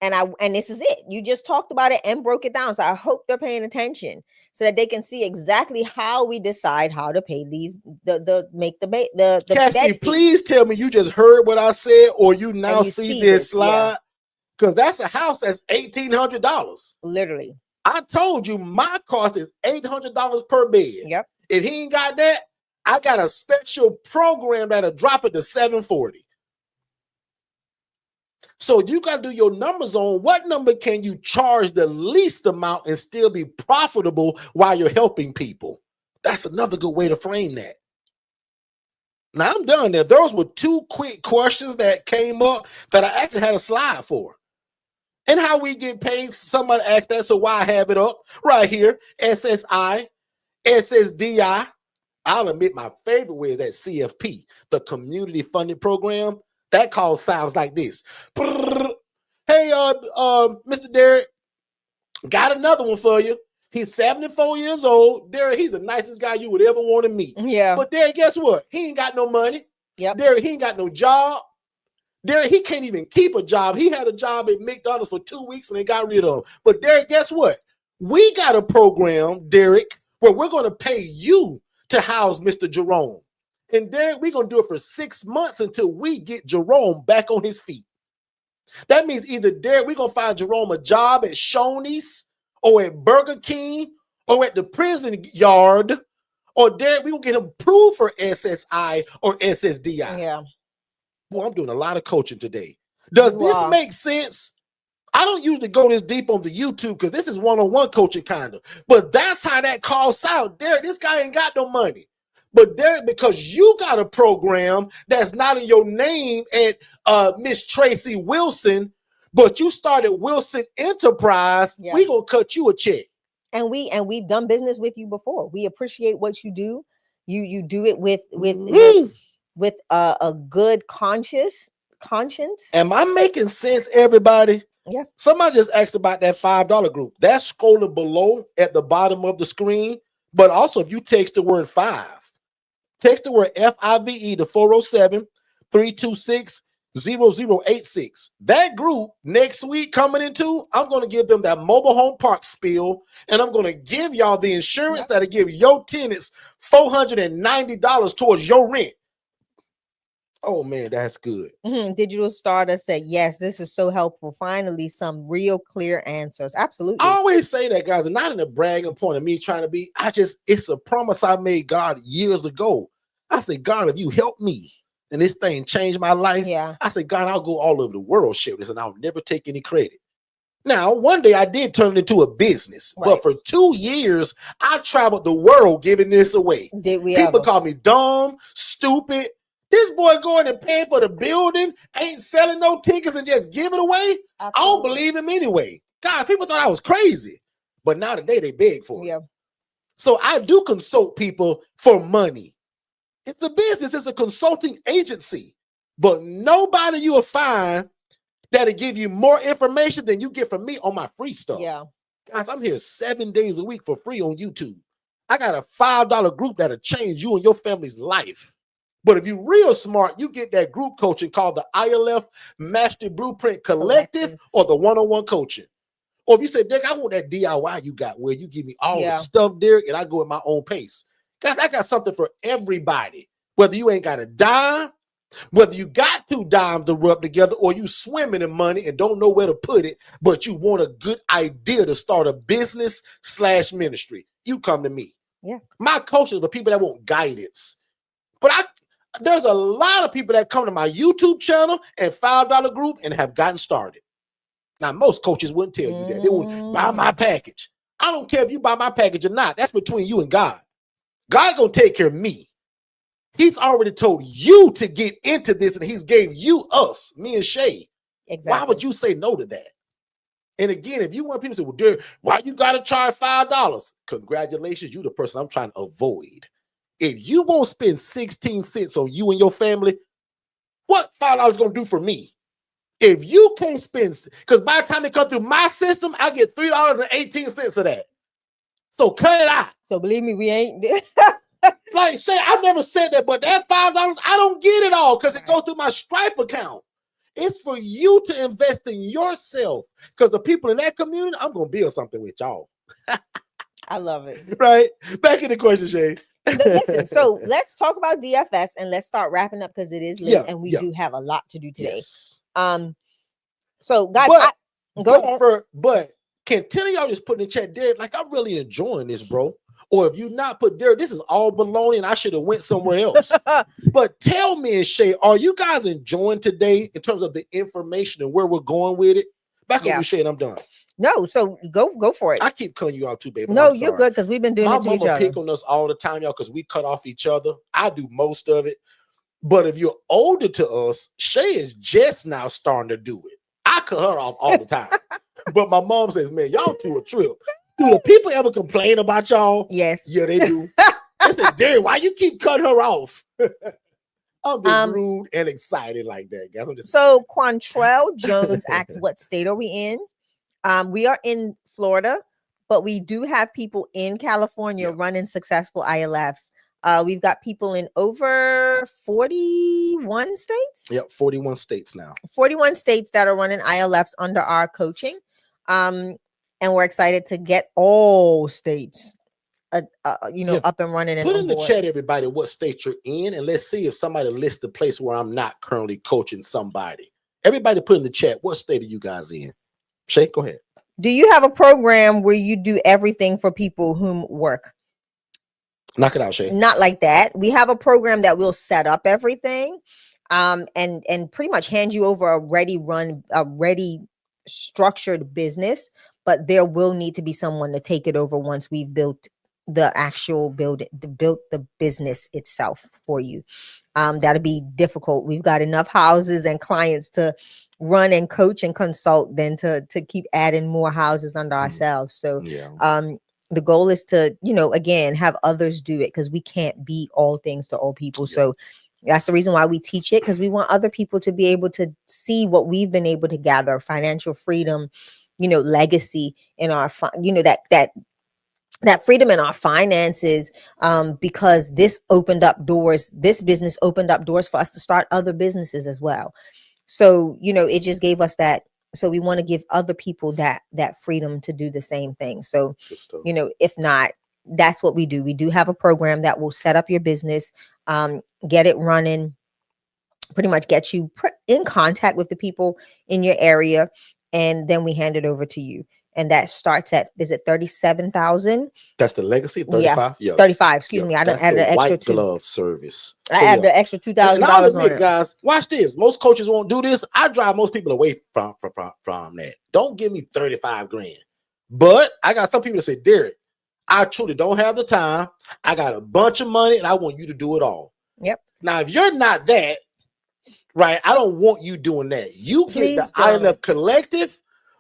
and this is it. You just talked about it and broke it down. So I hope they're paying attention so that they can see exactly how we decide how to pay these the Cassie, please tell me you just heard what I said or you now see this slide. Because that's a house that's $1,800. Literally. I told you my cost is $800 per bed. Yep. If he ain't got that, I got a special program that'll drop it to $740. So you got to do your numbers on what number can you charge the least amount and still be profitable while you're helping people. That's another good way to frame that. Now I'm done there. Those were 2 quick questions that came up that I actually had a slide for. And how we get paid. Somebody asked that, so why I have it up right here? SSI, SSDI. I'll admit my favorite way is that CFP, the Community Funded Program. That call sounds like this. Hey, Mr. Derek, got another one for you. He's 74 years old. Derek, he's the nicest guy you would ever want to meet. Yeah. But Derek, guess what? He ain't got no money. Yep. Derek, he ain't got no job. Derek, he can't even keep a job. He had a job at McDonald's for 2 weeks and they got rid of him. But Derek, guess what? We got a program, Derek, where we're going to pay you to house Mr. Jerome. And Derek, we're going to do it for 6 months until we get Jerome back on his feet. That means either Derek, we're going to find Jerome a job at Shoney's or at Burger King or at the prison yard, or Derek, we're going to get him approved for SSI or SSDI. Yeah. Boy, I'm doing a lot of coaching today. Does this make sense? I don't usually go this deep on the YouTube because this is one-on-one coaching kind of. But that's how that calls out. Derek, this guy ain't got no money. But Derek, because you got a program that's not in your name at Miss Tracy Wilson, but you started Wilson Enterprise, we gonna cut you a check. And we've done business with you before. We appreciate what you do. You do it with a good conscience. Am I making sense, everybody? Yeah. Somebody just asked about that $5 group. That's scrolling below at the bottom of the screen. But also, if you text the word 5, text the word FIVE to 407-326-0086. That group next week coming into, I'm going to give them that mobile home park spiel, and I'm going to give y'all the insurance that'll give your tenants $490 towards your rent. Oh man, that's good. Digital Starter said, yes, this is so helpful. Finally, some real clear answers. Absolutely. I always say that, guys, and not in a bragging point of me trying to be. It's a promise I made God years ago. I said, God, if you help me and this thing changed my life, I said, God, I'll go all over the world share this and I'll never take any credit. Now, one day I did turn it into a business, but for 2 years, I traveled the world giving this away. People call me dumb, stupid. This boy going and paying for the building, ain't selling no tickets and just give it away. Absolutely. I don't believe him anyway. God, people thought I was crazy, but now today they beg for it. So I do consult people for money. It's a business. It's a consulting agency, but nobody you will find that'll give you more information than you get from me on my free stuff. Guys, I'm here 7 days a week for free on YouTube. I got a $5 group that'll change you and your family's life. But if you're real smart, you get that group coaching called the ILF Mastery Blueprint Collective or the one-on-one coaching. Or if you say, Derek, I want that DIY you got where you give me all the stuff, Derek, and I go at my own pace. Guys, I got something for everybody. Whether you ain't got a dime, whether you got 2 dimes to rub together, or you swimming in money and don't know where to put it, but you want a good idea to start a business/ministry, you come to me. My coaching is for people that want guidance. But there's a lot of people that come to my YouTube channel and $5 group and have gotten started. Now, most coaches wouldn't tell you that. They won't buy my package. I don't care if you buy my package or not. That's between you and God. God gonna take care of me. He's already told you to get into this, and he's gave you us, me and Shay. Why would you say no to that? And again, if you want people to say, well, Derek, why you gotta charge $5? Congratulations, you the person I'm trying to avoid. If you won't spend 16 cents on you and your family, what $5 gonna do for me? If you can't spend, because by the time it comes through my system, I get $3.18 of that. So cut it out. So believe me, we ain't like say I never said that, but that $5, I don't get it all because it goes through my Stripe account. It's for you to invest in yourself. Because the people in that community, I'm gonna build something with y'all. I love it. Right? Back in the question, Shay. Listen, so let's talk about DFS and let's start wrapping up because it is late and we do have a lot to do today. So guys, go ahead. But can 10 of y'all just put in the chat, Derek, like I'm really enjoying this, bro? Or if you not put Derek, this is all baloney and I should have went somewhere else. But tell me and Shay, are you guys enjoying today in terms of the information and where we're going with it? Back on you, Shay, and I'm done. No, so go for it. I keep cutting you out too, baby. No, you're good because we've been doing it to each other. My mama pick on us all the time, y'all, because we cut off each other. I do most of it. But if you're older to us, Shay is just now starting to do it. I cut her off all the time. But my mom says, man, y'all two a trip. Do the people ever complain about y'all? Yes. Yeah, they do. I said, Derek, why you keep cutting her off? I'm just rude and excited like that, guys. So Quantrell Jones asks, what state are we in? We are in Florida, but we do have people in California running successful ILFs. We've got people in over 41 states. Yep, 41 states now. 41 states that are running ILFs under our coaching. And we're excited to get all states up and running. And put in the chat, everybody, what state you're in, and let's see if somebody lists the place where I'm not currently coaching somebody. Everybody put in the chat, what state are you guys in? Shay, go ahead. Do you have a program where you do everything for people whom work? Knock it out, Shay. Not like that. We have a program that will set up everything and pretty much hand you over a ready structured business, but there will need to be someone to take it over once we've built the actual built the business itself for you. That'll be difficult. We've got enough houses and clients to run and coach and consult than to keep adding more houses under ourselves. So the goal is to, again, have others do it because we can't be all things to all people. So that's the reason why we teach it, because we want other people to be able to see what we've been able to gather, financial freedom, legacy in our, that freedom in our finances, because this business opened up doors for us to start other businesses as well. So, it just gave us that. So we want to give other people that freedom to do the same thing. So, if not, that's what we do. We do have a program that will set up your business, get it running, pretty much get you in contact with the people in your area, and then we hand it over to you. And that starts at, is it 37,000? That's the legacy. 35. Yeah, 35. Excuse me. I don't add the extra white glove service. I add the extra $2,000 on it. Guys, watch this. Most coaches won't do this. I drive most people away from that. Don't give me 35 grand. But I got some people that say, Derek, I truly don't have the time. I got a bunch of money and I want you to do it all. Yep. Now, if you're not that, right, I don't want you doing that. You get the ILF collective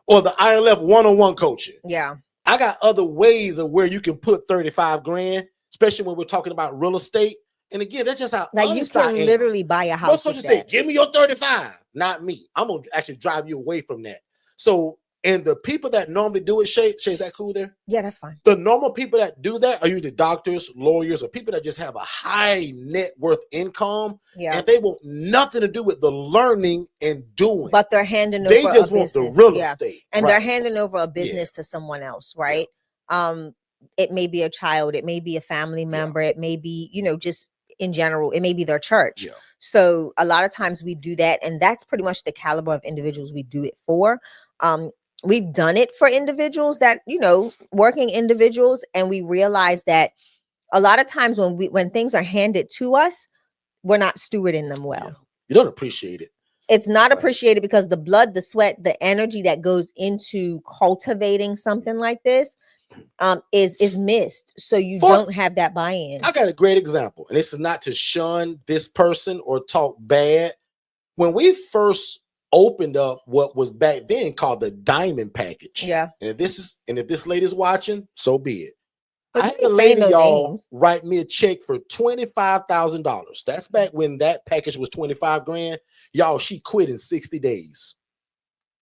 or the ILF one-on-one coaching. Yeah. I got other ways of where you can put 35 grand, especially when we're talking about real estate. And again, that's just how you can literally buy a house. Most coaches say, give me your 35, not me. I'm going to actually drive you away from that. So, and the people that normally do it, Shay, is that cool there? Yeah, that's fine. The normal people that do that are usually doctors, lawyers, or people that just have a high net worth income. Yeah. And they want nothing to do with the learning and doing. But they're handing over They just want the real estate. And they're handing over a business to someone else, right? Yeah. It may be a child, it may be a family member, it may be, just in general, it may be their church. Yeah. So a lot of times we do that, and that's pretty much the caliber of individuals we do it for. We've done it for individuals that, working individuals, and we realize that a lot of times when things are handed to us, we're not stewarding them well. Yeah. You don't appreciate it. It's not appreciated because the blood, the sweat, the energy that goes into cultivating something like this is missed. So you don't have that buy-in. I got a great example, and this is not to shun this person or talk bad. When we first opened up what was back then called the diamond package. Yeah. And if this lady's watching, so be it. But I had a lady, y'all, write me a check for $25,000. That's back when that package was 25 grand. Y'all, she quit in 60 days.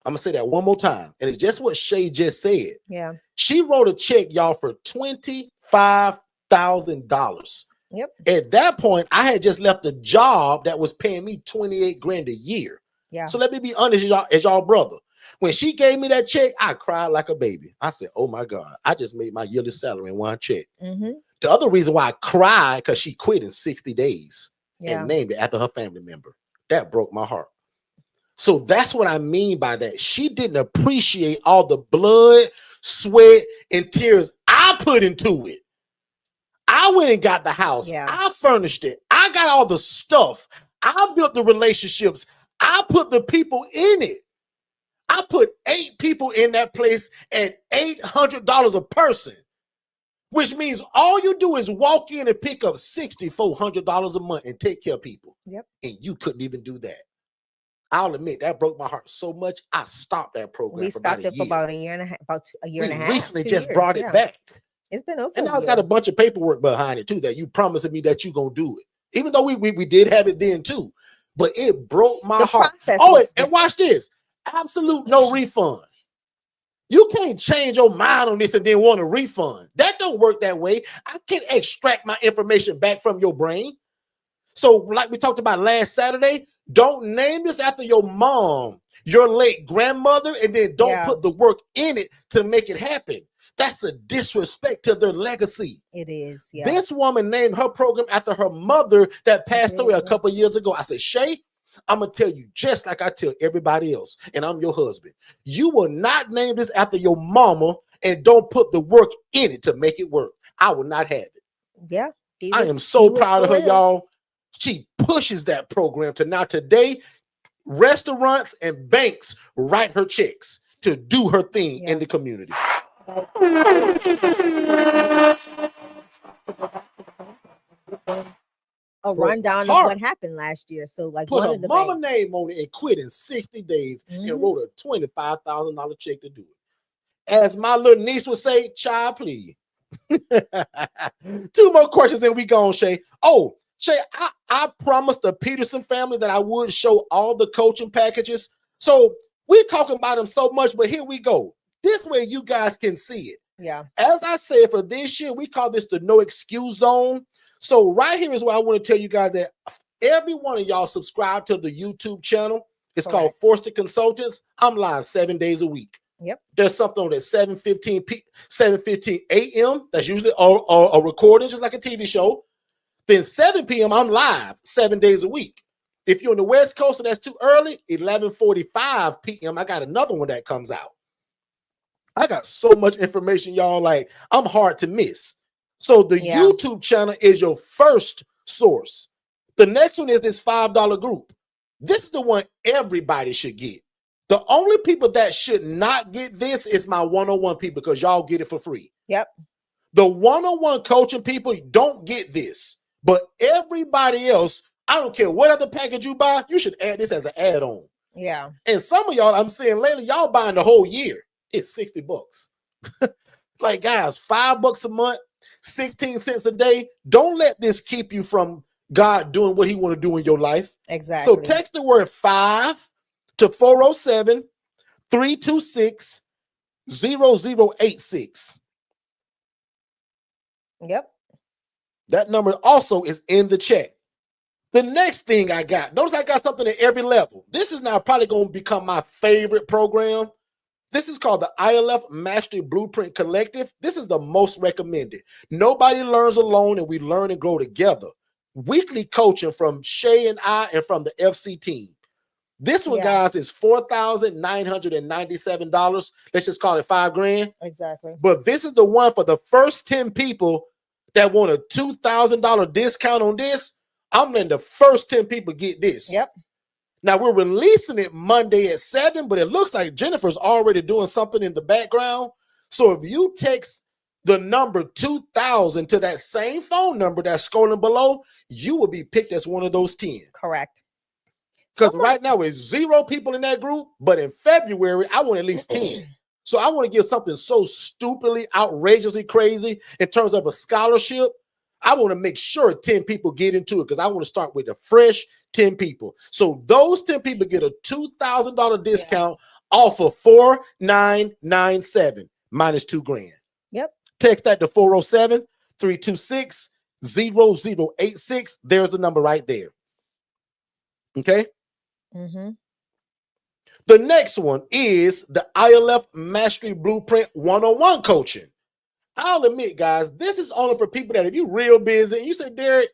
I'm gonna say that one more time. And it's just what Shay just said. Yeah. She wrote a check, y'all, for $25,000. Yep. At that point, I had just left a job that was paying me 28 grand a year. Yeah. So let me be honest, as y'all brother. When she gave me that check, I cried like a baby. I said, oh my God, I just made my yearly salary in one check. Mm-hmm. The other reason why I cried, because she quit in 60 days and named it after her family member. That broke my heart. So that's what I mean by that. She didn't appreciate all the blood, sweat, and tears I put into it. I went and got the house. Yeah. I furnished it. I got all the stuff. I built the relationships. I put the people in it. I put 8 people in that place at $800 a person, which means all you do is walk in and pick up $6,400 a month and take care of people. Yep. And you couldn't even do that. I'll admit that broke my heart so much. I stopped that program. We stopped it for about a year and a half, We recently just brought it back. It's been over. And now it's got a bunch of paperwork behind it too, that you promising me that you're going to do it. Even though we did have it then too. But it broke my heart. Oh, and watch this. Absolute no refund. You can't change your mind on this and then want a refund. That don't work that way. I can't extract my information back from your brain. So like we talked about last Saturday, don't name this after your mom, your late grandmother, and then don't put the work in it to make it happen. That's a disrespect to their legacy. It is. Yeah. This woman named her program after her mother that passed away a couple of years ago. I said, Shay, I'm going to tell you just like I tell everybody else, and I'm your husband. You will not name this after your mama and don't put the work in it to make it work. I will not have it. Yeah. I am so proud of her, y'all. She pushes that program to now today, restaurants and banks write her checks to do her thing in the community. A rundown of what happened last year. So like put her mama name on it and quit in 60 days and wrote a $25,000 check to do it. As my little niece would say, child, please. 2 more questions and we gone, Shay. Oh, Shay, I promised the Peterson family that I would show all the coaching packages. So we're talking about them so much, but here we go. This way you guys can see it. Yeah. As I said, for this year, we call this the no excuse zone. So right here is where I want to tell you guys that every one of y'all subscribe to the YouTube channel. It's called Forston Consultants. I'm live 7 days a week. Yep. There's something on at 7:15 a.m. That's usually a recording, just like a TV show. Then 7 p.m. I'm live 7 days a week. If you're on the West Coast and that's too early, 11:45 p.m. I got another one that comes out. I got so much information, y'all. Like, I'm hard to miss. So the YouTube channel is your first source. The next one is this $5 group. This is the one everybody should get. The only people that should not get this is my one-on-one people, because y'all get it for free. Yep. The one-on-one coaching people don't get this. But everybody else, I don't care what other package you buy, you should add this as an add-on. Yeah. And some of y'all, I'm seeing lately, y'all buying the whole year. It's $60. Like, guys, $5 a month, 16 cents a day. Don't let this keep you from God doing what he want to do in your life. Exactly. So text the word 5 to 407-326-0086. Yep. That number also is in the chat. The next thing I got, notice I got something at every level. This is now probably going to become my favorite program. This is called the ILF Mastery Blueprint Collective. This is the most recommended. Nobody learns alone, and we learn and grow together. Weekly coaching from Shay and I and from the FC team. This one, guys, is $4,997. Let's just call it $5,000. Exactly. But this is the one for the first 10 people that want a $2,000 discount on this. I'm letting the first 10 people get this. Yep. Now, we're releasing it Monday at 7, but it looks like Jennifer's already doing something in the background. So if you text the number 2000 to that same phone number that's scrolling below, you will be picked as one of those 10. Correct. Because right now it's 0 people in that group, but in February, I want at least 10. So I want to give something so stupidly, outrageously crazy in terms of a scholarship. I want to make sure 10 people get into it, because I want to start with the fresh 10 people. So those 10 people get a $2,000 discount off of $4,997 minus $2,000. Yep. Text that to 407-326-0086. There's the number right there. Okay. Mm-hmm. The next one is the ILF Mastery Blueprint one-on-one coaching. I'll admit, guys, this is only for people that if you're real busy and you say, Derek,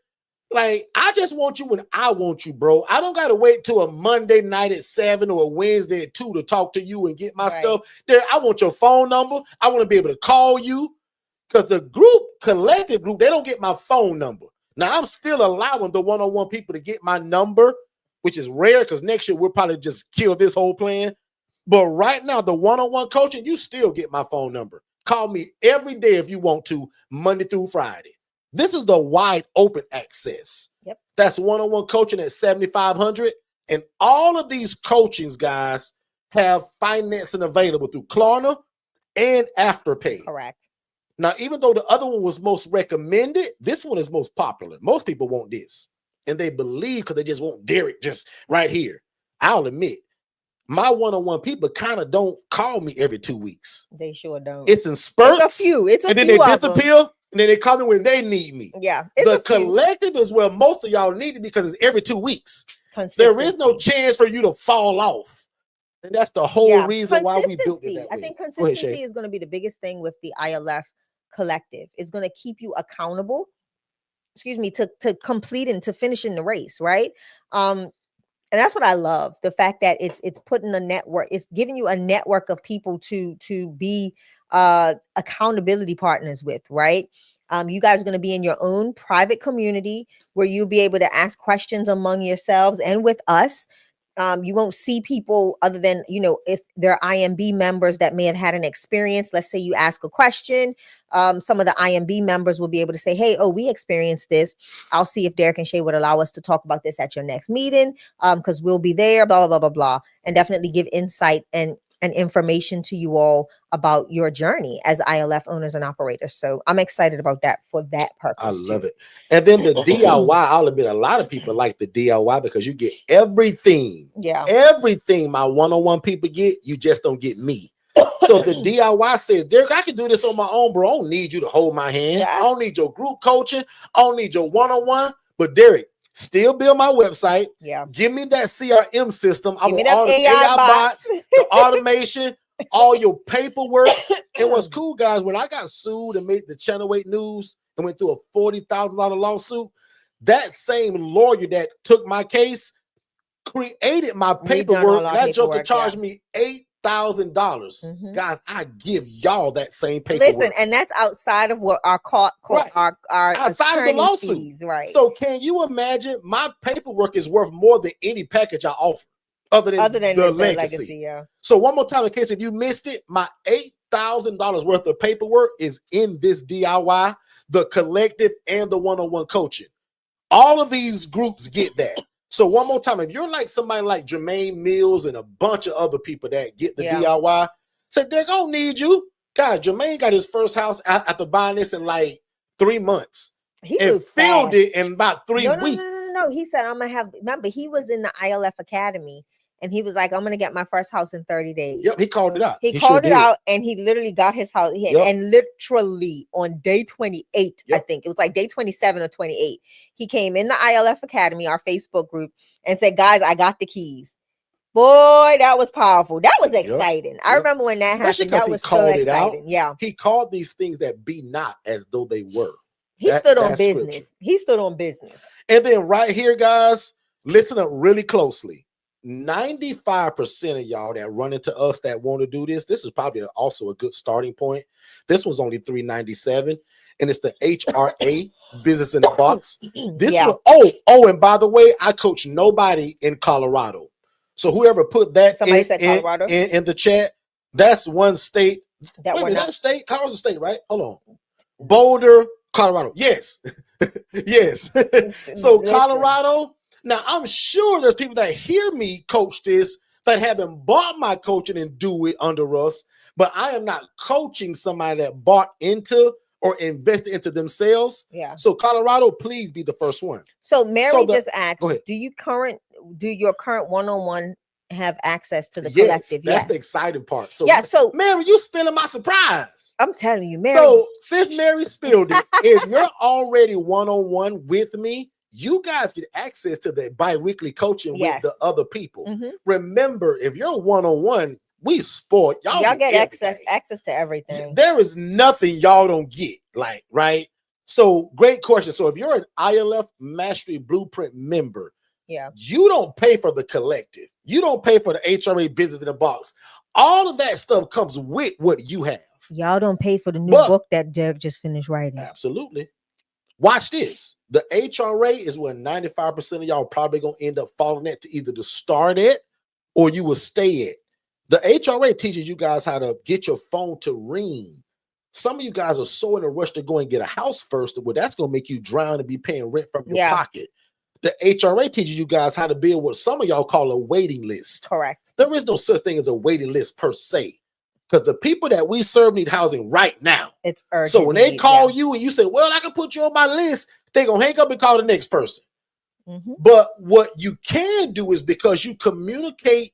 Like, I just want you when I want you, bro. I don't got to wait till a Monday night at 7 or a Wednesday at 2 to talk to you and get my stuff. There, I want your phone number. I want to be able to call you. Because the group, collective group, they don't get my phone number. Now, I'm still allowing the one-on-one people to get my number, which is rare because next year we'll probably just kill this whole plan. But right now, the one-on-one coaching, you still get my phone number. Call me every day if you want to, Monday through Friday. This is the wide open access. Yep. That's one-on-one coaching at $7,500. And all of these coachings, guys, have financing available through Klarna and Afterpay. Correct. Now, even though the other one was most recommended, this one is most popular. Most people want this. And they believe because they just want Derek just right here. I'll admit, my one-on-one people kind of don't call me every 2 weeks. They sure don't. It's in spurts. It's a few. It's a and few. Then they disappear. And then they call me when they need me. Yeah. The collective is where most of y'all need it because it's every 2 weeks. There is no chance for you to fall off. And that's the whole reason why we built it that way. I think consistency is going to be the biggest thing with the ILF collective. It's going to keep you accountable, to complete and to finishing the race, right? And that's what I love. The fact that it's putting a network, it's giving you a network of people to be accountability partners with, right? You guys are going to be in your own private community where you'll be able to ask questions among yourselves and with us. You won't see people other than, if they're IMB members that may have had an experience. Let's say you ask a question. Some of the IMB members will be able to say, hey, we experienced this. I'll see if Derek and Shay would allow us to talk about this at your next meeting because we'll be there, blah, blah, blah, blah, blah. And definitely give insight and information to you all about your journey as ILF owners and operators. So I'm excited about that for that purpose. I love it. And then the DIY, I'll admit a lot of people like the DIY because you get everything. Yeah. Everything my one-on-one people get, you just don't get me. So the DIY says, Derek, I can do this on my own, bro. I don't need you to hold my hand. Yeah. I don't need your group coaching. I don't need your one-on-one. But Derek, still build my website. Yeah. Give me that CRM system. I want all all the AI bots, the automation, all your paperwork. And what's cool, guys, when I got sued and made the Channel 8 news and went through a $40,000 lawsuit, that same lawyer that took my case created my paperwork. That joker charged me $8,000. Guys, I give y'all that same paperwork. Listen, and that's outside of what our our outside of the lawsuit, fees, right? So can you imagine? My paperwork is worth more than any package I offer, other than the legacy. Yeah. So one more time, in case if you missed it, my $8,000 worth of paperwork is in this DIY, the collective, and the one-on-one coaching. All of these groups get that. So one more time, if you're like somebody like Jermaine Mills and a bunch of other people that get the DIY, say, Derek, I don't need you. God, Jermaine got his first house after buying this in like 3 months. He filled it in about 3 weeks. No. He said, I'm going to have, remember, he was in the ILF Academy and he was like, I'm going to get my first house in 30 days. Yep, he called it out. He called it out and he literally got his house. And literally on day 28, I think it was like day 27 or 28, he came in the ILF Academy, our Facebook group, and said, guys, I got the keys. Boy, that was powerful. That was exciting. I remember when that happened. That was so exciting. Yeah. He called these things that be not as though they were. He stood on business. Scripture. He stood on business. And then right here, guys, listen up really closely. 95% of y'all that run into us that want to do this is probably also a good starting point. This was only $397, and it's the HRA Business in the Box. This one, and by the way, I coach nobody in Colorado. So whoever put that in the chat, that's one state. Is that a state? Colorado's a state, right? Hold on. Boulder, Colorado. Yes. Yes. So Colorado. Now, I'm sure there's people that hear me coach this that haven't bought my coaching and do it under us, but I am not coaching somebody that bought into or invested into themselves. Yeah. So Colorado, please be the first one. So Mary just asked, do your current one-on-one have access to the collective? That's the exciting part. So so Mary, you spilling my surprise. I'm telling you, Mary. So since Mary spilled it, if you're already one-on-one with me, you guys get access to the bi-weekly coaching with the other people. Remember, if you're one-on-one, we sport. Y'all get access to everything. There is nothing y'all don't get, right? So great question. So if you're an ILF Mastery Blueprint member, Yeah. you don't pay for the collective. You don't pay for the HRA Business in a Box. All of that stuff comes with what you have. Y'all don't pay for the new But- book that Derek just finished writing. Absolutely. Watch this. The HRA is where 95% of y'all probably going to end up falling at, to either to start at or you will stay at. The HRA teaches you guys how to get your phone to ring. Some of you guys are so in a rush to go and get a house first, well, that's going to make you drown and be paying rent from your pocket. The HRA teaches you guys how to build what some of y'all call a waiting list. Correct. There is no such thing as a waiting list per se, because the people that we serve need housing right now. It's urgent. So when they call you and you say, well, I can put you on my list, they're going to hang up and call the next person. But what you can do is, because you communicate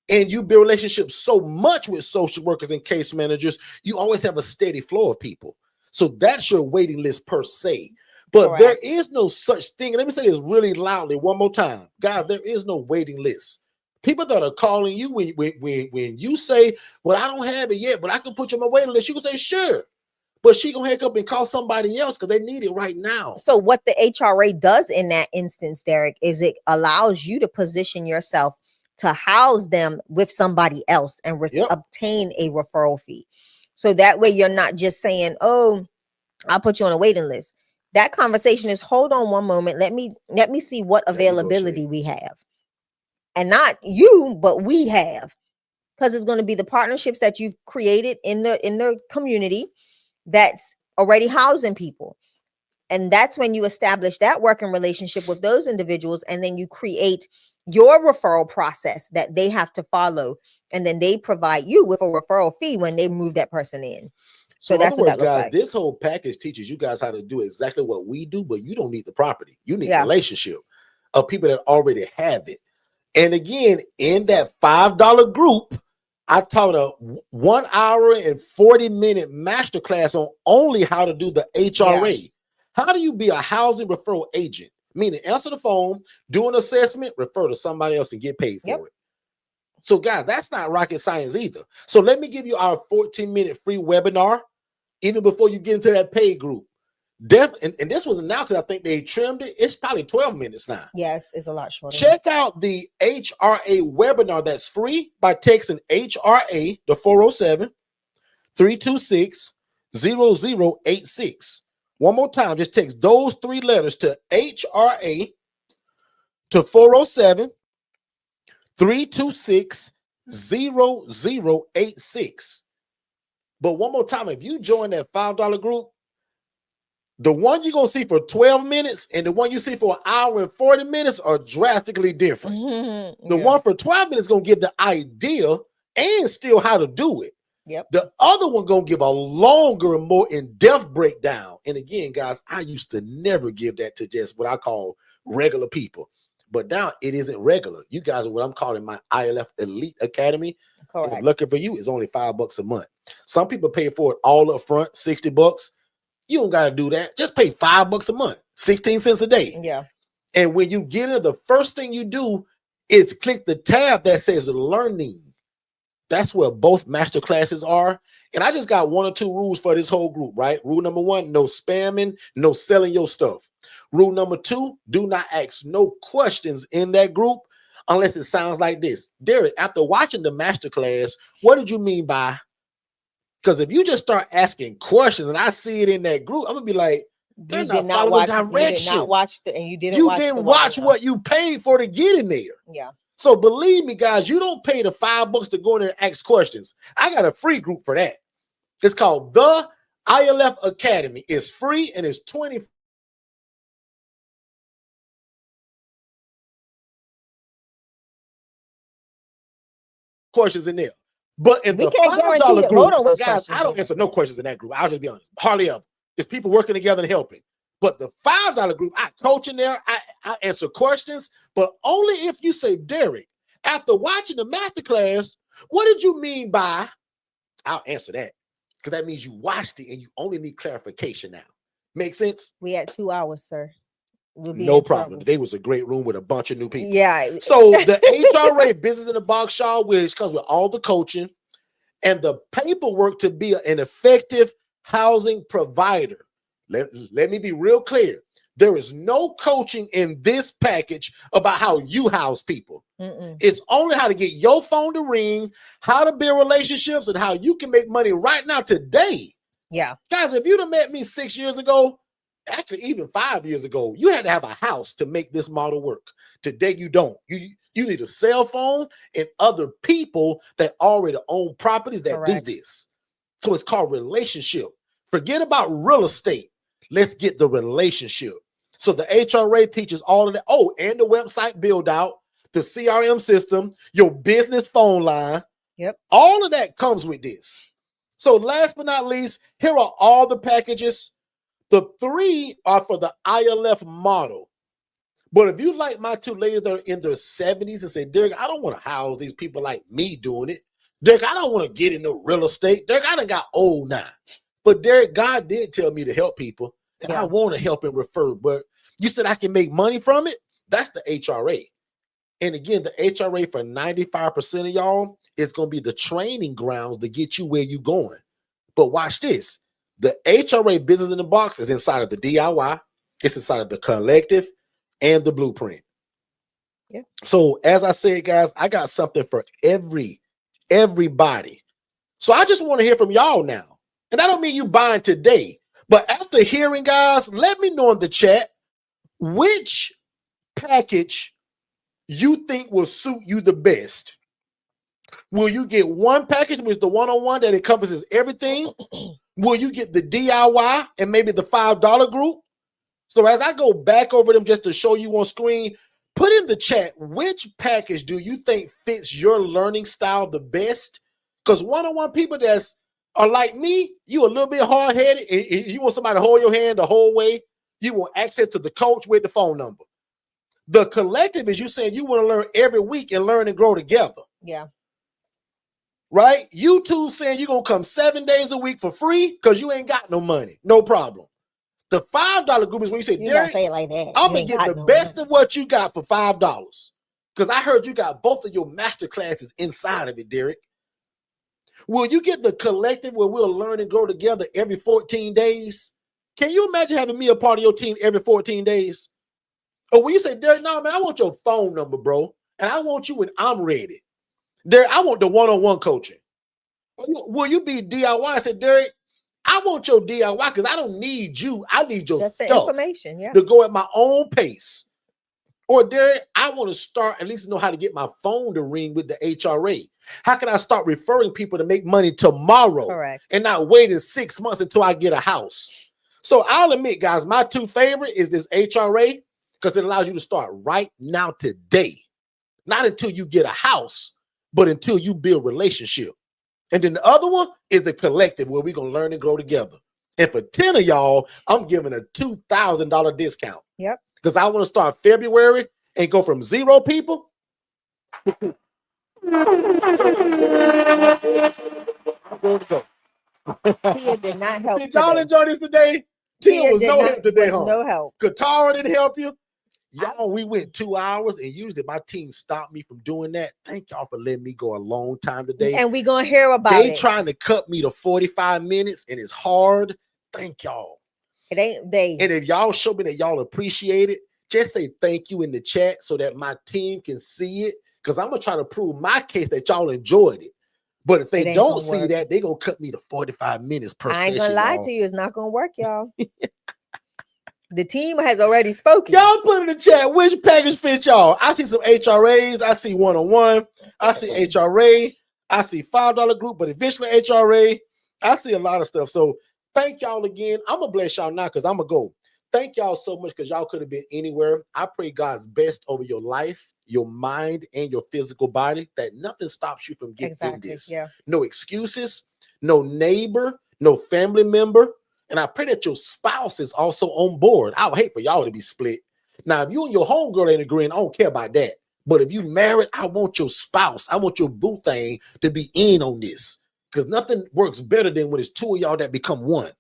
and you build relationships so much with social workers and case managers, you always have a steady flow of people. So that's your waiting list per se. But there is no such thing. Let me say this really loudly one more time. Guys, there is no waiting list. People that are calling you when you say, well, I don't have it yet, but I can put you on my waiting list, you can say, sure. But she gonna hang up and call somebody else because they need it right now. So what the HRA does in that instance, Derek, is it allows you to position yourself to house them with somebody else and obtain a referral fee. So that way you're not just saying, oh, I'll put you on a waiting list. That conversation is, hold on one moment. Let me see what availability we have. And not you, but we have. Because it's going to be the partnerships that you've created in the community that's already housing people. And that's when you establish that working relationship with those individuals, and then you create your referral process that they have to follow, and then they provide you with a referral fee when they move that person in. So that's what that looks like. This whole package teaches you guys how to do exactly what we do, but you don't need the property. You need a relationship of people that already have it. And again, in that $5 group, I taught a 1 hour and 40-minute masterclass on only how to do the HRA. How do you be a housing referral agent? Meaning, answer the phone, do an assessment, refer to somebody else, and get paid for it. So, guys, that's not rocket science either. So let me give you our 14-minute free webinar, even before you get into that paid group. And this was now because I think they trimmed it. It's probably 12 minutes now. Yes, it's a lot shorter. Check out the HRA webinar that's free by texting HRA to 407-326-0086. One more time, just text those 3 letters to HRA to 407-326-0086. But one more time, if you join that $5 group, the one you're going to see for 12 minutes and the one you see for 1 hour and 40 minutes are drastically different. The one for 12 minutes is going to give the idea and still how to do it. The other one going to give a longer and more in-depth breakdown. And again, guys, I used to never give that to just what I call regular people. But now it isn't regular. You guys are what I'm calling my ILF Elite Academy. Correct. Lucky for you, it's only $5 a month. Some people pay for it all up front, $60. You don't got to do that. Just pay $5 a month, 16 cents a day. And when you get in, the first thing you do is click the tab that says learning. That's where both master classes are. And I just got 1 or 2 rules for this whole group, right? Rule number 1, no spamming, no selling your stuff. Rule number 2, do not ask no questions in that group unless it sounds like this. Derek, after watching the master class, what did you mean by? Because if you just start asking questions and I see it in that group, I'm gonna be like, they're not following directions. You did not watch you didn't watch what you paid for to get in there. So believe me, guys, you don't pay the $5 to go in there and ask questions. I got a free group for that. It's called the ILF Academy. It's free and it's 20 questions in there. But in the $5 group, guys, I don't answer no questions in that group. I'll just be honest. Hardly ever. It's people working together and helping. But the $5 group, I coach in there. I answer questions, but only if you say, Derek, after watching the masterclass, what did you mean by? I'll answer that because that means you watched it and you only need clarification now. Make sense? We had 2 hours, sir. No problem. Today was a great room with a bunch of new people. So the HRA Business in a Box, Shaw, which comes with all the coaching and the paperwork to be an effective housing provider. Let me be real clear. There is no coaching in this package about how you house people. It's only how to get your phone to ring, how to build relationships, and how you can make money right now today. Yeah. Guys, if you'd have met me 6 years ago, actually even 5 years ago, you had to have a house to make this model work. Today, you don't. You need a cell phone and other people that already own properties that do this. So it's called relationship. Forget about real estate. Let's get the relationship. So the HRA teaches all of that. Oh, and the website build out, the CRM system, your business phone line. Yep. All of that comes with this. So last but not least, here are all the packages. The 3 are for the ILF model. But if you like my 2 ladies that are in their 70s and say, Derek, I don't want to house these people like me doing it. Derek, I don't want to get into real estate. Derek, I done got old now. But Derek, God did tell me to help people. And I want to help and refer. But you said I can make money from it? That's the HRA. And again, the HRA for 95% of y'all is going to be the training grounds to get you where you're going. But watch this. The HRA business in the box is inside of the DIY. It's inside of the collective and the blueprint. Yeah. So as I said, guys, I got something for everybody. So I just want to hear from y'all now. And I don't mean you buying today, but after hearing, guys, let me know in the chat which package you think will suit you the best. Will you get one package, which is the one-on-one that encompasses everything? Will you get the DIY and maybe the $5 group? So as I go back over them just to show you on screen, put in the chat, which package do you think fits your learning style the best? Because one-on-one people that are like me, you a little bit hard-headed, and you want somebody to hold your hand the whole way. You want access to the coach with the phone number. The collective is you saying you want to learn every week and learn and grow together. Yeah. Right? You two saying you're going to come 7 days a week for free because you ain't got no money. No problem. The $5 group is when you say, Derek, say it like that. I'm going to get the best of what you got for $5. Because I heard you got both of your master classes inside of it, Derek. Will you get the collective where we'll learn and grow together every 14 days? Can you imagine having me a part of your team every 14 days? Or will you say, Derek, no, man, I want your phone number, bro. And I want you when I'm ready. Derek, I want the one-on-one coaching. Will you be DIY? I said, Derek, I want your DIY because I don't need you. I need your just the stuff information, to go at my own pace. Or Derek, I want to start at least know how to get my phone to ring with the HRA. How can I start referring people to make money tomorrow? Correct. And not waiting 6 months until I get a house? So I'll admit, guys, my 2 favorite is this HRA because it allows you to start right now today. Not until you get a house, but until you build relationship. And then the other one is the collective where we're going to learn and grow together. And for 10 of y'all, I'm giving a $2,000 discount. Yep. Because I want to start February and go from 0 people. Tia did not help Did y'all today. enjoy this today? Tia was no help today, huh? No help. Katara didn't help you. Y'all, we went 2 hours, and usually my team stopped me from doing that. Thank y'all for letting me go a long time today. And we're going to hear about they it. They trying to cut me to 45 minutes, and it's hard. Thank y'all. It ain't they. And if y'all show me that y'all appreciate it, just say thank you in the chat so that my team can see it. Because I'm going to try to prove my case that y'all enjoyed it. But if they don't see that, they're going to cut me to 45 minutes per session. I ain't going to lie to you. It's not going to work, y'all. The team has already spoken. Y'all put in the chat which package fit y'all. I see some HRAs. I see one-on-one. I see HRA. I see $5 group, but eventually HRA. I see a lot of stuff. So thank y'all again. I'm going to bless y'all now because I'm going to go. Thank y'all so much because y'all could have been anywhere. I pray God's best over your life, your mind, and your physical body, that nothing stops you from getting this. Yeah. No excuses, no neighbor, no family member. And I pray that your spouse is also on board. I would hate for y'all to be split. Now, if you and your homegirl ain't agreeing, I don't care about that. But if you married, I want your spouse, I want your boo thing to be in on this. Because nothing works better than when it's 2 of y'all that become one.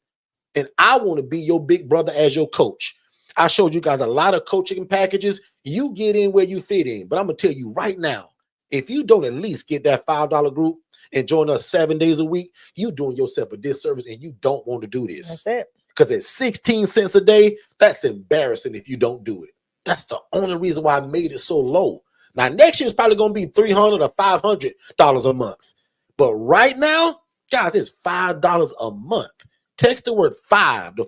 And I want to be your big brother as your coach. I showed you guys a lot of coaching packages. You get in where you fit in. But I'm going to tell you right now, if you don't at least get that $5 group and join us 7 days a week, you're doing yourself a disservice and you don't want to do this. That's it. Because at 16 cents a day, that's embarrassing if you don't do it. That's the only reason why I made it so low. Now, next year is probably going to be $300 or $500 a month. But right now, guys, it's $5 a month. Text the word 5 to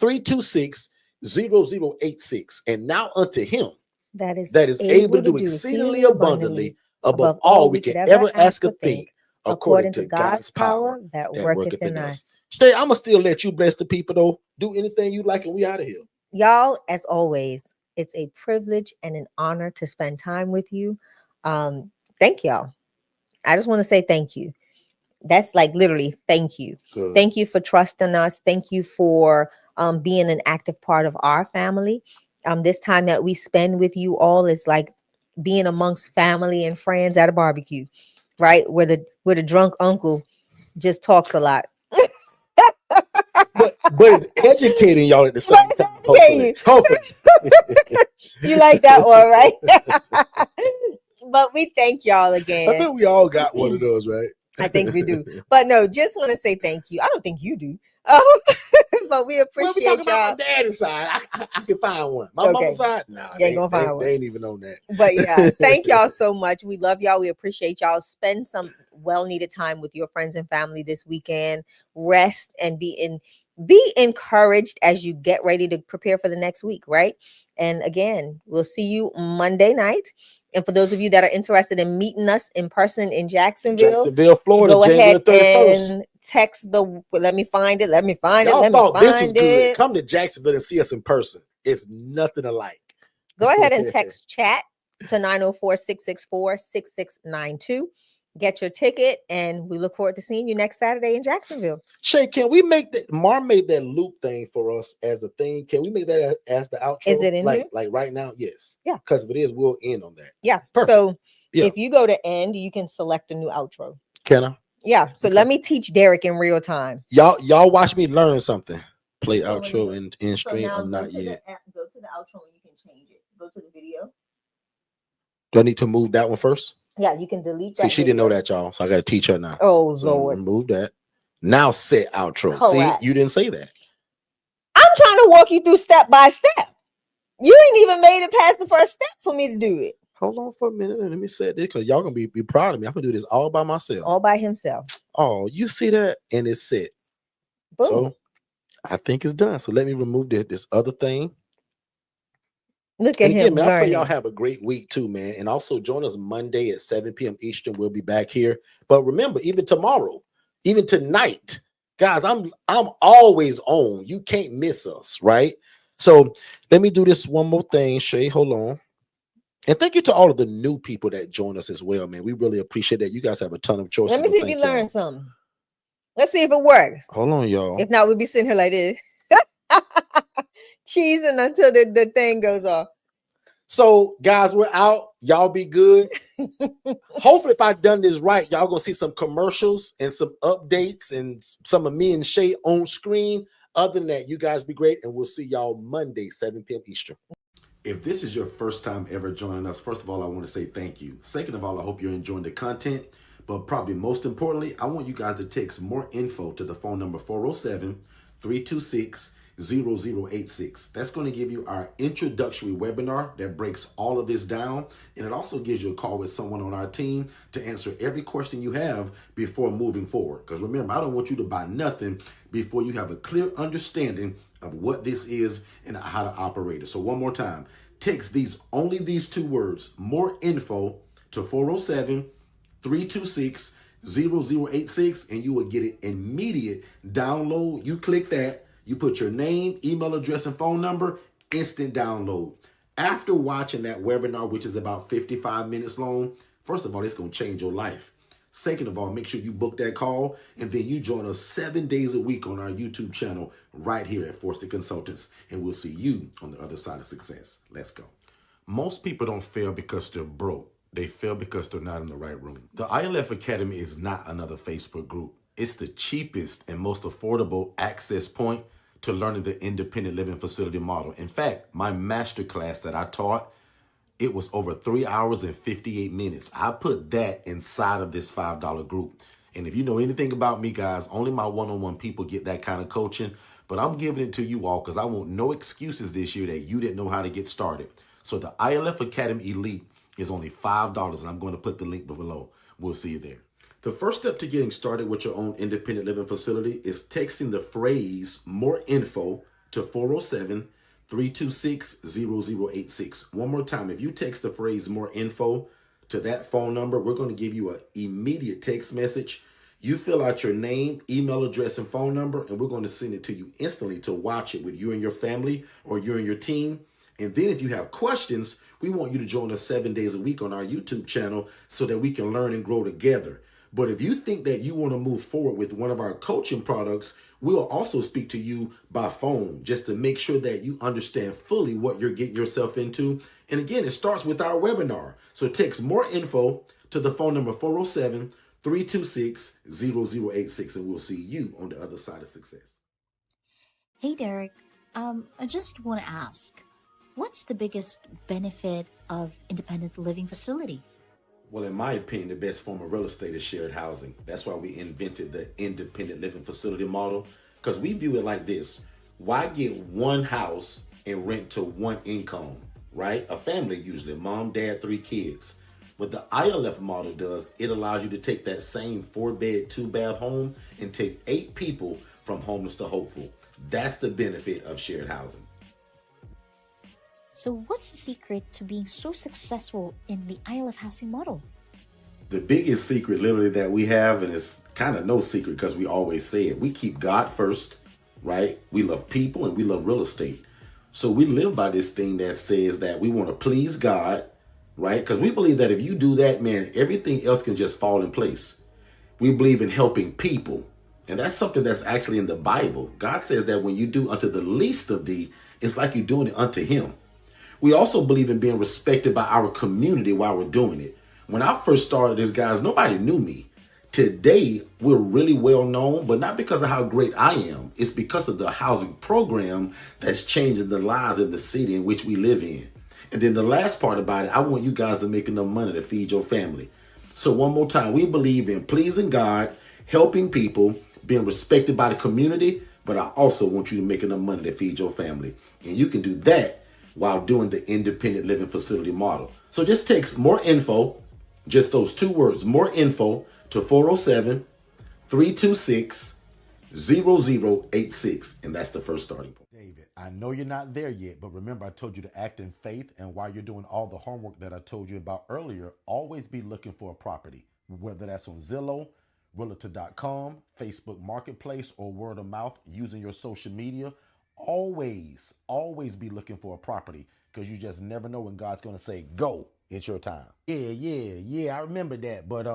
407-326-0086. And now unto him that is able to do exceedingly abundantly above all we can ever ask or think, according to God's power that worketh in us. Shay, I'm going to still let you bless the people, though. Do anything you like, and we out of here. Y'all, as always, it's a privilege and an honor to spend time with you. Thank y'all. I just want to say thank you. That's like literally thank you. Good. Thank you for trusting us. Thank you for being an active part of our family. This time that we spend with you all is like being amongst family and friends at a barbecue, right? Where the drunk uncle just talks a lot. But it's educating y'all at the same time. Hopefully. You like that one, right? But we thank y'all again. I think we all got one of those, right? I think we do. But no, just want to say thank you. I don't think you do. But we appreciate y'all. About my daddy's side. I can find one. My mama's side, no, they ain't even on that. But yeah, thank y'all so much. We love y'all. We appreciate y'all. Spend some well-needed time with your friends and family this weekend. Rest and be encouraged as you get ready to prepare for the next week, right? And again, we'll see you Monday night. And for those of you that are interested in meeting us in person in Jacksonville, Florida, go ahead January 31st. and text let me find it. Good. Come to Jacksonville and see us in person. It's nothing alike. Go ahead and text chat to 904-664-6692. Get your ticket, and we look forward to seeing you next Saturday in Jacksonville. Shay, can we make that? Mar made that loop thing for us as the thing. Can we make that as the outro? Is it in here? Like right now? Yes. Yeah. Because if it is, we'll end on that. Yeah. Perfect. So if you go to end, you can select a new outro. Can I? Yeah. So let me teach Derek in real time. Y'all watch me learn something. Play outro and in stream. I'm not yet. Go to the outro and you can change it. Go to the video. Do I need to move that one first? Yeah, you can delete that. See, she didn't know that, y'all. So I got to teach her now. Oh, so Lord. Remove that. Now set outro. Correct. See, you didn't say that. I'm trying to walk you through step by step. You ain't even made it past the first step for me to do it. Hold on for a minute. Let me set this because y'all going to be proud of me. I'm going to do this all by myself. All by himself. Oh, you see that? And it's set. Boom. So I think it's done. So let me remove this other thing. Look at him. Man, I pray y'all have a great week too, man. And also join us Monday at 7 p.m. Eastern. We'll be back here. But remember, even tomorrow, even tonight, guys, I'm always on. You can't miss us, right? So let me do this one more thing, Shay. Hold on. And thank you to all of the new people that join us as well, man. We really appreciate that. You guys have a ton of choices. Let me see if you learned something. Let's see if it works. Hold on, y'all. If not, we'll be sitting here like this. Cheesing until the thing goes off. So, guys, we're out. Y'all be good. Hopefully, if I've done this right, y'all gonna see some commercials and some updates and some of me and Shay on screen. Other than that, you guys be great, and we'll see y'all Monday, 7 p.m. Eastern. If this is your first time ever joining us, first of all, I want to say thank you. Second of all, I hope you're enjoying the content. But probably most importantly, I want you guys to text more info to the phone number 407-326-0086. That's going to give you our introductory webinar that breaks all of this down. And it also gives you a call with someone on our team to answer every question you have before moving forward. Because remember, I don't want you to buy nothing before you have a clear understanding of what this is and how to operate it. So one more time, text only these two words, more info, to 407-326-0086, and you will get an immediate download. You click that, you put your name, email address, and phone number, instant download. After watching that webinar, which is about 55 minutes long, first of all, it's going to change your life. Second of all, make sure you book that call, and then you join us 7 days a week on our YouTube channel right here at Forston Consultants, and we'll see you on the other side of success. Let's go. Most people don't fail because they're broke. They fail because they're not in the right room. The ILF Academy is not another Facebook group. It's the cheapest and most affordable access point to learning the independent living facility model. In fact, my masterclass that I taught, it was over 3 hours and 58 minutes. I put that inside of this $5 group. And if you know anything about me, guys, only my one-on-one people get that kind of coaching. But I'm giving it to you all because I want no excuses this year that you didn't know how to get started. So the ILF Academy Elite is only $5, and I'm going to put the link below. We'll see you there. The first step to getting started with your own independent living facility is texting the phrase "more info" to 407-326-0086. One more time, if you text the phrase "more info" to that phone number, we're going to give you an immediate text message. You fill out your name, email address, and phone number, and we're going to send it to you instantly to watch it with you and your family or you and your team. And then if you have questions, we want you to join us 7 days a week on our YouTube channel so that we can learn and grow together. But if you think that you want to move forward with one of our coaching products, we'll also speak to you by phone just to make sure that you understand fully what you're getting yourself into. And again, it starts with our webinar. So text "more info" to the phone number 407-326-0086, and we'll see you on the other side of success. Hey, Derek. I just want to ask, what's the biggest benefit of independent living facility? Well, in my opinion, the best form of real estate is shared housing. That's why we invented the independent living facility model, because we view it like this. Why get one house and rent to one income, right? A family usually, mom, dad, 3 kids. What the ILF model does, it allows you to take that same 4-bed, 2-bath home and take 8 people from homeless to hopeful. That's the benefit of shared housing. So what's the secret to being so successful in the ILF housing model? The biggest secret literally that we have, and it's kind of no secret because we always say it, we keep God first, right? We love people and we love real estate. So we live by this thing that says that we want to please God, right? Because we believe that if you do that, man, everything else can just fall in place. We believe in helping people. And that's something that's actually in the Bible. God says that when you do unto the least of thee, it's like you're doing it unto him. We also believe in being respected by our community while we're doing it. When I first started this, guys, nobody knew me. Today, we're really well known, but not because of how great I am. It's because of the housing program that's changing the lives in the city in which we live in. And then the last part about it, I want you guys to make enough money to feed your family. So one more time, we believe in pleasing God, helping people, being respected by the community, but I also want you to make enough money to feed your family. And you can do that while doing the independent living facility model. So just text "more info," just those 2 words, "more info," to 407-326-0086. And that's the first starting point. David, I know you're not there yet, but remember I told you to act in faith. And while you're doing all the homework that I told you about earlier, always be looking for a property, whether that's on Zillow, Realtor.com, Facebook Marketplace, or word of mouth using your social media. Always be looking for a property, because you just never know when God's going to say, "Go, it's your time." Yeah, I remember that. But,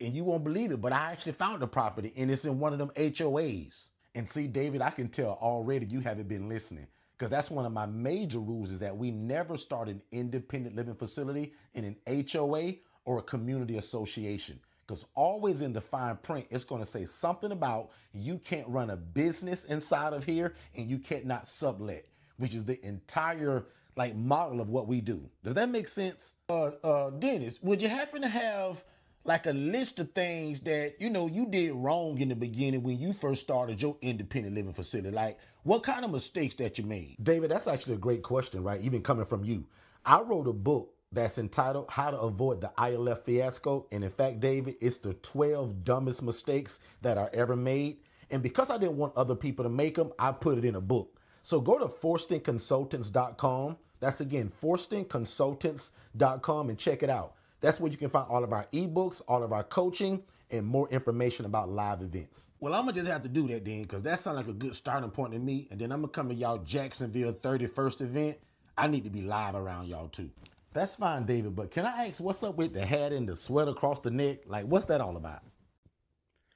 and you won't believe it, but I actually found a property and it's in one of them HOAs. And see, David, I can tell already you haven't been listening, because that's one of my major rules is that we never start an independent living facility in an HOA or a community association. Because always in the fine print, it's going to say something about you can't run a business inside of here and you cannot sublet, which is the entire model of what we do. Does that make sense? Dennis, would you happen to have a list of things that, you did wrong in the beginning when you first started your independent living facility? What kind of mistakes that you made? David, that's actually a great question, right? Even coming from you. I wrote a book that's entitled "How to Avoid the ILF Fiasco." And in fact, David, it's the 12 dumbest mistakes that are ever made. And because I didn't want other people to make them, I put it in a book. So go to forstonconsultants.com. That's again, forstonconsultants.com, and check it out. That's where you can find all of our ebooks, all of our coaching, and more information about live events. Well, I'm going to just have to do that then, because that sounds like a good starting point to me. And then I'm going to come to y'all Jacksonville 31st event. I need to be live around y'all too. That's fine, David, but can I ask what's up with the hat and the sweat across the neck? What's that all about?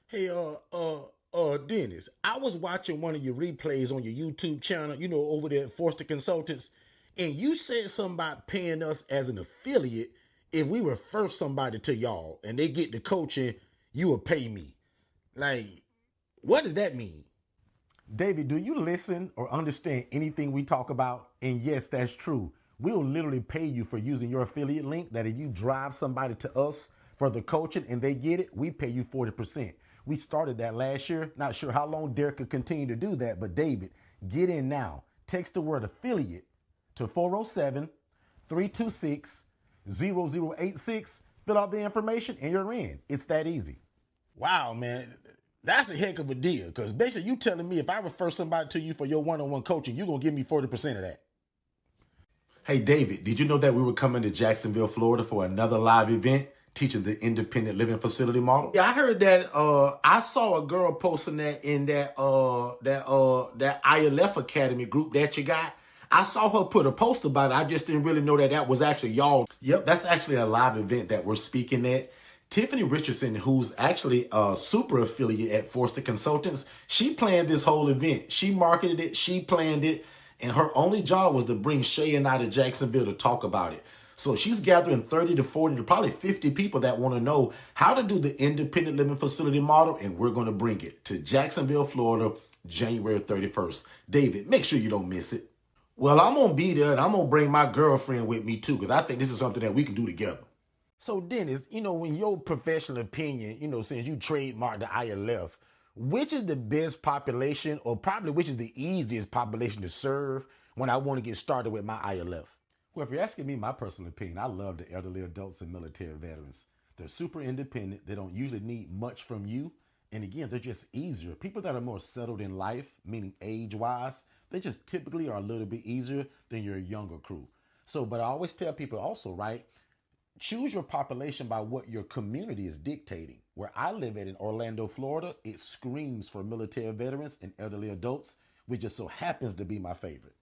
Hey, Dennis, I was watching one of your replays on your YouTube channel, over there at Forston Consultants, and you said something about paying us as an affiliate if we refer somebody to y'all and they get the coaching, you will pay me. What does that mean? David, do you listen or understand anything we talk about? And yes, that's true. We'll literally pay you for using your affiliate link, that if you drive somebody to us for the coaching and they get it, we pay you 40%. We started that last year. Not sure how long Derek could continue to do that, but David, get in now. Text the word affiliate to 407-326-0086. Fill out the information and you're in. It's that easy. Wow, man. That's a heck of a deal, because basically you telling me if I refer somebody to you for your one-on-one coaching, you're going to give me 40% of that. Hey, David, did you know that we were coming to Jacksonville, Florida for another live event teaching the independent living facility model? Yeah, I heard that. I saw a girl posting that in that ILF Academy group that you got. I saw her put a post about it. I just didn't really know that that was actually y'all. Yep, that's actually a live event that we're speaking at. Tiffany Richardson, who's actually a super affiliate at Forston Consultants, she planned this whole event. She marketed it, she planned it, and her only job was to bring Shay and I to Jacksonville to talk about it. So she's gathering 30 to 40 to probably 50 people that want to know how to do the independent living facility model, and we're going to bring it to Jacksonville, Florida, January 31st. David, make sure you don't miss it. Well, I'm going to be there, and I'm going to bring my girlfriend with me, too, because I think this is something that we can do together. So, Dennis, in your professional opinion, since you trademarked the ILF, which is the best population, or probably which is the easiest population to serve when I want to get started with my ILF? Well, if you're asking me my personal opinion, I love the elderly adults and military veterans. They're super independent. They don't usually need much from you. And again, they're just easier. People that are more settled in life, meaning age-wise, they just typically are a little bit easier than your younger crew. So, but I always tell people also, right? Choose your population by what your community is dictating. Where I live at in Orlando, Florida, it screams for military veterans and elderly adults, which just so happens to be my favorite.